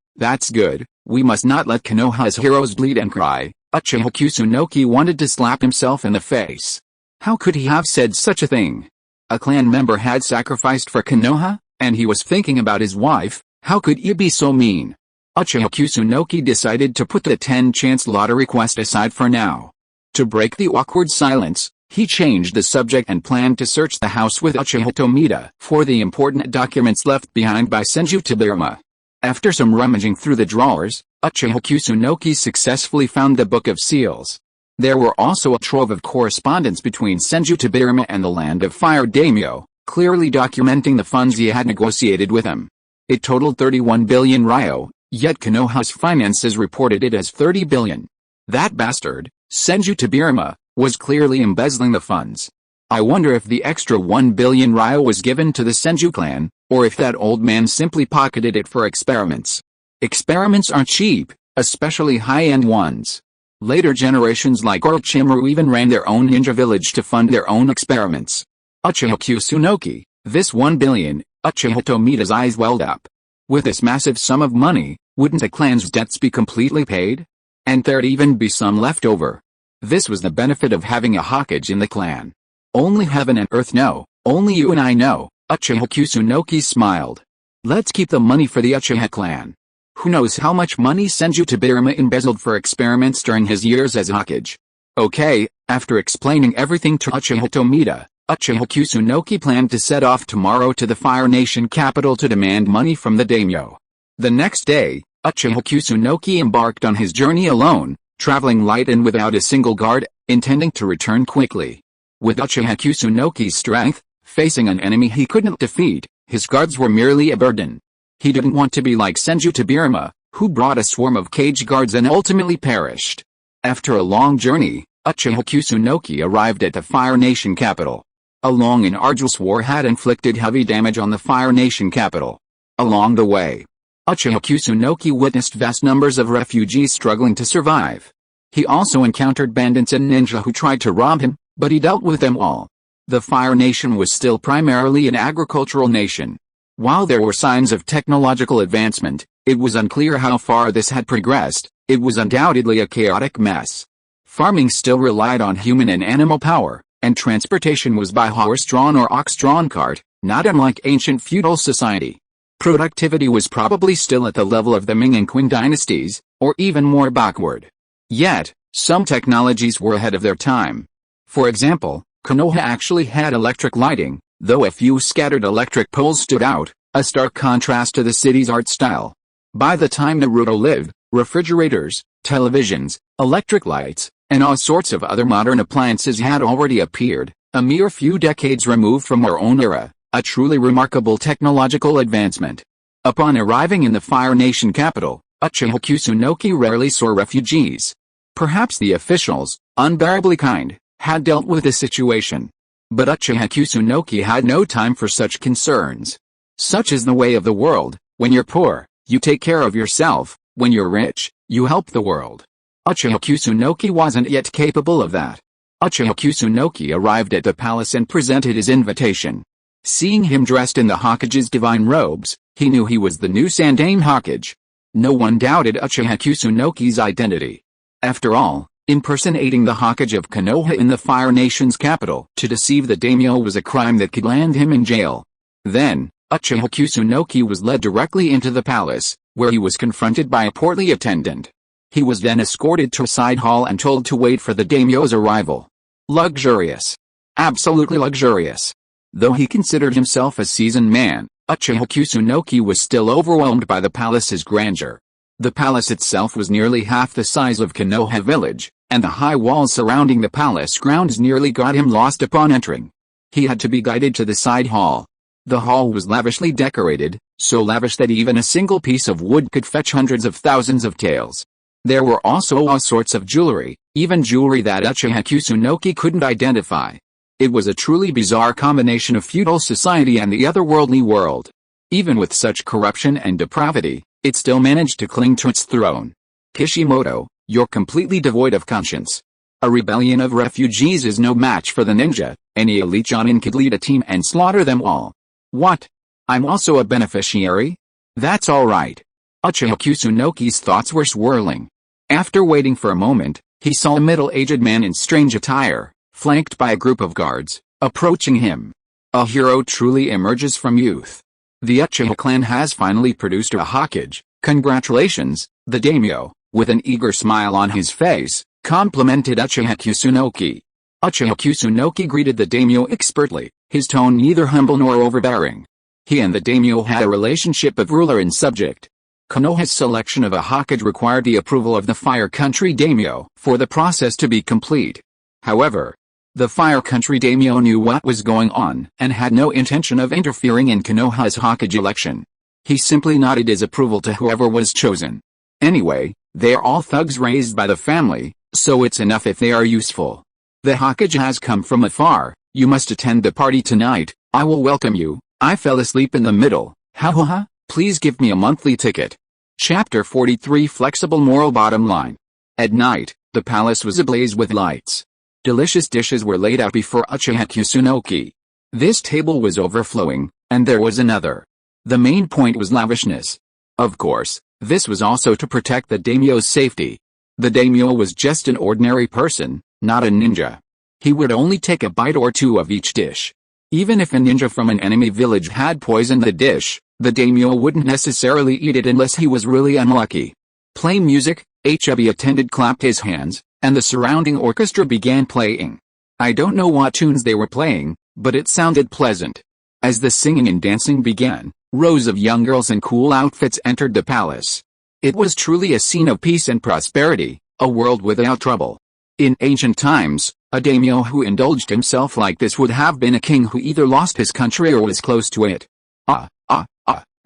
Speaker 1: we must not let Konoha's heroes bleed and cry. Uchiha Kusunoki wanted to slap himself in the face. How could he have said such a thing? A clan member had sacrificed for Konoha, and he was thinking about his wife. How could he be so mean? Uchiha Kusunoki decided to put the 10-chance lottery quest aside for now. To break the awkward silence, he changed the subject and planned to search the house with Uchiha Tomita for the important documents left behind by Senju Tobirama. After some rummaging through the drawers, Uchiha Kusunoki successfully found the Book of Seals. There were also a trove of correspondence between Senju Tobirama and the Land of Fire daimyo, clearly documenting the funds he had negotiated with him. It totaled 31 billion ryo, yet Konoha's finances reported it as 30 billion. That bastard, Senju Tobirama, was clearly embezzling the funds. I wonder if the extra 1 billion ryo was given to the Senju clan, or if that old man simply pocketed it for experiments. Experiments aren't cheap, especially high-end ones. Later generations like Orochimaru even ran their own ninja village to fund their own experiments. Uchiha Kusunoki, this 1 billion, Uchiha Tomita's eyes welled up. With this massive sum of money, wouldn't the clan's debts be completely paid? And there'd even be some left over. This was the benefit of having a Hokage in the clan. Only heaven and earth know, only you and I know, Uchiha Kusunoki smiled. Let's keep the money for the Uchiha clan. Who knows how much money Senju Tobirama embezzled for experiments during his years as Hokage. Okay, after explaining everything to Uchiha Tomita, Uchiha Kusunoki planned to set off tomorrow to the Fire Nation capital to demand money from the daimyo. The next day, Uchiha Kusunoki embarked on his journey alone, traveling light and without a single guard, intending to return quickly. With Uchiha Kusunoki's strength, facing an enemy he couldn't defeat, his guards were merely a burden. He didn't want to be like Senju Tobirama, who brought a swarm of cage guards and ultimately perished. After a long journey, Uchiha Kusunoki arrived at the Fire Nation capital. A long and arduous war had inflicted heavy damage on the Fire Nation capital. Along the way, Uchiha Kusunoki witnessed vast numbers of refugees struggling to survive. He also encountered bandits and ninja who tried to rob him, but he dealt with them all. The Fire Nation was still primarily an agricultural nation. While there were signs of technological advancement, it was unclear how far this had progressed. It was undoubtedly a chaotic mess. Farming still relied on human and animal power, and transportation was by horse-drawn or ox-drawn cart, not unlike ancient feudal society. Productivity was probably still at the level of the Ming and Qin dynasties, or even more backward. Yet, some technologies were ahead of their time. For example, Konoha actually had electric lighting, though a few scattered electric poles stood out, a stark contrast to the city's art style. By the time Naruto lived, refrigerators, televisions, electric lights, and all sorts of other modern appliances had already appeared, a mere few decades removed from our own era, a truly remarkable technological advancement. Upon arriving in the Fire Nation capital, Uchiha Kusunoki rarely saw refugees. Perhaps the officials, unbearably kind, had dealt with the situation. But Uchiha Kusunoki had no time for such concerns. Such is the way of the world. When you're poor, you take care of yourself. When you're rich, you help the world. Uchiha Kusunoki wasn't yet capable of that. Uchiha Kusunoki arrived at the palace and presented his invitation. Seeing him dressed in the Hokage's divine robes, he knew he was the new Sandaime Hokage. No one doubted Uchiha Kusunoki's identity. After all, impersonating the Hokage of Konoha in the Fire Nation's capital to deceive the daimyo was a crime that could land him in jail. Then, Uchiha Kusunoki was led directly into the palace, where he was confronted by a portly attendant. He was then escorted to a side hall and told to wait for the daimyo's arrival. Luxurious. Absolutely luxurious. Though he considered himself a seasoned man, Uchiha Kusunoki was still overwhelmed by the palace's grandeur. The palace itself was nearly half the size of Konoha village, and the high walls surrounding the palace grounds nearly got him lost upon entering. He had to be guided to the side hall. The hall was lavishly decorated, so lavish that even a single piece of wood could fetch hundreds of thousands of taels. There were also all sorts of jewelry, even jewelry that Uchiha Kusunoki couldn't identify. It was a truly bizarre combination of feudal society and the otherworldly world. Even with such corruption and depravity, it still managed to cling to its throne. Kishimoto, you're completely devoid of conscience. A rebellion of refugees is no match for the ninja. Any elite Jonin could lead a team and slaughter them all. What? I'm also a beneficiary? That's alright. Uchiha Kusunoki's thoughts were swirling. After waiting for a moment, he saw a middle-aged man in strange attire, flanked by a group of guards, approaching him. A hero truly emerges from youth. The Uchiha clan has finally produced a Hokage. Congratulations, the daimyo, with an eager smile on his face, complimented Uchiha Kusunoki. Uchiha Kusunoki greeted the daimyo expertly, his tone neither humble nor overbearing. He and the daimyo had a relationship of ruler and subject. Konoha's selection of a Hokage required the approval of the Fire Country daimyo for the process to be complete. However, the Fire Country daimyo knew what was going on and had no intention of interfering in Konoha's Hokage election. He simply nodded his approval to whoever was chosen. Anyway, they're all thugs raised by the family, so it's enough if they are useful. The Hokage has come from afar. You must attend the party tonight. I will welcome you. I fell asleep in the middle. Ha ha ha. Please give me a monthly ticket. Chapter 43 Flexible Moral Bottom Line. At night, the palace was ablaze with lights. Delicious dishes were laid out before Uchiha Kusunoki. This table was overflowing, and there was another. The main point was lavishness. Of course, this was also to protect the daimyo's safety. The daimyo was just an ordinary person, not a ninja. He would only take a bite or two of each dish. Even if a ninja from an enemy village had poisoned the dish, the daimyo wouldn't necessarily eat it unless he was really unlucky. Play music, Hb attendant clapped his hands, and the surrounding orchestra began playing. I don't know what tunes they were playing, but it sounded pleasant. As the singing and dancing began, rows of young girls in cool outfits entered the palace. It was truly a scene of peace and prosperity, a world without trouble. In ancient times, a daimyo who indulged himself like this would have been a king who either lost his country or was close to it.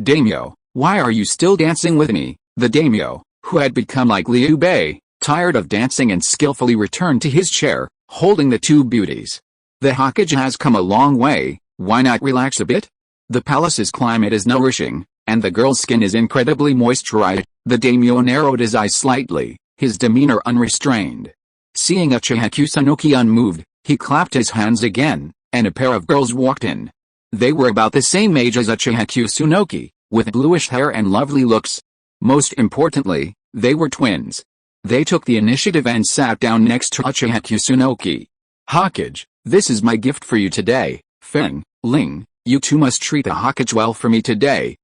Speaker 1: Daimyo, why are you still dancing with me? The daimyo, who had become like Liu Bei, tired of dancing and skillfully returned to his chair, holding the two beauties. The Hokage has come a long way, why not relax a bit? The palace's climate is nourishing, and the girl's skin is incredibly moisturized. The daimyo narrowed his eyes slightly, his demeanor unrestrained. Seeing Uchiha Kusunoki unmoved, he clapped his hands again, and a pair of girls walked in. They were about the same age as Uchiha Kusunoki, with bluish hair and lovely looks. Most importantly, they were twins. They took the initiative and sat down next to Uchiha Kusunoki. Hokage, this is my gift for you today, Feng, Ling, you two must treat the Hokage well for me today,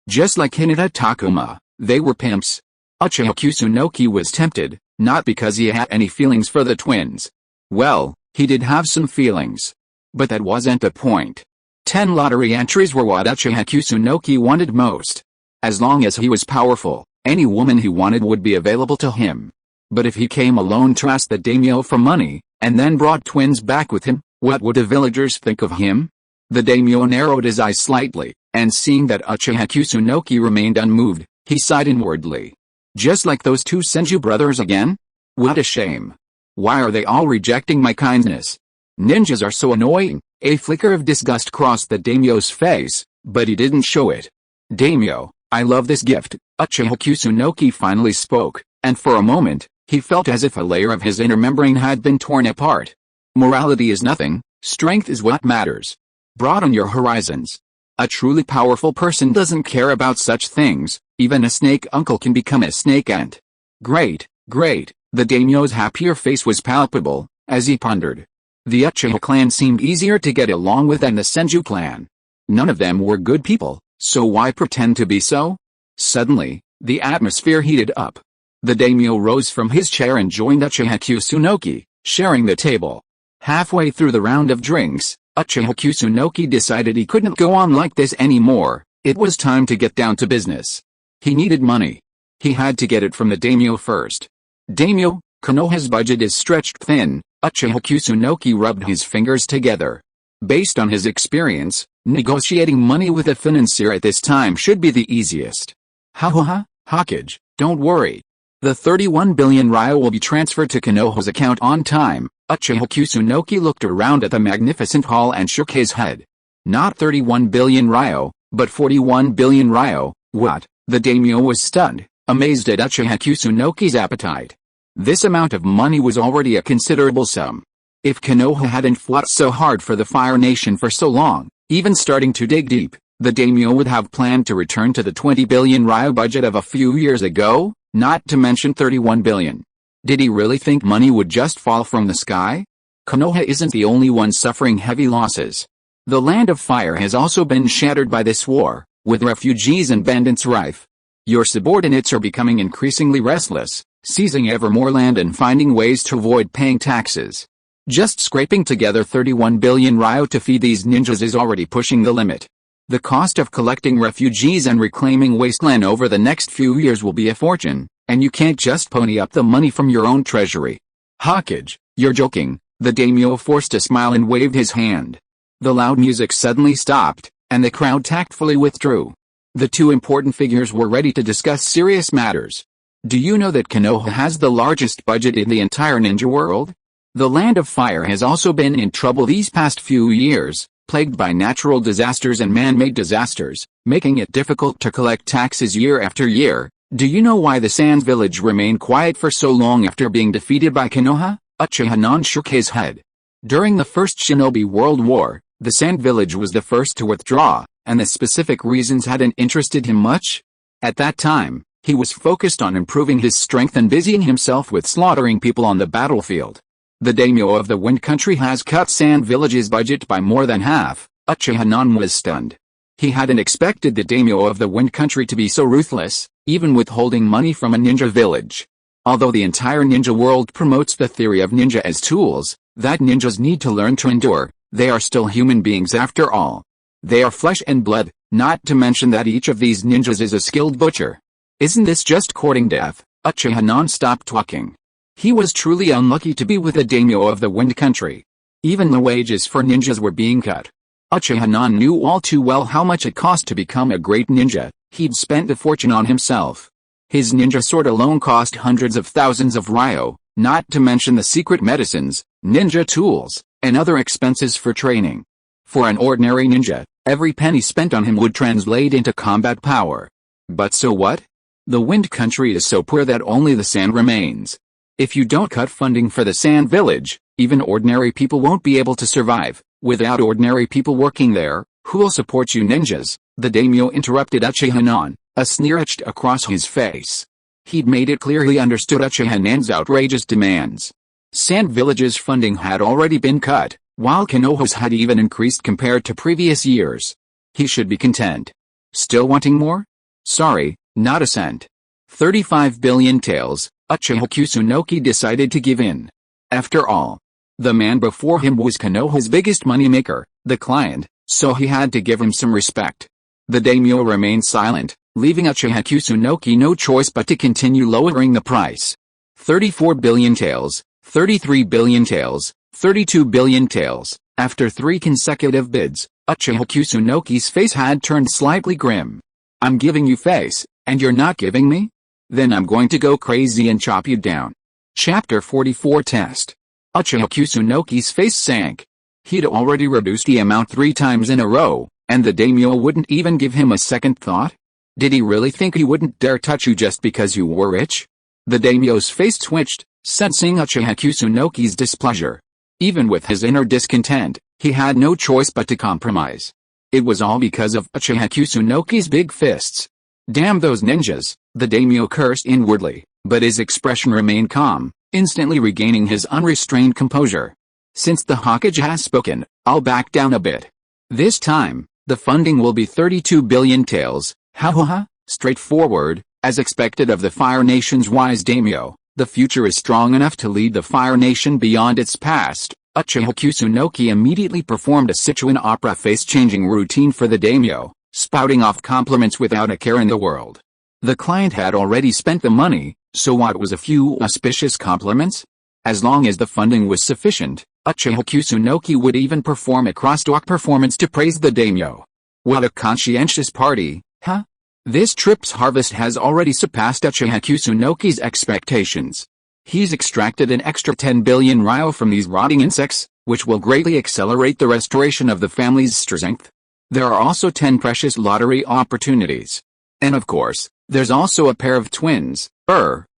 Speaker 1: Just like Hinata Takuma, they were pimps. Uchiha Kusunoki was tempted, not because he had any feelings for the twins. Well, he did have some feelings. But that wasn't the point. 10 lottery entries were what Uchiha Kusunoki wanted most. As long as he was powerful, any woman he wanted would be available to him. But if he came alone to ask the daimyo for money, and then brought twins back with him, what would the villagers think of him? The daimyo narrowed his eyes slightly, and seeing that Uchiha Kusunoki remained unmoved, he sighed inwardly. Just like those two Senju brothers again? What a shame. Why are they all rejecting my kindness? Ninjas are so annoying. A flicker of disgust crossed the daimyo's face, but he didn't show it. Daimyo, I love this gift, Uchiha Kusunoki finally spoke, and for a moment, he felt as if a layer of his inner membrane had been torn apart. Morality is nothing, strength is what matters. Broaden your horizons. A truly powerful person doesn't care about such things, even a snake uncle can become a snake aunt. Great, great, the daimyo's happier face was palpable, as he pondered. The Uchiha clan seemed easier to get along with than the Senju clan. None of them were good people, so why pretend to be so? Suddenly, the atmosphere heated up. The daimyo rose from his chair and joined Uchiha Kusunoki, sharing the table. Halfway through the round of drinks, Uchiha Kusunoki decided he couldn't go on like this anymore. It was time to get down to business. He needed money. He had to get it from the daimyo first. Daimyo, Konoha's budget is stretched thin. Uchiha Kusunoki rubbed his fingers together. Based on his experience, negotiating money with a financier at this time should be the easiest. Hokage, don't worry. The 31 billion ryo will be transferred to Konoha's account on time. Uchiha Kusunoki looked around at the magnificent hall and shook his head. Not 31 billion ryo, but 41 billion ryo, what? The daimyo was stunned, amazed at Uchiha Kusunoki's appetite. This amount of money was already a considerable sum. If Konoha hadn't fought so hard for the Fire Nation for so long, even starting to dig deep, the daimyo would have planned to return to the 20 billion ryo budget of a few years ago, not to mention 31 billion. Did he really think money would just fall from the sky? Konoha isn't the only one suffering heavy losses. The Land of Fire has also been shattered by this war, with refugees and bandits rife. Your subordinates are becoming increasingly restless, seizing ever more land and finding ways to avoid paying taxes. Just scraping together 31 billion ryo to feed these ninjas is already pushing the limit. The cost of collecting refugees and reclaiming wasteland over the next few years will be a fortune, and you can't just pony up the money from your own treasury. Hokage, you're joking, the daimyo forced a smile and waved his hand. The loud music suddenly stopped, and the crowd tactfully withdrew. The two important figures were ready to discuss serious matters. Do you know that Konoha has the largest budget in the entire ninja world? The Land of Fire has also been in trouble these past few years, plagued by natural disasters and man-made disasters, making it difficult to collect taxes year after year. Do you know why the Sand Village remained quiet for so long after being defeated by Konoha? Uchiha Non shook his head. During the First Shinobi World War, the Sand Village was the first to withdraw, and the specific reasons hadn't interested him much. At that time, he was focused on improving his strength and busying himself with slaughtering people on the battlefield. The daimyo of the Wind Country has cut Sand Village's budget by more than half. Uchiha Non was stunned. He hadn't expected the daimyo of the Wind Country to be so ruthless, even withholding money from a ninja village. Although the entire ninja world promotes the theory of ninja as tools, that ninjas need to learn to endure, they are still human beings after all. They are flesh and blood, not to mention that each of these ninjas is a skilled butcher. Isn't this just courting death? Uchiha Non stopped talking. He was truly unlucky to be with the daimyo of the Wind Country. Even the wages for ninjas were being cut. Uchiha Non knew all too well how much it cost to become a great ninja. He'd spent a fortune on himself. His ninja sword alone cost hundreds of thousands of ryo, not to mention the secret medicines, ninja tools, and other expenses for training. For an ordinary ninja, every penny spent on him would translate into combat power. But so what? The Wind Country is so poor that only the sand remains. If you don't cut funding for the Sand Village, even ordinary people won't be able to survive. Without ordinary people working there, who'll support you ninjas? The daimyo interrupted Uchiha Non, a sneer etched across his face. He'd made it clear he understood Uchiha Non's outrageous demands. Sand Village's funding had already been cut, while Konoha's had even increased compared to previous years. He should be content. Still wanting more? Sorry, not a cent. 35 billion taels. Uchiha Kusunoki decided to give in. After all, the man before him was Konoha's biggest moneymaker, the client, so he had to give him some respect. The daimyo remained silent, leaving Uchiha Kusunoki no choice but to continue lowering the price. 34 billion taels, 33 billion taels, 32 billion taels. After 3 consecutive bids, Uchiha Kusunoki's face had turned slightly grim. I'm giving you face, and you're not giving me? Then I'm going to go crazy and chop you down. Chapter 44 Test. Uchiha Kusunoki's face sank. He'd already reduced the amount 3 times in a row, and the daimyo wouldn't even give him a second thought? Did he really think he wouldn't dare touch you just because you were rich? The daimyo's face twitched, sensing Uchiha Kusunoki's displeasure. Even with his inner discontent, he had no choice but to compromise. It was all because of Uchiha Kusunoki's big fists. Damn those ninjas, the daimyo cursed inwardly, but his expression remained calm, instantly regaining his unrestrained composure. Since the Hokage has spoken, I'll back down a bit. This time, the funding will be 32 billion taels. Ha. Straightforward, as expected of the Fire Nation's wise daimyo, the future is strong enough to lead the Fire Nation beyond its past. Uchiha Kusunoki immediately performed a Sichuan opera face-changing routine for the daimyo, spouting off compliments without a care in the world. The client had already spent the money, so what was a few auspicious compliments? As long as the funding was sufficient, Uchiha Kusunoki would even perform a crosstalk performance to praise the daimyo. What a conscientious party, huh? This trip's harvest has already surpassed Uchiha Kusunoki's expectations. He's extracted an extra 10 billion ryo from these rotting insects, which will greatly accelerate the restoration of the family's strength. There are also 10 precious lottery opportunities. And of course, there's also a pair of twins.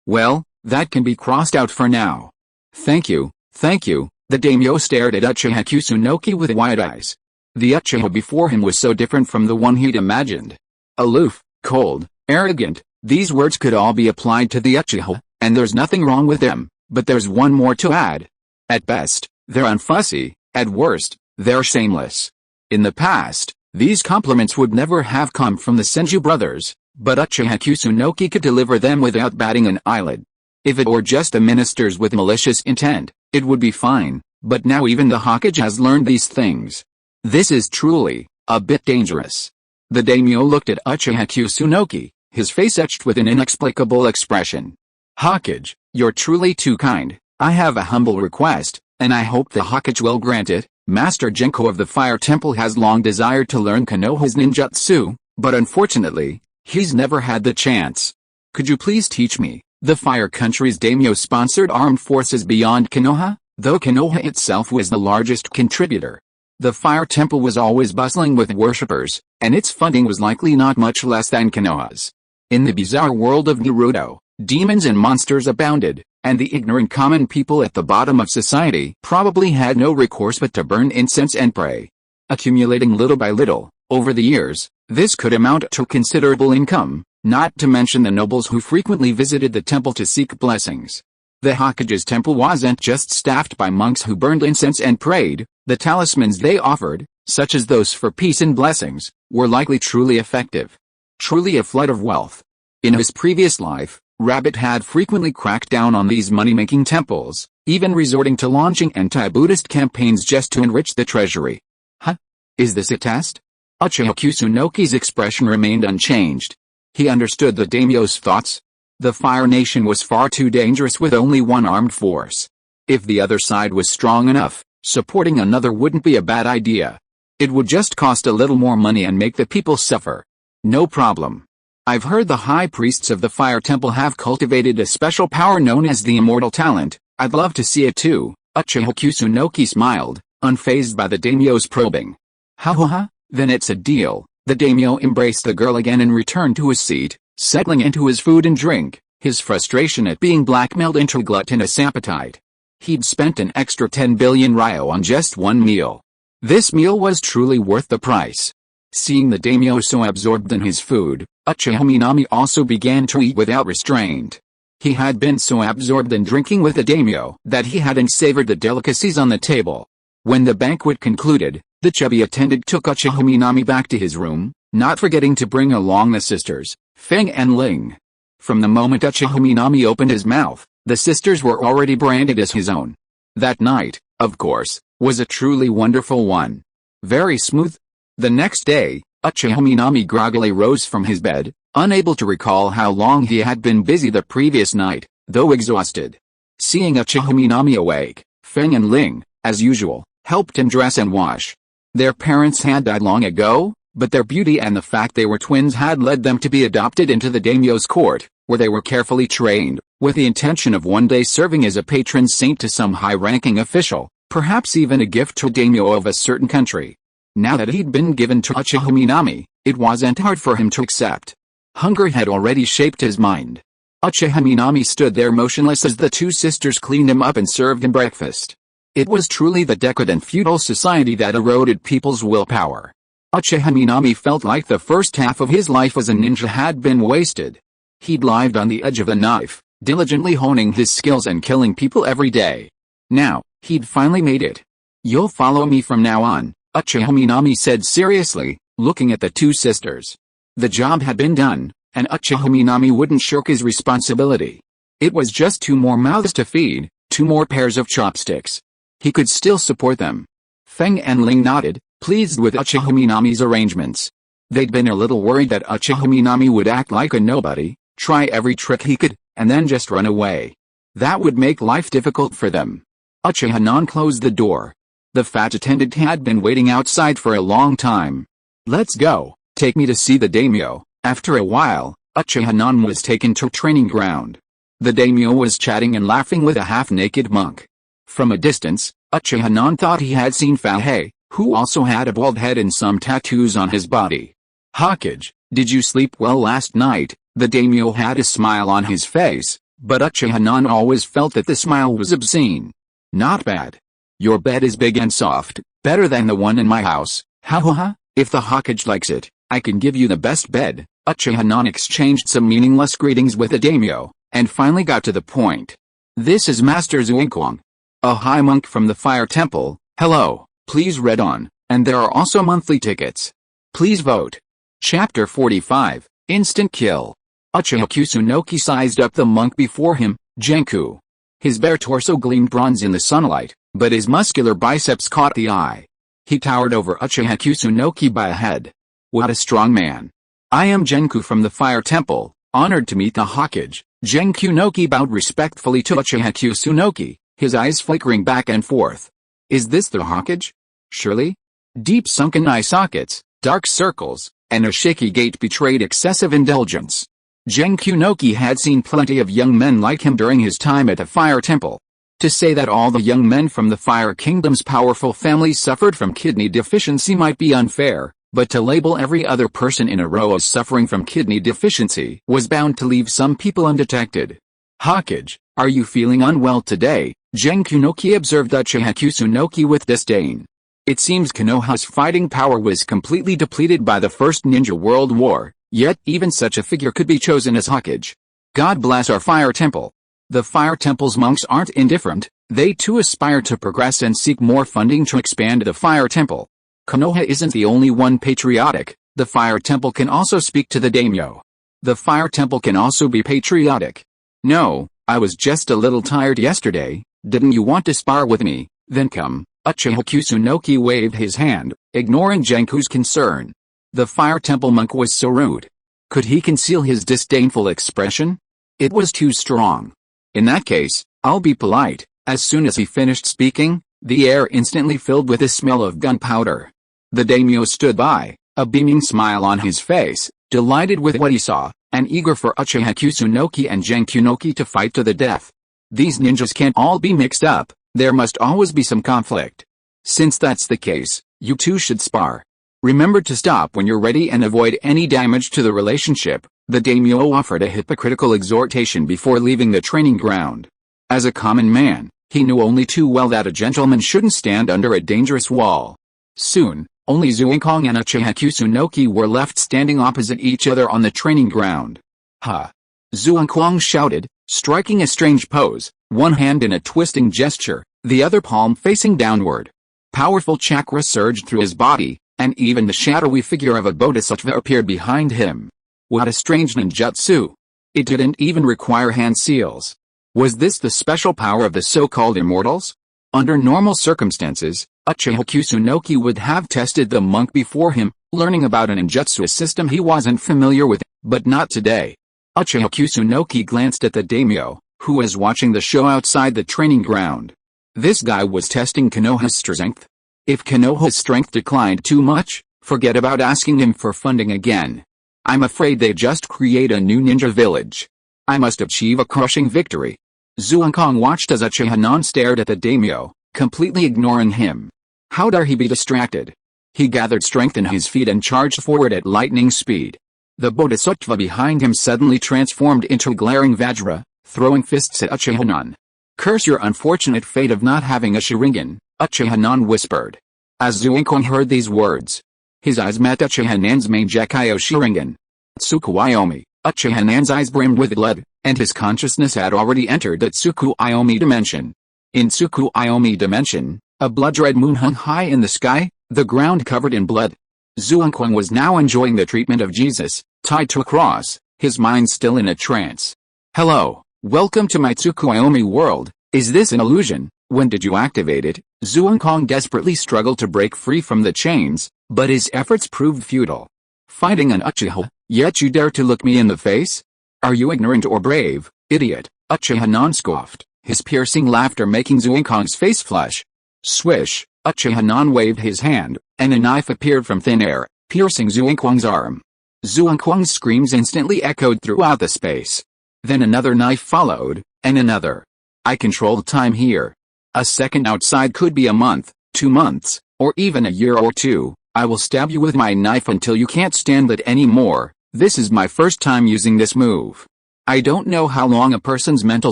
Speaker 1: Well, that can be crossed out for now. Thank you. The daimyo stared at Uchiha Kusunoki with wide eyes. The Uchiha before him was so different from the one he'd imagined. Aloof, cold, arrogant, these words could all be applied to the Uchiha, and there's nothing wrong with them, but there's one more to add. At best, they're unfussy, at worst, they're shameless. In the past, these compliments would never have come from the Senju brothers, but Uchiha Kusunoki could deliver them without batting an eyelid. If it were just the ministers with malicious intent, it would be fine, but now even the Hokage has learned these things. This is truly a bit dangerous. The daimyo looked at Uchiha Kusunoki, his face etched with an inexplicable expression. Hokage, you're truly too kind. I have a humble request, and I hope the Hokage will grant it. Master Genko of the Fire Temple has long desired to learn Konoha's ninjutsu, but unfortunately, he's never had the chance. Could you please teach me? The Fire Country's daimyo sponsored armed forces beyond Konoha, though Konoha itself was the largest contributor. The Fire Temple was always bustling with worshippers, and its funding was likely not much less than Konoha's. In the bizarre world of Naruto, demons and monsters abounded, and the ignorant common people at the bottom of society probably had no recourse but to burn incense and pray. Accumulating little by little, over the years, this could amount to considerable income, not to mention the nobles who frequently visited the temple to seek blessings. The Hokage's temple wasn't just staffed by monks who burned incense and prayed. The talismans they offered, such as those for peace and blessings, were likely truly effective. Truly a flood of wealth. In his previous life, Rabbit had frequently cracked down on these money-making temples, even resorting to launching anti-Buddhist campaigns just to enrich the treasury. Huh? Is this a test? Uchiha Kusunoki's expression remained unchanged. He understood the daimyo's thoughts. The Fire Nation was far too dangerous with only one armed force. If the other side was strong enough, supporting another wouldn't be a bad idea. It would just cost a little more money and make the people suffer. No problem. I've heard the high priests of the Fire Temple have cultivated a special power known as the Immortal Talent. I'd love to see it too. Uchiha Kusunoki smiled, unfazed by the daimyo's probing. Ha, then it's a deal. The daimyo embraced the girl again and returned to his seat, settling into his food and drink, his frustration at being blackmailed into gluttonous appetite. He'd spent an extra 10 billion ryo on just one meal. This meal was truly worth the price. Seeing the daimyo so absorbed in his food, Uchiha Minami also began to eat without restraint. He had been so absorbed in drinking with the daimyo that he hadn't savored the delicacies on the table. When the banquet concluded, the chubby attendant took Uchiha Minami back to his room, not forgetting to bring along the sisters, Feng and Ling. From the moment Uchiha Minami opened his mouth, the sisters were already branded as his own. That night, of course, was a truly wonderful one. Very smooth. The next day, Uchiha Minami groggily rose from his bed, unable to recall how long he had been busy the previous night, though exhausted. Seeing Uchiha Minami awake, Feng and Ling, as usual, helped him dress and wash. Their parents had died long ago, but their beauty and the fact they were twins had led them to be adopted into the daimyo's court, where they were carefully trained, with the intention of one day serving as a patron saint to some high-ranking official, perhaps even a gift to a daimyo of a certain country. Now that he'd been given to Uchiha Minami, it wasn't hard for him to accept. Hunger had already shaped his mind. Uchiha Minami stood there motionless as the two sisters cleaned him up and served him breakfast. It was truly the decadent feudal society that eroded people's willpower. Uchiha Minami felt like the first half of his life as a ninja had been wasted. He'd lived on the edge of the knife, diligently honing his skills and killing people every day. Now, he'd finally made it. You'll follow me from now on, Uchiha Minami said seriously, looking at the two sisters. The job had been done, and Uchiha Minami wouldn't shirk his responsibility. It was just 2 more mouths to feed, 2 more pairs of chopsticks. He could still support them. Feng and Ling nodded, pleased with Uchiha Minami's arrangements. They'd been a little worried that Uchiha Minami would act like a nobody, try every trick he could, and then just run away. That would make life difficult for them. Uchiha Non closed the door. The fat attendant had been waiting outside for a long time. Let's go, take me to see the daimyo. After a while, Uchiha Non was taken to training ground. The daimyo was chatting and laughing with a half-naked monk. From a distance, Uchiha Non thought he had seen Fahei, who also had a bald head and some tattoos on his body. Hokage, did you sleep well last night? The daimyo had a smile on his face, but Uchiha Non always felt that the smile was obscene. Not bad. Your bed is big and soft, better than the one in my house. Ha. If the Hokage likes it, I can give you the best bed. Uchiha Non exchanged some meaningless greetings with the daimyo, and finally got to the point. This is Master Zuinkwang, a high monk from the Fire Temple. Hello, please read on, and there are also monthly tickets. Please vote. Chapter 45, Instant Kill. Uchiha Kusunoki sized up the monk before him, Genku. His bare torso gleamed bronze in the sunlight, but his muscular biceps caught the eye. He towered over Uchiha Kusunoki by a head. What a strong man. I am Genku from the Fire Temple, honored to meet the Hokage. Genkunoki bowed respectfully to Uchiha Kusunoki, his eyes flickering back and forth. Is this the Hokage? Surely? Deep sunken eye sockets, dark circles, and a shaky gait betrayed excessive indulgence. Genkunoki had seen plenty of young men like him during his time at the Fire Temple. To say that all the young men from the Fire Kingdom's powerful families suffered from kidney deficiency might be unfair, but to label every other person in a row as suffering from kidney deficiency was bound to leave some people undetected. Hokage, are you feeling unwell today? Genkunoki observed Uchiha Kusunoki with disdain. It seems Konoha's fighting power was completely depleted by the First Ninja World War, yet even such a figure could be chosen as Hokage. God bless our Fire Temple. The Fire Temple's monks aren't indifferent, they too aspire to progress and seek more funding to expand the Fire Temple. Konoha isn't the only one patriotic, the Fire Temple can also speak to the daimyo. The Fire Temple can also be patriotic. No, I was just a little tired yesterday, didn't you want to spar with me? Then come. Uchiha Kusunoki waved his hand, ignoring Genku's concern. The Fire Temple monk was so rude. Could he conceal his disdainful expression? It was too strong. In that case, I'll be polite. As soon as he finished speaking, the air instantly filled with the smell of gunpowder. The daimyo stood by, a beaming smile on his face, delighted with what he saw, and eager for Uchiha Kusunoki and Genkunoki to fight to the death. These ninjas can't all be mixed up, there must always be some conflict. Since that's the case, you two should spar. Remember to stop when you're ready and avoid any damage to the relationship, the daimyo offered a hypocritical exhortation before leaving the training ground. As a common man, he knew only too well that a gentleman shouldn't stand under a dangerous wall. Soon, only Zuinkong and Uchiha Kusunoki were left standing opposite each other on the training ground. Ha! Zuinkong shouted, striking a strange pose, one hand in a twisting gesture, the other palm facing downward. Powerful chakra surged through his body, and even the shadowy figure of a bodhisattva appeared behind him. What a strange ninjutsu! It didn't even require hand seals. Was this the special power of the so-called immortals? Under normal circumstances, Uchiha Kusunoki would have tested the monk before him, learning about an ninjutsu system he wasn't familiar with, but not today. Uchiha Kusunoki glanced at the daimyo, who was watching the show outside the training ground. This guy was testing Konoha's strength. If Konoha's strength declined too much, forget about asking him for funding again. I'm afraid they just create a new ninja village. I must achieve a crushing victory. Zuinkong watched as Uchiha stared at the daimyo, completely ignoring him. How dare he be distracted? He gathered strength in his feet and charged forward at lightning speed. The bodhisattva behind him suddenly transformed into a glaring Vajra, throwing fists at Uchiha. Curse your unfortunate fate of not having a Sharingan, Uchiha whispered. As Zuinkong heard these words, his eyes met Uchiha main Gekyo Sharingan. Tsukuyomi, Uchiha eyes brimmed with blood, and his consciousness had already entered the Tsukuyomi dimension. In Tsukuyomi dimension, a blood-red moon hung high in the sky, the ground covered in blood. Zuinkong was now enjoying the treatment of Jesus, tied to a cross, his mind still in a trance. Hello, welcome to my Tsukuyomi world. Is this an illusion? When did you activate it? Zuinkong desperately struggled to break free from the chains, but his efforts proved futile. Fighting an Uchiha, yet you dare to look me in the face? Are you ignorant or brave, idiot? Uchiha scoffed, his piercing laughter making Zuinkong's face flush. Swish, Uchiha waved his hand, and a knife appeared from thin air, piercing Zuinkong's arm. Zuinkong's screams instantly echoed throughout the space. Then another knife followed, and another. I controlled time here. A second outside could be a month, 2 months, or even a year or two. I will stab you with my knife until you can't stand it anymore. This is my first time using this move. I don't know how long a person's mental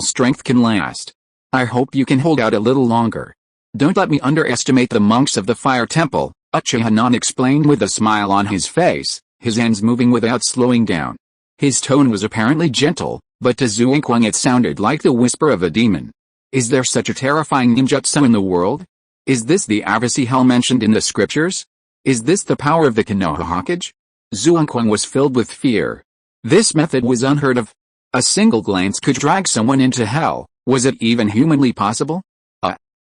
Speaker 1: strength can last. I hope you can hold out a little longer. Don't let me underestimate the monks of the Fire Temple, Uchiha explained with a smile on his face, his hands moving without slowing down. His tone was apparently gentle, but to Zuinkong it sounded like the whisper of a demon. Is there such a terrifying ninjutsu in the world? Is this the Avasi hell mentioned in the scriptures? Is this the power of the Konoha Hokage? Zuinkong was filled with fear. This method was unheard of. A single glance could drag someone into hell. Was it even humanly possible?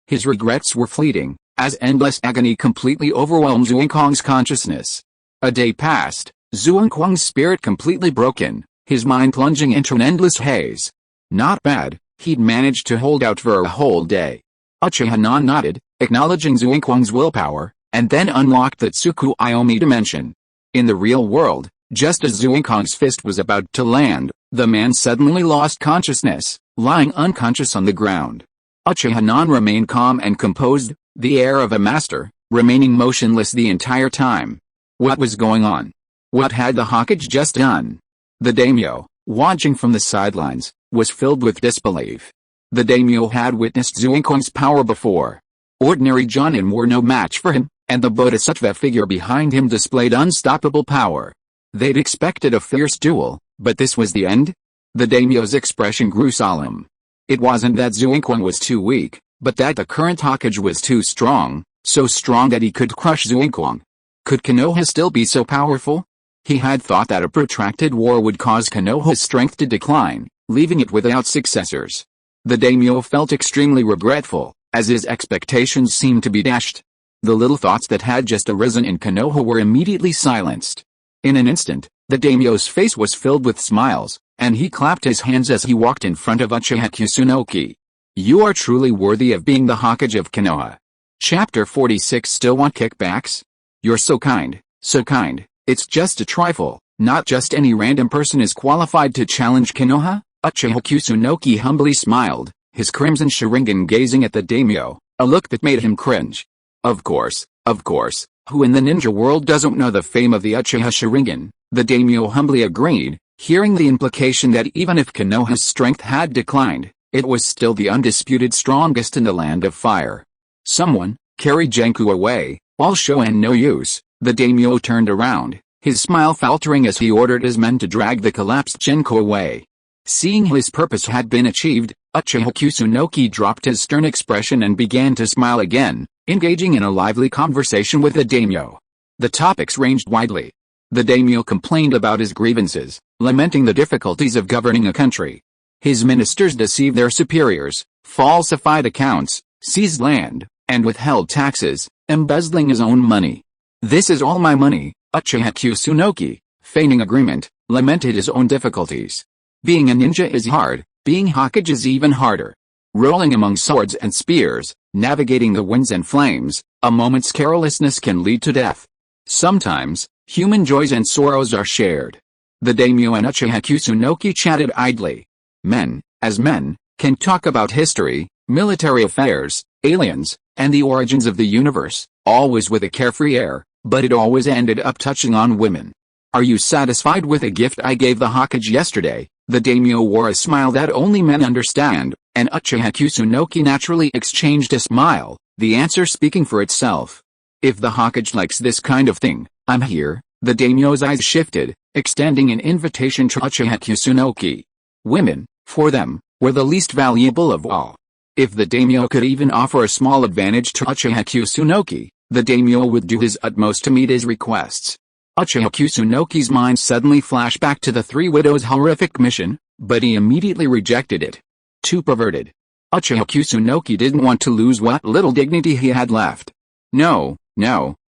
Speaker 1: His regrets were fleeting, as endless agony completely overwhelmed Zuinkong's consciousness. A day passed, Zuinkong's spirit completely broken, his mind plunging into an endless haze. Not bad, he'd managed to hold out for a whole day. Uchiha nodded, acknowledging Zuinkong's willpower, and then unlocked the Tsukuyomi dimension. In the real world, just as Zuinkong's fist was about to land, the man suddenly lost consciousness, lying unconscious on the ground. Uchiha remained calm and composed, the air of a master, remaining motionless the entire time. What was going on? What had the Hokage just done? The daimyo, watching from the sidelines, was filled with disbelief. The daimyo had witnessed Zuinkong's power before. Ordinary jonin were no match for him, and the bodhisattva figure behind him displayed unstoppable power. They'd expected a fierce duel, but this was the end? The daimyo's expression grew solemn. It wasn't that Zuikwang was too weak, but that the current Hokage was too strong, so strong that he could crush Zuikwang. Could Konoha still be so powerful? He had thought that a protracted war would cause Konoha's strength to decline, leaving it without successors. The daimyo felt extremely regretful, as his expectations seemed to be dashed. The little thoughts that had just arisen in Konoha were immediately silenced. In an instant, the daimyo's face was filled with smiles, and he clapped his hands as he walked in front of Uchiha Kusunoki. You are truly worthy of being the Hokage of Konoha. Chapter 46. Still want kickbacks? You're so kind, so kind. It's just a trifle. Not just any random person is qualified to challenge Konoha. Uchiha Kusunoki humbly smiled, his crimson Sharingan gazing at the daimyo, a look that made him cringe. Of course, who in the ninja world doesn't know the fame of the Uchiha Sharingan? The daimyo humbly agreed, hearing the implication that even if Konoha's strength had declined, it was still the undisputed strongest in the land of fire. Someone, carry Genku away. All show and no use. The daimyo turned around, his smile faltering as he ordered his men to drag the collapsed Genku away. Seeing his purpose had been achieved, Uchiha Kusunoki dropped his stern expression and began to smile again, engaging in a lively conversation with the daimyo. The topics ranged widely. The daimyo complained about his grievances, lamenting the difficulties of governing a country. His ministers deceived their superiors, falsified accounts, seized land, and withheld taxes, embezzling his own money. This is all my money, Uchiha Kusunoki, feigning agreement, lamented his own difficulties. Being a ninja is hard, being Hokage is even harder. Rolling among swords and spears, navigating the winds and flames, a moment's carelessness can lead to death. Sometimes, human joys and sorrows are shared. The daimyo and Uchiha Kusunoki chatted idly. Men, as men, can talk about history, military affairs, aliens, and the origins of the universe, always with a carefree air, but it always ended up touching on women. Are you satisfied with a gift I gave the Hokage yesterday? The daimyo wore a smile that only men understand, and Uchiha Kusunoki naturally exchanged a smile, the answer speaking for itself. If the Hokage likes this kind of thing, I'm here. The daimyo's eyes shifted, extending an invitation to Uchiha Kusunoki. Women, for them, were the least valuable of all. If the daimyo could even offer a small advantage to Uchiha Kusunoki, the daimyo would do his utmost to meet his requests. Uchiha Kusunoki's mind suddenly flashed back to the Three Widows' horrific mission, but he immediately rejected it. Too perverted. Uchiha Kusunoki didn't want to lose what little dignity he had left. No,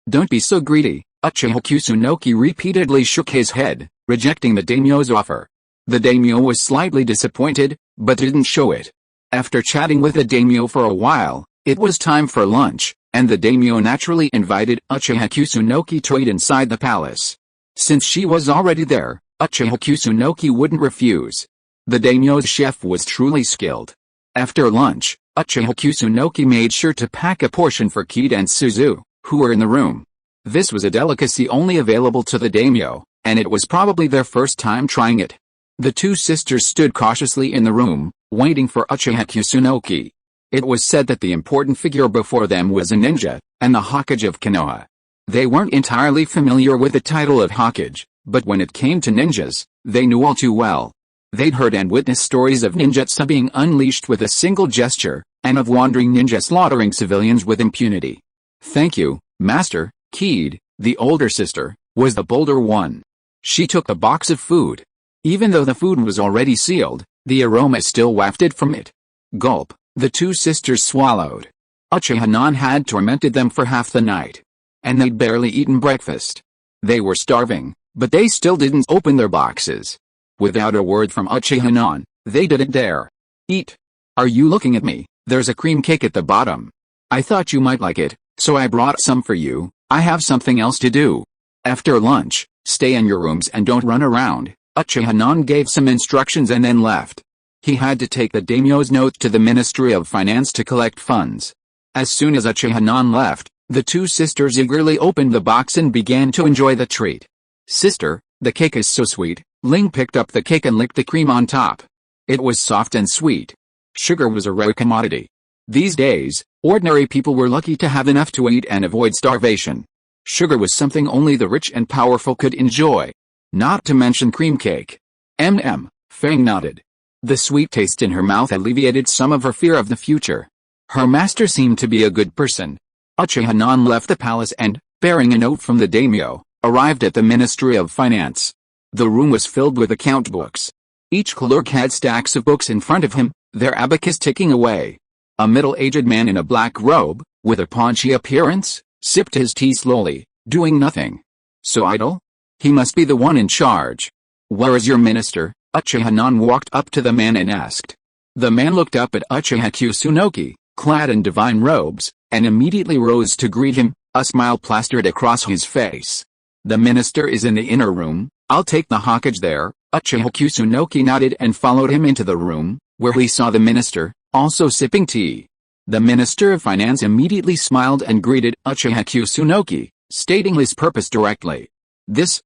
Speaker 1: don't be so greedy. Uchiha Kusunoki repeatedly shook his head, rejecting the daimyo's offer. The daimyo was slightly disappointed, but didn't show it. After chatting with the daimyo for a while, it was time for lunch, and the daimyo naturally invited Uchiha Kusunoki to eat inside the palace. Since she was already there, Uchiha Kusunoki wouldn't refuse. The daimyo's chef was truly skilled. After lunch, Uchiha Kusunoki made sure to pack a portion for Kid and Suzu, who were in the room. This was a delicacy only available to the daimyo, and it was probably their first time trying it. The two sisters stood cautiously in the room, waiting for Uchiha Kusunoki. It was said that the important figure before them was a ninja, and the Hokage of Konoha. They weren't entirely familiar with the title of Hokage, but when it came to ninjas, they knew all too well. They'd heard and witnessed stories of ninjutsu being unleashed with a single gesture, and of wandering ninja slaughtering civilians with impunity. Thank you, Master. Kid, the older sister, was the bolder one. She took a box of food. Even though the food was already sealed, the aroma still wafted from it. Gulp, the two sisters swallowed. Uchiha had tormented them for half the night. And they'd barely eaten breakfast. They were starving, but they still didn't open their boxes. Without a word from Uchiha, they didn't dare eat. Are you looking at me? There's a cream cake at the bottom. I thought you might like it, so I brought some for you. I have something else to do. After lunch, stay in your rooms and don't run around. Uchiha gave some instructions and then left. He had to take the daimyo's note to the Ministry of Finance to collect funds. As soon as Uchiha left, the two sisters eagerly opened the box and began to enjoy the treat. Sister, the cake is so sweet. Ling picked up the cake and licked the cream on top. It was soft and sweet. Sugar was a rare commodity. These days, ordinary people were lucky to have enough to eat and avoid starvation. Sugar was something only the rich and powerful could enjoy. Not to mention cream cake. Fang nodded. The sweet taste in her mouth alleviated some of her fear of the future. Her master seemed to be a good person. Uchiha Non left the palace and, bearing a note from the daimyo, arrived at the Ministry of Finance. The room was filled with account books. Each clerk had stacks of books in front of him, their abacus ticking away. A middle-aged man in a black robe, with a paunchy appearance, sipped his tea slowly, doing nothing. So idle? He must be the one in charge. Where is your minister? Uchiha Non walked up to the man and asked. The man looked up at Uchiha Kusunoki, clad in divine robes, and immediately rose to greet him, a smile plastered across his face. The minister is in the inner room, I'll take the Hokage there. Uchiha Kusunoki nodded and followed him into the room, where he saw the minister, also sipping tea. The Minister of Finance immediately smiled and greeted Uchiha Kusunoki, stating his purpose directly. This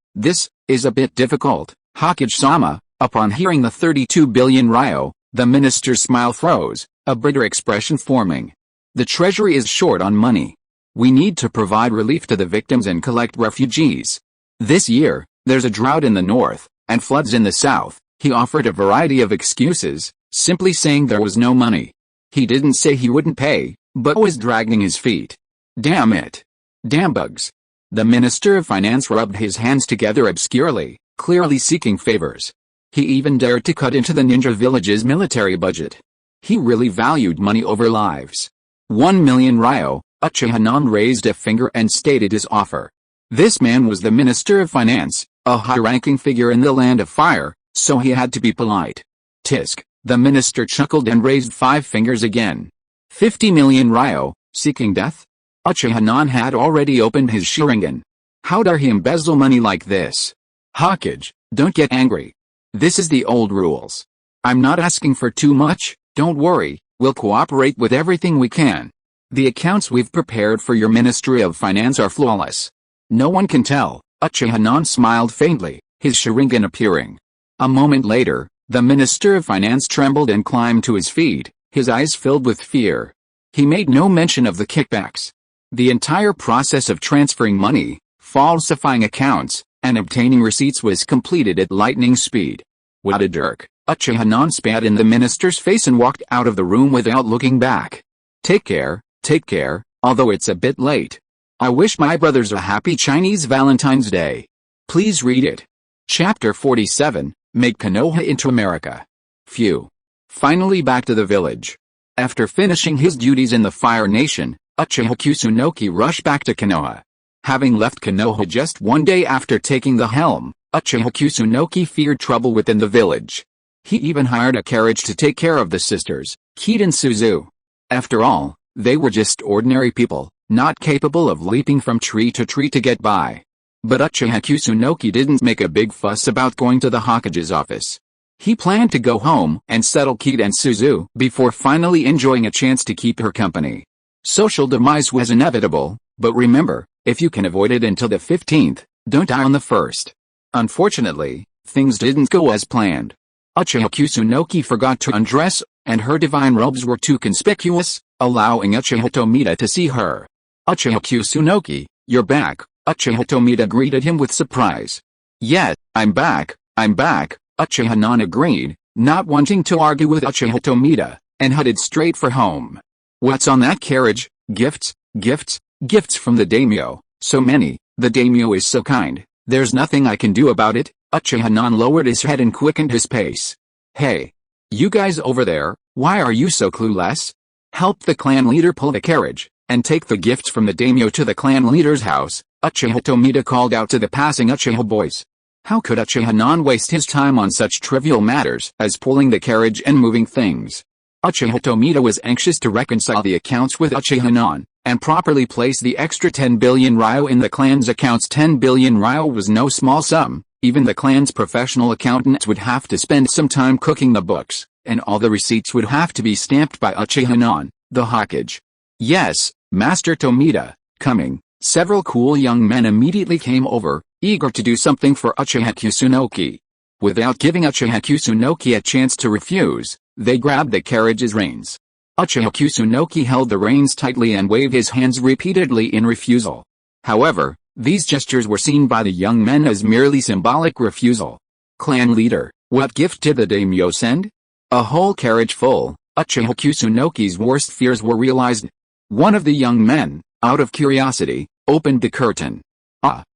Speaker 1: is a bit difficult, Hokage-sama. Upon hearing the 32 billion ryo, the minister's smile froze, a bitter expression forming. The treasury is short on money. We need to provide relief to the victims and collect refugees. This year, there's a drought in the north, and floods in the south. He offered a variety of excuses, simply saying there was no money. He didn't say he wouldn't pay, but was dragging his feet. Damn it. Damn bugs. The Minister of Finance rubbed his hands together obscurely, clearly seeking favors. He even dared to cut into the ninja village's military budget. He really valued money over lives. 1 million ryo, Uchiha Non raised a finger and stated his offer. This man was the Minister of Finance, a high-ranking figure in the Land of Fire, so he had to be polite. Tisk, the minister chuckled and raised 5 fingers again. 50 million ryo, seeking death? Uchiha Non had already opened his Sharingan. How dare he embezzle money like this? Hokage, don't get angry. This is the old rules. I'm not asking for too much, don't worry, we'll cooperate with everything we can. The accounts we've prepared for your Ministry of Finance are flawless. No one can tell. Uchiha Non smiled faintly, his Sharingan appearing. A moment later, the Minister of Finance trembled and climbed to his feet, his eyes filled with fear. He made no mention of the kickbacks. The entire process of transferring money, falsifying accounts, and obtaining receipts was completed at lightning speed. What a jerk. Uchiha Non spat in the minister's face and walked out of the room without looking back. Take care, although it's a bit late. I wish my brothers a happy Chinese Valentine's Day. Please read it. Chapter 47, Make Konoha into America. Phew. Finally back to the village. After finishing his duties in the Fire Nation, Uchiha Kusunoki rushed back to Konoha. Having left Konoha just one day after taking the helm, Uchiha Kusunoki feared trouble within the village. He even hired a carriage to take care of the sisters, Kid and Suzu. After all, they were just ordinary people, not capable of leaping from tree to get by. But Uchiha Kusunoki didn't make a big fuss about going to the Hokage's office. He planned to go home and settle Kid and Suzu before finally enjoying a chance to keep her company. Social demise was inevitable, but remember, if you can avoid it until the 15th, don't die on the 1st. Unfortunately, things didn't go as planned. Uchiha Kusunoki forgot to undress, and her divine robes were too conspicuous, allowing Uchiha Tomita to see her. Uchiha Kusunoki, you're back, Uchiha Tomita greeted him with surprise. Yes, I'm back, Uchiha Non agreed, not wanting to argue with Uchiha Tomita, and headed straight for home. What's on that carriage? Gifts from the daimyo, so many, the daimyo is so kind, there's nothing I can do about it. Uchiha Non lowered his head and quickened his pace. Hey! You guys over there, why are you so clueless? Help the clan leader pull the carriage, and take the gifts from the daimyo to the clan leader's house, Uchiha Tomita called out to the passing Uchiha boys. How could Uchiha Non waste his time on such trivial matters as pulling the carriage and moving things? Uchiha Tomita was anxious to reconcile the accounts with Uchiha Non, and properly place the extra 10 billion ryo in the clan's accounts. 10 billion ryo was no small sum. Even the clan's professional accountants would have to spend some time cooking the books, and all the receipts would have to be stamped by Uchiha Non, the Hokage. Yes, Master Tomita, coming. Several cool young men immediately came over, eager to do something for Uchiha Kusunoki. Without giving Uchiha Kusunoki a chance to refuse, they grabbed the carriage's reins. Uchiha Kusunoki held the reins tightly and waved his hands repeatedly in refusal. However, these gestures were seen by the young men as merely symbolic refusal. Clan leader, what gift did the daimyo send? A whole carriage full. Uchiha Kusunoki's worst fears were realized. One of the young men, out of curiosity, opened the curtain.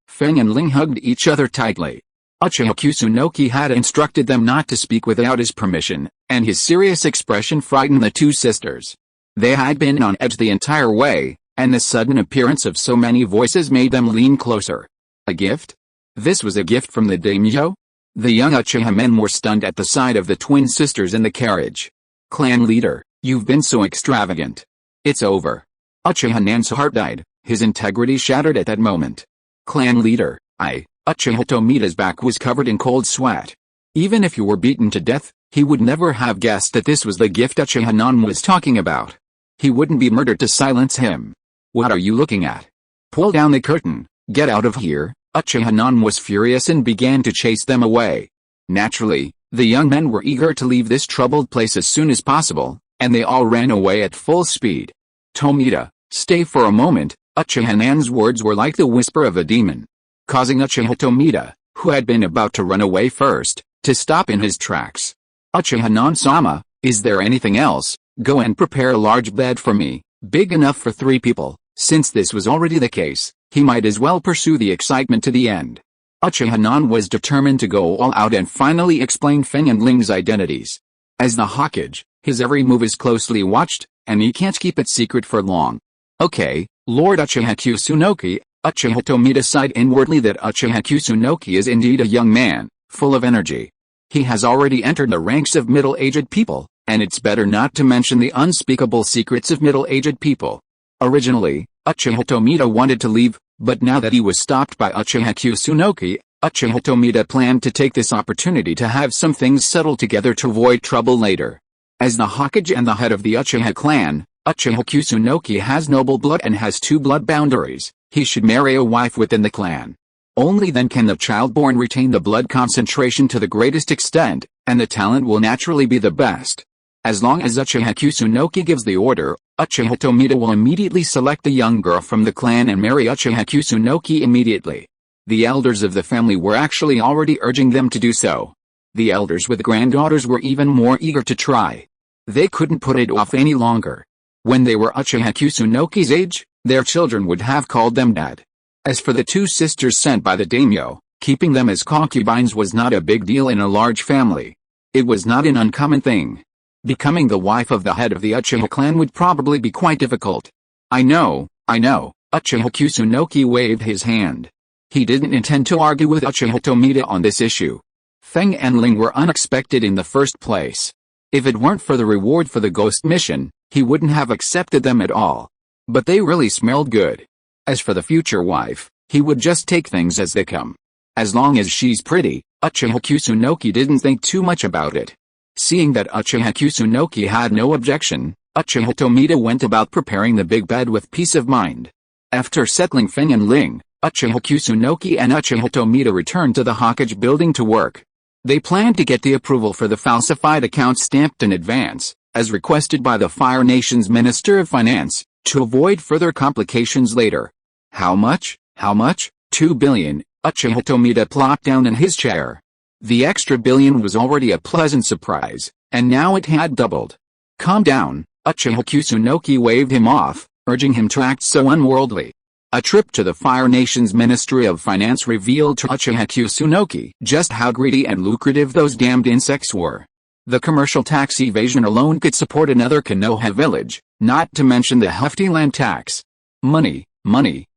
Speaker 1: Feng and Ling hugged each other tightly. Uchiha Kusunoki had instructed them not to speak without his permission, and his serious expression frightened the two sisters. They had been on edge the entire way, and the sudden appearance of so many voices made them lean closer. A gift? This was a gift from the daimyo? The young Uchiha men were stunned at the sight of the twin sisters in the carriage. Clan leader, you've been so extravagant. It's over. Uchiha Nan's heart died, his integrity shattered at that moment. Clan leader, Uchiha Tomida's back was covered in cold sweat. Even if you were beaten to death, he would never have guessed that this was the gift Uchiha Nan was talking about. He wouldn't be murdered to silence him. What are you looking at? Pull down the curtain, get out of here. Uchiha Nan was furious and began to chase them away. Naturally, the young men were eager to leave this troubled place as soon as possible, and they all ran away at full speed. Tomita, stay for a moment. Uchiha Nan's words were like the whisper of a demon, causing Uchiha Tomita, who had been about to run away first, to stop in his tracks. Uchiha Nan-sama, is there anything else? Go and prepare a large bed for me, big enough for 3 people. Since this was already the case, he might as well pursue the excitement to the end. Uchiha Nan was determined to go all out and finally explain Feng and Ling's identities. As the Hokage, his every move is closely watched, and he can't keep it secret for long. Okay, Lord Uchiha Kusunoki. Uchiha Tomita sighed inwardly that Uchiha Kusunoki is indeed a young man, full of energy. He has already entered the ranks of middle-aged people, and it's better not to mention the unspeakable secrets of middle-aged people. Originally, Uchiha Tomita wanted to leave, but now that he was stopped by Uchiha Kusunoki, Uchiha Tomita planned to take this opportunity to have some things settled together to avoid trouble later. As the Hokage and the head of the Uchiha clan, Uchiha Kusunoki has noble blood and has 2 blood boundaries. He should marry a wife within the clan. Only then can the child born retain the blood concentration to the greatest extent, and the talent will naturally be the best. As long as Uchiha Kusunoki gives the order, Uchiha Tomita will immediately select a young girl from the clan and marry Uchiha Kusunoki immediately. The elders of the family were actually already urging them to do so. The elders with granddaughters were even more eager to try. They couldn't put it off any longer. When they were Uchiha Kusunoki's age, their children would have called them dad. As for the 2 sisters sent by the daimyo, keeping them as concubines was not a big deal in a large family. It was not an uncommon thing. Becoming the wife of the head of the Uchiha clan would probably be quite difficult. I know. Uchiha Kusunoki waved his hand. He didn't intend to argue with Uchiha Tomita on this issue. Feng and Ling were unexpected in the first place. If it weren't for the reward for the ghost mission, he wouldn't have accepted them at all. But they really smelled good. As for the future wife, he would just take things as they come. As long as she's pretty, Uchiha Kusunoki didn't think too much about it. Seeing that Uchiha Kusunoki had no objection, Uchiha Tomita went about preparing the big bed with peace of mind. After settling Feng and Ling, Uchiha Kusunoki and Uchiha Tomita returned to the Hokage building to work. They planned to get the approval for the falsified accounts stamped in advance, as requested by the Fire Nation's Minister of Finance, to avoid further complications later. How much? 2 billion, Uchiha Tomita plopped down in his chair. The extra billion was already a pleasant surprise, and now it had doubled. Calm down, Uchiha Kusunoki waved him off, urging him to act so unworldly. A trip to the Fire Nation's Ministry of Finance revealed to Uchiha Kusunoki just how greedy and lucrative those damned insects were. The commercial tax evasion alone could support another Konoha village, not to mention the hefty land tax. Money,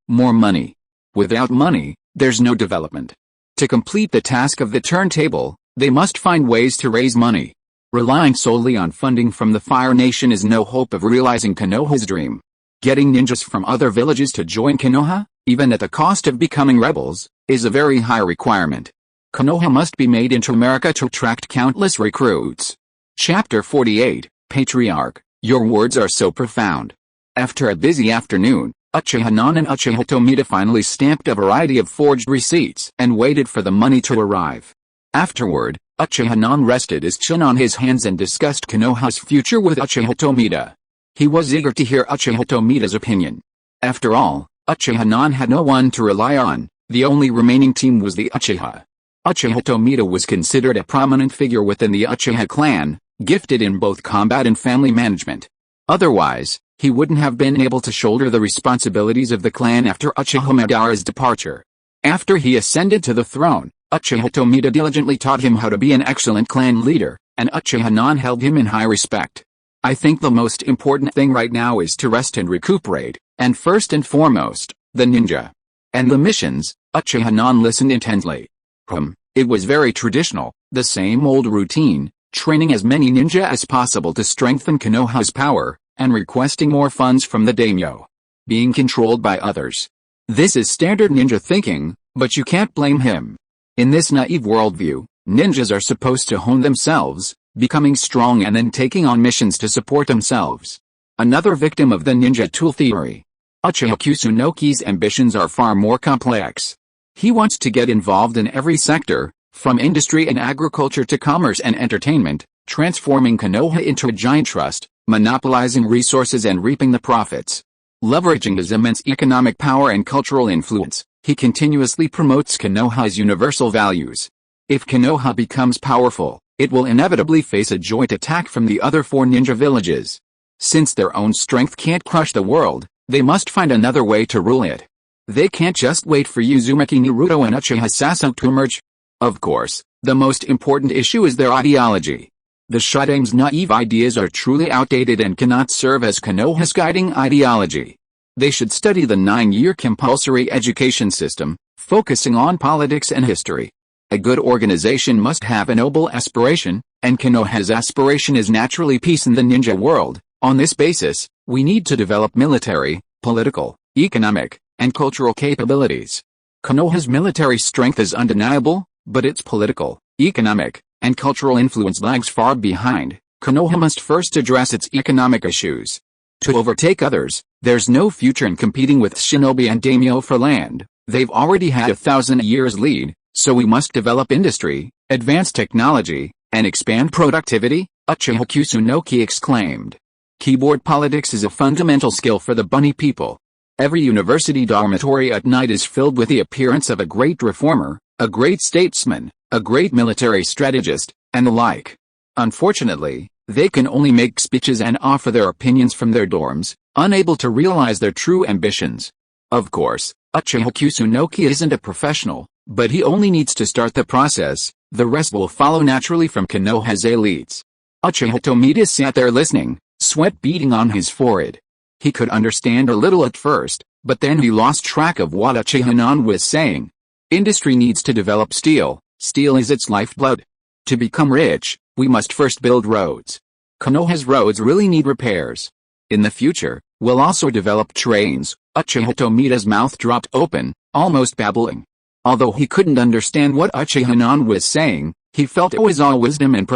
Speaker 1: more money. Without money, there's no development. To complete the task of the turntable, they must find ways to raise money. Relying solely on funding from the Fire Nation is no hope of realizing Konoha's dream. Getting ninjas from other villages to join Konoha, even at the cost of becoming rebels, is a very high requirement. Konoha must be made into America to attract countless recruits. Chapter 48, Patriarch, your words are so profound. After a busy afternoon, Uchiha Nan and Uchiha Tomita finally stamped a variety of forged receipts and waited for the money to arrive. Afterward, Uchiha Nan rested his chin on his hands and discussed Konoha's future with Uchiha Tomita. He was eager to hear Uchiha Tomita's opinion. After all, Uchiha Nan had no one to rely on, the only remaining team was the Uchiha. Uchiha Tomita was considered a prominent figure within the Uchiha clan, gifted in both combat and family management. Otherwise, he wouldn't have been able to shoulder the responsibilities of the clan after Uchiha Madara's departure. After he ascended to the throne, Uchiha Tomita diligently taught him how to be an excellent clan leader, and Uchiha Non held him in high respect. I think the most important thing right now is to rest and recuperate, and first and foremost, the ninja. And the missions, Uchiha Non listened intently. It was very traditional, the same old routine, training as many ninja as possible to strengthen Konoha's power, and requesting more funds from the daimyo. Being controlled by others. This is standard ninja thinking, but you can't blame him. In this naive worldview, ninjas are supposed to hone themselves, becoming strong and then taking on missions to support themselves. Another victim of the ninja tool theory. Uchiha Kusunoki's ambitions are far more complex. He wants to get involved in every sector, from industry and agriculture to commerce and entertainment, transforming Konoha into a giant trust, monopolizing resources and reaping the profits. Leveraging his immense economic power and cultural influence, he continuously promotes Konoha's universal values. If Konoha becomes powerful, it will inevitably face a joint attack from the other 4 ninja villages. Since their own strength can't crush the world, they must find another way to rule it. They can't just wait for Uzumaki Naruto and Uchiha Sasuke to emerge. Of course, the most important issue is their ideology. The Shodame's naive ideas are truly outdated and cannot serve as Konoha's guiding ideology. They should study the 9-year compulsory education system, focusing on politics and history. A good organization must have a noble aspiration, and Konoha's aspiration is naturally peace in the ninja world. On this basis, we need to develop military, political, economic, and cultural capabilities. Konoha's military strength is undeniable, but its political, economic, and cultural influence lags far behind. Konoha must first address its economic issues. To overtake others, there's no future in competing with shinobi and daimyo for land. They've already had 1,000 years lead, so we must develop industry, advance technology, and expand productivity, Uchiha Kusunoki exclaimed. Keyboard politics is a fundamental skill for the bunny people. Every university dormitory at night is filled with the appearance of a great reformer, a great statesman, a great military strategist, and the like. Unfortunately, they can only make speeches and offer their opinions from their dorms, unable to realize their true ambitions. Of course, Uchiha Kusunoki isn't a professional, but he only needs to start the process. The rest will follow naturally from Konoha's elites. Uchiha Tomita sat there listening, sweat beading on his forehead. He could understand a little at first, but then he lost track of what Uchiha Non was saying. Industry needs to develop steel. Steel is its lifeblood. To become rich, we must first build roads. Konoha's roads really need repairs. In the future, we'll also develop trains. Uchiha Tomita's mouth dropped open, almost babbling. Although he couldn't understand what Uchiha Non was saying, he felt it was all wisdom and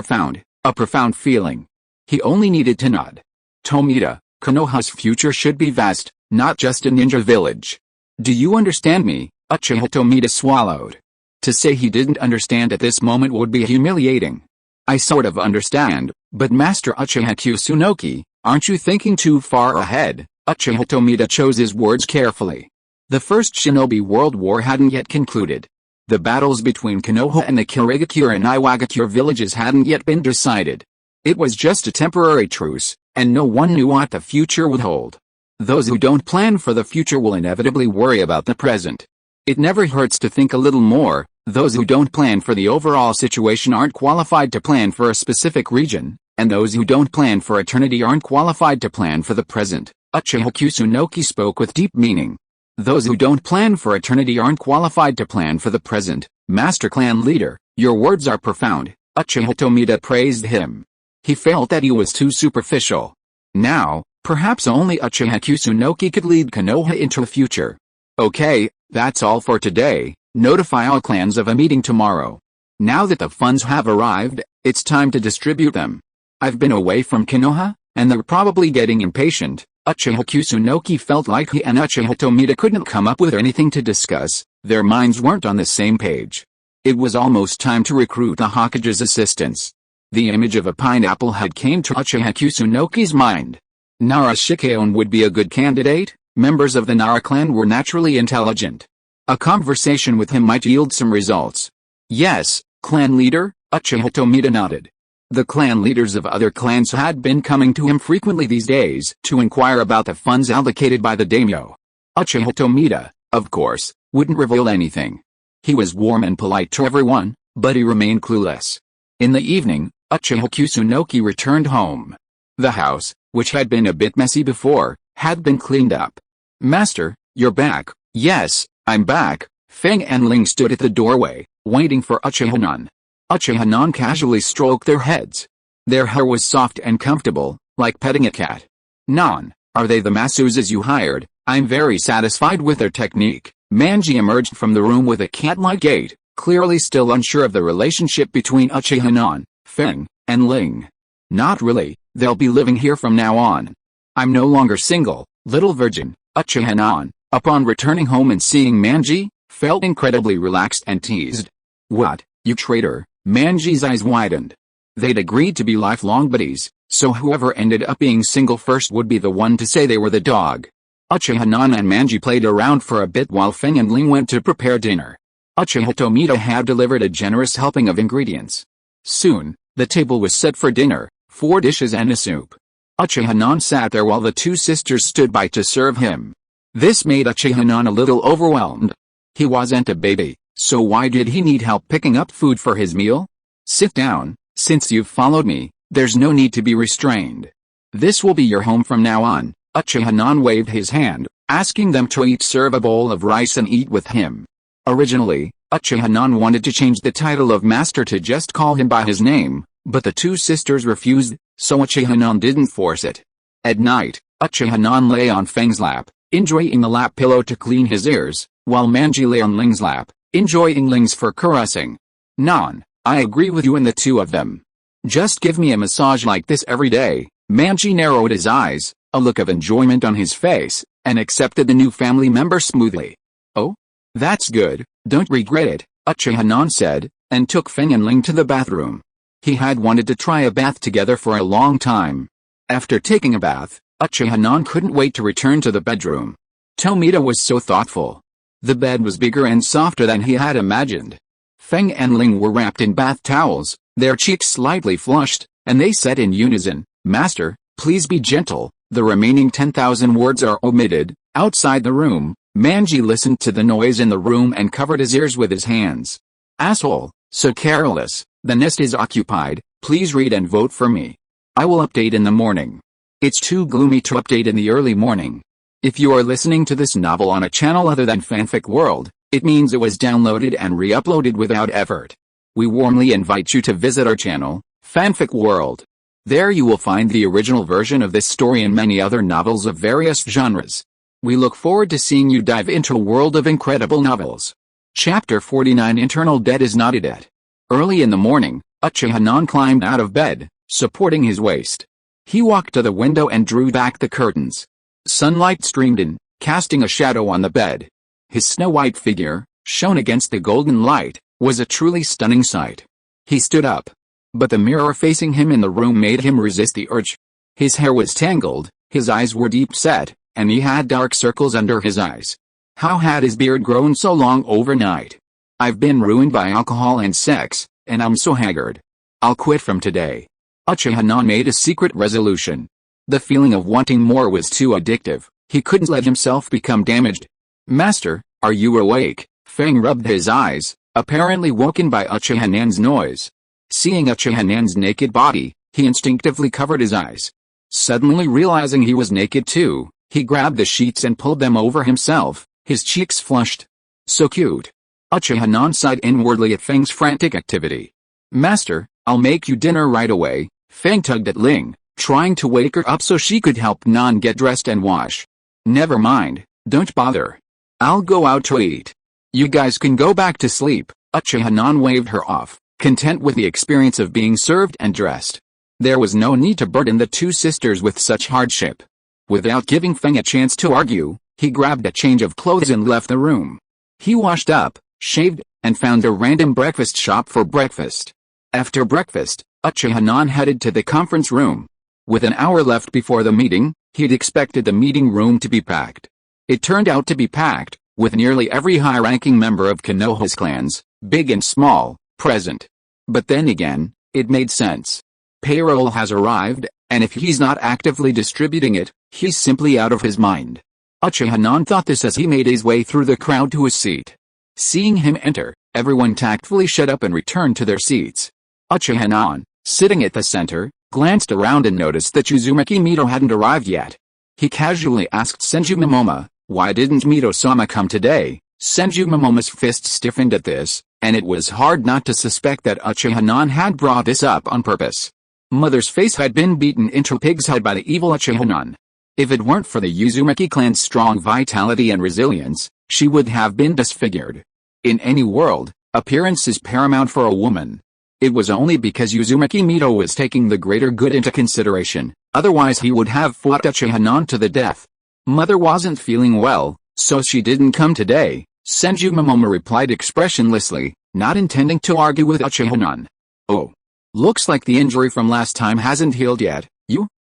Speaker 1: a profound feeling. He only needed to nod. Tomita, Konoha's future should be vast, not just a ninja village. Do you understand me? Uchiha Tomita swallowed. To say he didn't understand at this moment would be humiliating. I sort of understand, but Master Uchiha Kusunoki, aren't you thinking too far ahead? Uchiha Tomita chose his words carefully. The First Shinobi World War hadn't yet concluded. The battles between Konoha and the Kirigakure and Iwagakure villages hadn't yet been decided. It was just a temporary truce, and no one knew what the future would hold. Those who don't plan for the future will inevitably worry about the present. It never hurts to think a little more. Those who don't plan for the overall situation aren't qualified to plan for a specific region, and those who don't plan for eternity aren't qualified to plan for the present. Uchiha Kusunoki spoke with deep meaning. Those who don't plan for eternity aren't qualified to plan for the present. Master Clan Leader, your words are profound. Uchiha Tomita praised him. He felt that he was too superficial. Now, perhaps only Uchiha Kusunoki could lead Konoha into the future. Okay, that's all for today. Notify all clans of a meeting tomorrow. Now that the funds have arrived, it's time to distribute them. I've been away from Konoha, and they're probably getting impatient. Uchiha Kusunoki felt like he and Uchiha Tomita couldn't come up with anything to discuss. Their minds weren't on the same page. It was almost time to recruit the Hokage's assistants. The image of a pineapple head came to Uchiha Kusunoki's mind. Nara Shikeon would be a good candidate. Members of the Nara clan were naturally intelligent. A conversation with him might yield some results. Yes, clan leader, Uchiha Tomita nodded. The clan leaders of other clans had been coming to him frequently these days to inquire about the funds allocated by the daimyo. Uchiha Tomita, of course, wouldn't reveal anything. He was warm and polite to everyone, but he remained clueless. In the evening, Uchiha Kusunoki returned home. The house, which had been a bit messy before, had been cleaned up. "Master, you're back." "Yes, I'm back." Feng and Ling stood at the doorway, waiting for Uchiha-nan. Uchiha-nan casually stroked their heads. Their hair was soft and comfortable, like petting a cat. "Nan, are they the masseuses you hired?" "I'm very satisfied with their technique." Manji emerged from the room with a cat-like gait, clearly still unsure of the relationship between Uchiha-nan, Feng, and Ling. "Not really, they'll be living here from now on. I'm no longer single, little virgin." Uchiha-nan, upon returning home and seeing Manji, felt incredibly relaxed and teased. "What, you traitor?" Manji's eyes widened. They'd agreed to be lifelong buddies, so whoever ended up being single first would be the one to say they were the dog. Uchiha-nan and Manji played around for a bit while Feng and Ling went to prepare dinner. Uchiha Tomita had delivered a generous helping of ingredients. Soon, the table was set for dinner, 4 dishes and a soup. Uchiha-nan sat there while the 2 sisters stood by to serve him. This made Uchiha-nan a little overwhelmed. He wasn't a baby, so why did he need help picking up food for his meal? "Sit down, since you've followed me, there's no need to be restrained. This will be your home from now on." Uchiha-nan waved his hand, asking them to each serve a bowl of rice and eat with him. Originally, Uchiha-nan wanted to change the title of master to just call him by his name, but the 2 sisters refused, so Uchiha-nan didn't force it. At night, Uchiha-nan lay on Feng's lap, enjoying the lap pillow to clean his ears, while Manji lay on Ling's lap, enjoying Ling's fur caressing. "Nan, I agree with you and the 2 of them. Just give me a massage like this every day." Manji narrowed his eyes, a look of enjoyment on his face, and accepted the new family member smoothly. "Oh? That's good, don't regret it," Uchiha-nan said, and took Feng and Ling to the bathroom. He had wanted to try a bath together for a long time. After taking a bath, Uchiha-nan couldn't wait to return to the bedroom. Tomita was so thoughtful. The bed was bigger and softer than he had imagined. Feng and Ling were wrapped in bath towels, their cheeks slightly flushed, and they said in unison, "Master, please be gentle." The remaining 10,000 words are omitted. Outside the room, Manji listened to the noise in the room and covered his ears with his hands. "Asshole, so careless, the nest is occupied, please read and vote for me. I will update in the morning." It's too gloomy to update in the early morning. If you are listening to this novel on a channel other than Fanfic World, it means it was downloaded and re-uploaded without effort. We warmly invite you to visit our channel, Fanfic World. There you will find the original version of this story and many other novels of various genres. We look forward to seeing you dive into a world of incredible novels. Chapter 49 Internal Debt is not a debt. Early in the morning, Uchiha-nan climbed out of bed, supporting his waist. He walked to the window and drew back the curtains. Sunlight streamed in, casting a shadow on the bed. His snow-white figure, shown against the golden light, was a truly stunning sight. He stood up. But the mirror facing him in the room made him resist the urge. His hair was tangled, his eyes were deep-set, and he had dark circles under his eyes. How had his beard grown so long overnight? "I've been ruined by alcohol and sex, and I'm so haggard. I'll quit from today." Uchiha-nan made a secret resolution. The feeling of wanting more was too addictive. He couldn't let himself become damaged. "Master, are you awake?" Feng rubbed his eyes, apparently woken by Uchiha-nan's noise. Seeing Uchiha-nan's naked body, he instinctively covered his eyes. Suddenly realizing he was naked too, he grabbed the sheets and pulled them over himself, his cheeks flushed. "So cute." Uchiha-nan sighed inwardly at Feng's frantic activity. "Master, I'll make you dinner right away." Feng tugged at Ling, trying to wake her up so she could help Nan get dressed and wash. "Never mind, don't bother. I'll go out to eat. You guys can go back to sleep." Uchiha-nan waved her off, content with the experience of being served and dressed. There was no need to burden the 2 sisters with such hardship. Without giving Feng a chance to argue, he grabbed a change of clothes and left the room. He washed up, shaved, and found a random breakfast shop for breakfast. After breakfast, Uchiha-nan headed to the conference room. With an hour left before the meeting, he'd expected the meeting room to be packed. It turned out to be packed, with nearly every high-ranking member of Konoha's clans, big and small, present. But then again, it made sense. Payroll has arrived, and if he's not actively distributing it, he's simply out of his mind. Uchiha thought this as he made his way through the crowd to his seat. Seeing him enter, everyone tactfully shut up and returned to their seats. Uchiha, sitting at the center, glanced around and noticed that Uzumaki Mito hadn't arrived yet. He casually asked Senju Momoma, "Why didn't Mito-sama come today?" Senju Momoma's fist stiffened at this, and it was hard not to suspect that Uchiha had brought this up on purpose. Mother's face had been beaten into pig's head by the evil Uchiha. If it weren't for the Uzumaki clan's strong vitality and resilience, she would have been disfigured. In any world, appearance is paramount for a woman. It was only because Uzumaki Mito was taking the greater good into consideration, otherwise he would have fought Uchiha to the death. Mother wasn't feeling well, so she didn't come today, Senju Momoma replied expressionlessly, not intending to argue with Uchiha. Oh. Looks like the injury from last time hasn't healed yet.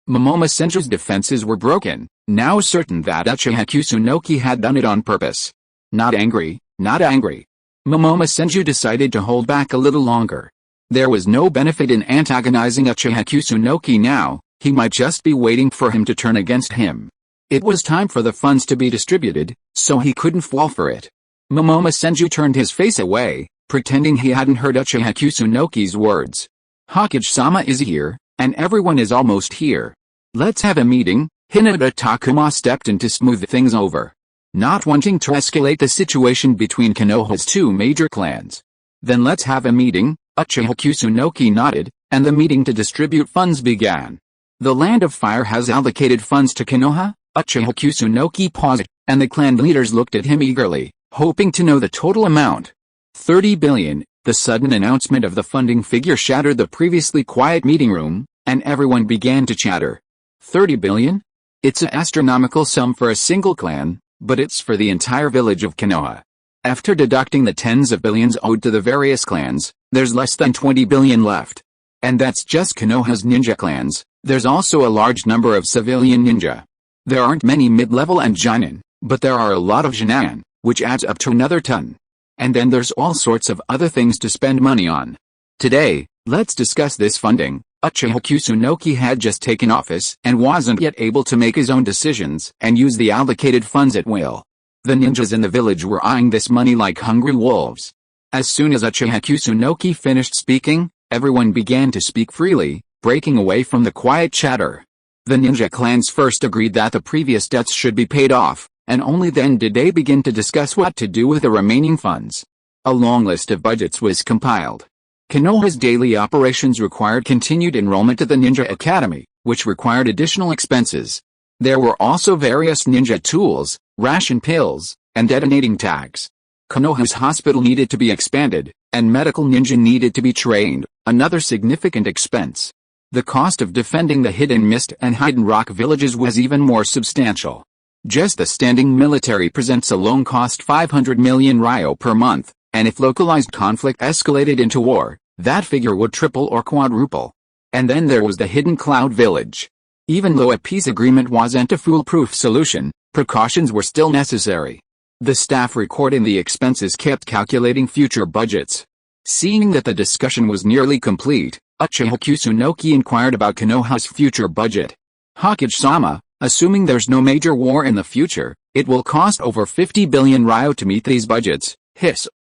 Speaker 1: Momoma Senju's defenses were broken, now certain that Uchiha Kusunoki had done it on purpose. Not angry. Momoma Senju decided to hold back a little longer. There was no benefit in antagonizing Uchiha Kusunoki now, he might just be waiting for him to turn against him. It was time for the funds to be distributed, so he couldn't fall for it. Momoma Senju turned his face away, pretending he hadn't heard Uchiha Kusunoki's words. Hokage-sama is here, and everyone is almost here. Let's have a meeting. Hinata Takuma stepped in to smooth things over, not wanting to escalate the situation between Konoha's two major clans. Then let's have a meeting. Uchiha Kusunoki nodded, and the meeting to distribute funds began. The Land of Fire has allocated funds to Konoha. Uchiha Kusunoki paused, and the clan leaders looked at him eagerly, hoping to know the total amount. 30 billion. The sudden announcement of the funding figure shattered the previously quiet meeting room, and everyone began to chatter. 30 billion? It's an astronomical sum for a single clan, but it's for the entire village of Konoha. After deducting the tens of billions owed to the various clans, there's less than 20 billion left. And that's just Konoha's ninja clans. There's also a large number of civilian ninja. There aren't many mid-level and Jonin, but there are a lot of Jinan, which adds up to another ton. And then there's all sorts of other things to spend money on. Today, let's discuss this funding. Uchiha Kusunoki had just taken office and wasn't yet able to make his own decisions and use the allocated funds at will. The ninjas in the village were eyeing this money like hungry wolves. As soon as Uchiha Kusunoki finished speaking, everyone began to speak freely, breaking away from the quiet chatter. The ninja clans first agreed that the previous debts should be paid off, and only then did they begin to discuss what to do with the remaining funds. A long list of budgets was compiled. Konoha's daily operations required continued enrollment at the Ninja Academy, which required additional expenses. There were also various ninja tools, ration pills, and detonating tags. Konoha's hospital needed to be expanded, and medical ninja needed to be trained, another significant expense. The cost of defending the Hidden Mist and Hidden Rock villages was even more substantial. Just the standing military presence alone cost 500 million ryo per month, and if localized conflict escalated into war, that figure would triple or quadruple. And then there was the Hidden Cloud Village. Even though a peace agreement wasn't a foolproof solution, precautions were still necessary. The staff recording the expenses kept calculating future budgets. Seeing that the discussion was nearly complete, Uchiha Kusunoki inquired about Konoha's future budget. Hokage-sama, assuming there's no major war in the future, it will cost over 50 billion ryo to meet these budgets,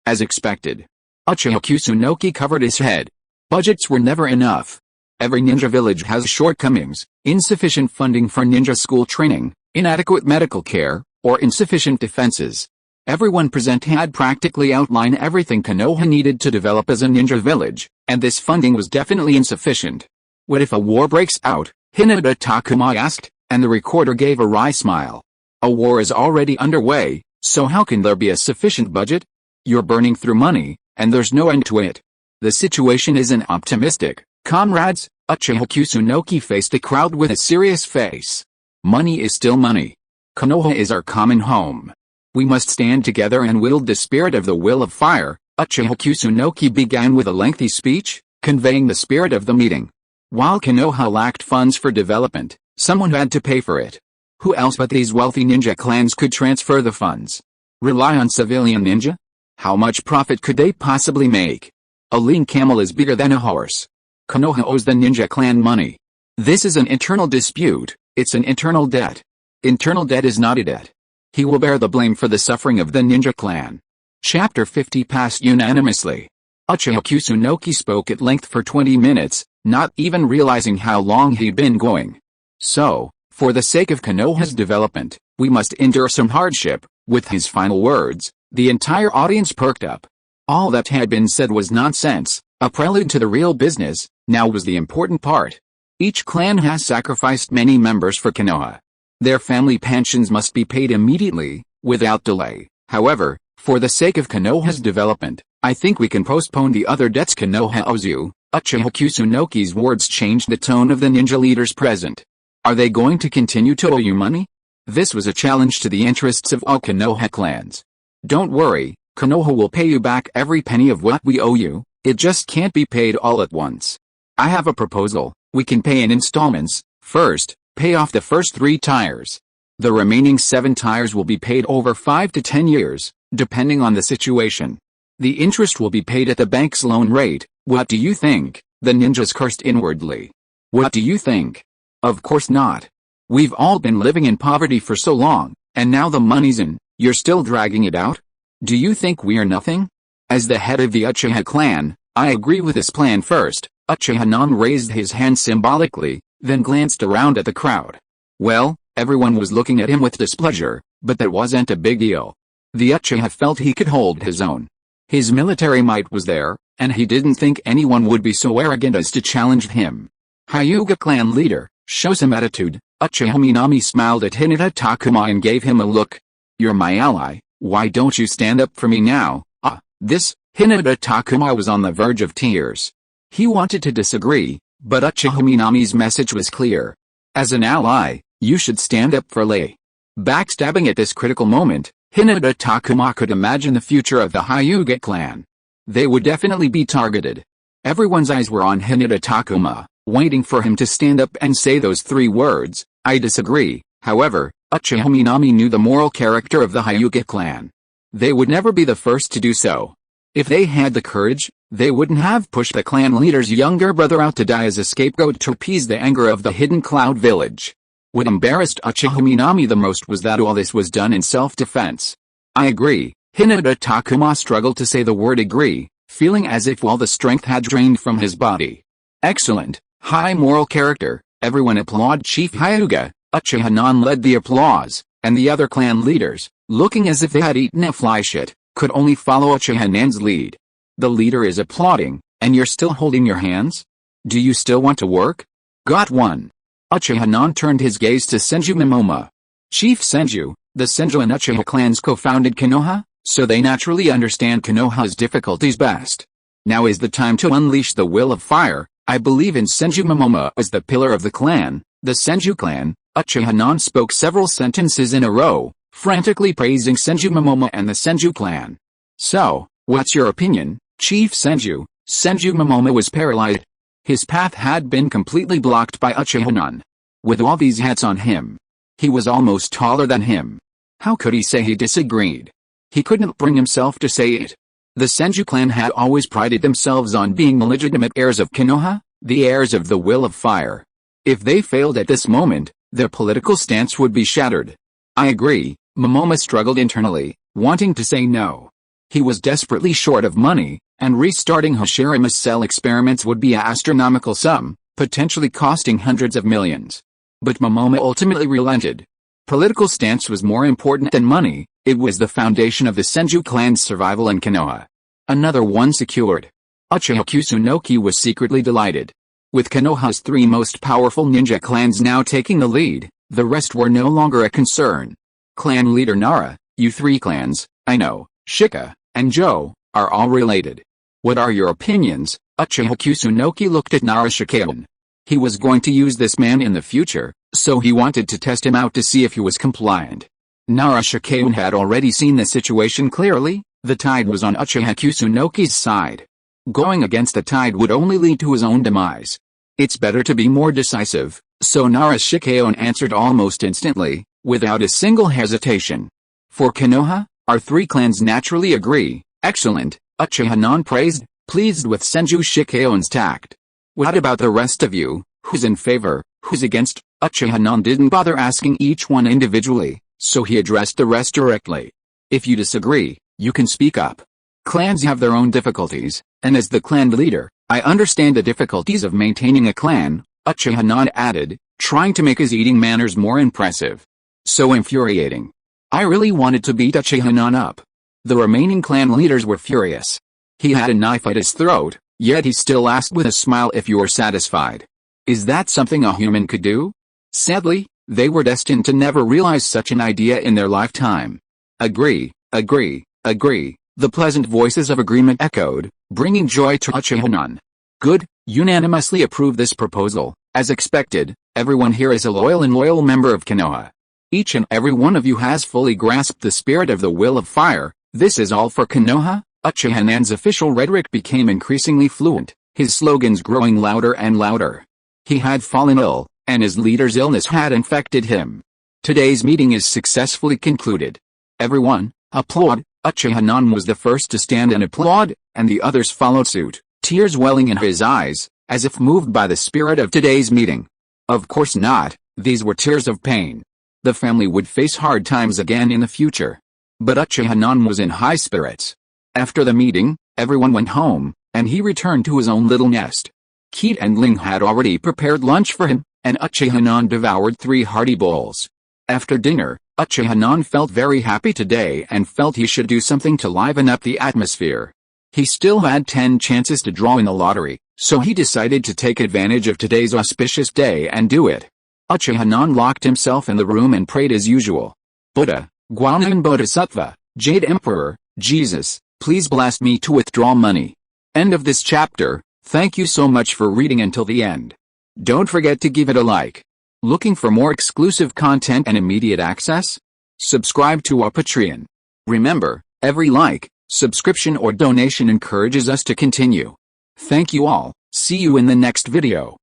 Speaker 1: as expected. Uchiha Kusunoki covered his head. Budgets were never enough. Every ninja village has shortcomings, insufficient funding for ninja school training, inadequate medical care, or insufficient defenses. Everyone present had practically outlined everything Konoha needed to develop as a ninja village, and this funding was definitely insufficient. What if a war breaks out? Hinata Takuma asked, and the recorder gave a wry smile. A war is already underway, so how can there be a sufficient budget? You're burning through money, and there's no end to it. The situation isn't optimistic, comrades. Uchiha Kusunoki faced the crowd with a serious face. Money is still money. Konoha is our common home. We must stand together and wield the spirit of the will of fire. Uchiha Kusunoki began with a lengthy speech, conveying the spirit of the meeting. While Konoha lacked funds for development, someone had to pay for it. Who else but these wealthy ninja clans could transfer the funds? Rely on civilian ninja? How much profit could they possibly make? A lean camel is bigger than a horse. Konoha owes the ninja clan money. This is an internal dispute, it's an internal debt. Internal debt is not a debt. He will bear the blame for the suffering of the ninja clan. Chapter 50 passed unanimously. Uchiha Kusunoki spoke at length for 20 minutes, not even realizing how long he'd been going. So, for the sake of Konoha's development, we must endure some hardship. With his final words, the entire audience perked up. All that had been said was nonsense, a prelude to the real business. Now was the important part. Each clan has sacrificed many members for Konoha. Their family pensions must be paid immediately, without delay. However, for the sake of Konoha's development, I think we can postpone the other debts Konoha owes you. Uchiha Kusunoki's words changed the tone of the ninja leaders present. Are they going to continue to owe you money? This was a challenge to the interests of all Konoha clans. Don't worry, Konoha will pay you back every penny of what we owe you, it just can't be paid all at once. I have a proposal, we can pay in installments. First, pay off the first 3 tires. The remaining 7 tires will be paid over 5 to 10 years, depending on the situation. The interest will be paid at the bank's loan rate. What do you think? The ninjas cursed inwardly. What do you think? Of course not. We've all been living in poverty for so long, and now the money's in, you're still dragging it out? Do you think we are nothing? As the head of the Uchiha clan, I agree with this plan first. Uchiha Non raised his hand symbolically, then glanced around at the crowd. Well, everyone was looking at him with displeasure, but that wasn't a big deal. The Uchiha felt he could hold his own. His military might was there, and he didn't think anyone would be so arrogant as to challenge him. Hyuga clan leader, show some attitude. Uchiha Minami smiled at Hinata Takuma and gave him a look. You're my ally, why don't you stand up for me now? Hinata Takuma was on the verge of tears. He wanted to disagree, but Uchiha Minami's message was clear. As an ally, you should stand up for Lei. Backstabbing at this critical moment, Hinata Takuma could imagine the future of the Hyuga clan. They would definitely be targeted. Everyone's eyes were on Hinata Takuma, waiting for him to stand up and say those 3 words, I disagree. However, Uchiha Minami knew the moral character of the Hyuga clan. They would never be the first to do so. If they had the courage, they wouldn't have pushed the clan leader's younger brother out to die as a scapegoat to appease the anger of the Hidden Cloud village. What embarrassed Uchiha Minami the most was that all this was done in self-defense. I agree. Hinata Takuma struggled to say the word agree, feeling as if all the strength had drained from his body. Excellent, high moral character, everyone applauded Chief Hyuga. Uchiha Non led the applause, and the other clan leaders, looking as if they had eaten a fly shit, could only follow Uchiha Nan's lead. The leader is applauding, and you're still holding your hands? Do you still want to work? Got one. Uchiha Non turned his gaze to Senju Momoma. Chief Senju, the Senju and Uchiha clans co-founded Konoha, so they naturally understand Konoha's difficulties best. Now is the time to unleash the will of fire. I believe in Senju Momoma as the pillar of the clan, the Senju clan. Uchiha Non spoke several sentences in a row, frantically praising Senju Momoma and the Senju clan. So, what's your opinion, Chief Senju? Senju Momoma was paralyzed. His path had been completely blocked by Uchiha Non. With all these hats on him, he was almost taller than him. How could he say he disagreed? He couldn't bring himself to say it. The Senju clan had always prided themselves on being the legitimate heirs of Konoha, the heirs of the will of fire. If they failed at this moment, their political stance would be shattered. I agree, Momoma struggled internally, wanting to say no. He was desperately short of money, and restarting Hashirama's cell experiments would be an astronomical sum, potentially costing hundreds of millions. But Momoma ultimately relented. Political stance was more important than money, it was the foundation of the Senju clan's survival in Konoha. Another one secured. Uchiha Kusunoki was secretly delighted. With Konoha's 3 most powerful ninja clans now taking the lead, the rest were no longer a concern. Clan leader Nara, you 3 clans, I know, Shika, and Joe, are all related. What are your opinions? Uchiha Kusunoki looked at Nara Shikaon. He was going to use this man in the future, so he wanted to test him out to see if he was compliant. Nara Shikaon had already seen the situation clearly, the tide was on Uchiha Kusunoki's side. Going against the tide would only lead to his own demise. It's better to be more decisive, so Nara Shikaon answered almost instantly, without a single hesitation. For Konoha, our 3 clans naturally agree. Excellent, Uchiha Non praised, pleased with Senju Shikaon's tact. What about the rest of you? Who's in favor? Who's against? Uchiha didn't bother asking each one individually, so he addressed the rest directly. If you disagree, you can speak up. Clans have their own difficulties, and as the clan leader, I understand the difficulties of maintaining a clan, Uchiha added, trying to make his eating manners more impressive. So infuriating. I really wanted to beat Uchiha up. The remaining clan leaders were furious. He had a knife at his throat, yet he still asked with a smile if you were satisfied. Is that something a human could do? Sadly, they were destined to never realize such an idea in their lifetime. Agree, agree, agree, the pleasant voices of agreement echoed, bringing joy to Uchiha. Good, unanimously approve this proposal. As expected, everyone here is a loyal and loyal member of Konoha. Each and every one of you has fully grasped the spirit of the will of fire. This is all for Konoha. Uchiha's official rhetoric became increasingly fluent, his slogans growing louder and louder. He had fallen ill, and his leader's illness had infected him. Today's meeting is successfully concluded. Everyone, applaud. Uchiha was the first to stand and applaud, and the others followed suit, tears welling in his eyes, as if moved by the spirit of today's meeting. Of course not, these were tears of pain. The family would face hard times again in the future. But Uchiha was in high spirits. After the meeting, everyone went home, and he returned to his own little nest. Keat and Ling had already prepared lunch for him, and Uchiha devoured 3 hearty bowls. After dinner, Uchiha felt very happy today and felt he should do something to liven up the atmosphere. He still had 10 chances to draw in the lottery, so he decided to take advantage of today's auspicious day and do it. Uchiha locked himself in the room and prayed as usual. Buddha, Guanyin Bodhisattva, Jade Emperor, Jesus, please bless me to withdraw money. End of this chapter. Thank you so much for reading until the end. Don't forget to give it a like. Looking for more exclusive content and immediate access? Subscribe to our Patreon. Remember, every like, subscription or donation encourages us to continue. Thank you all. See you in the next video.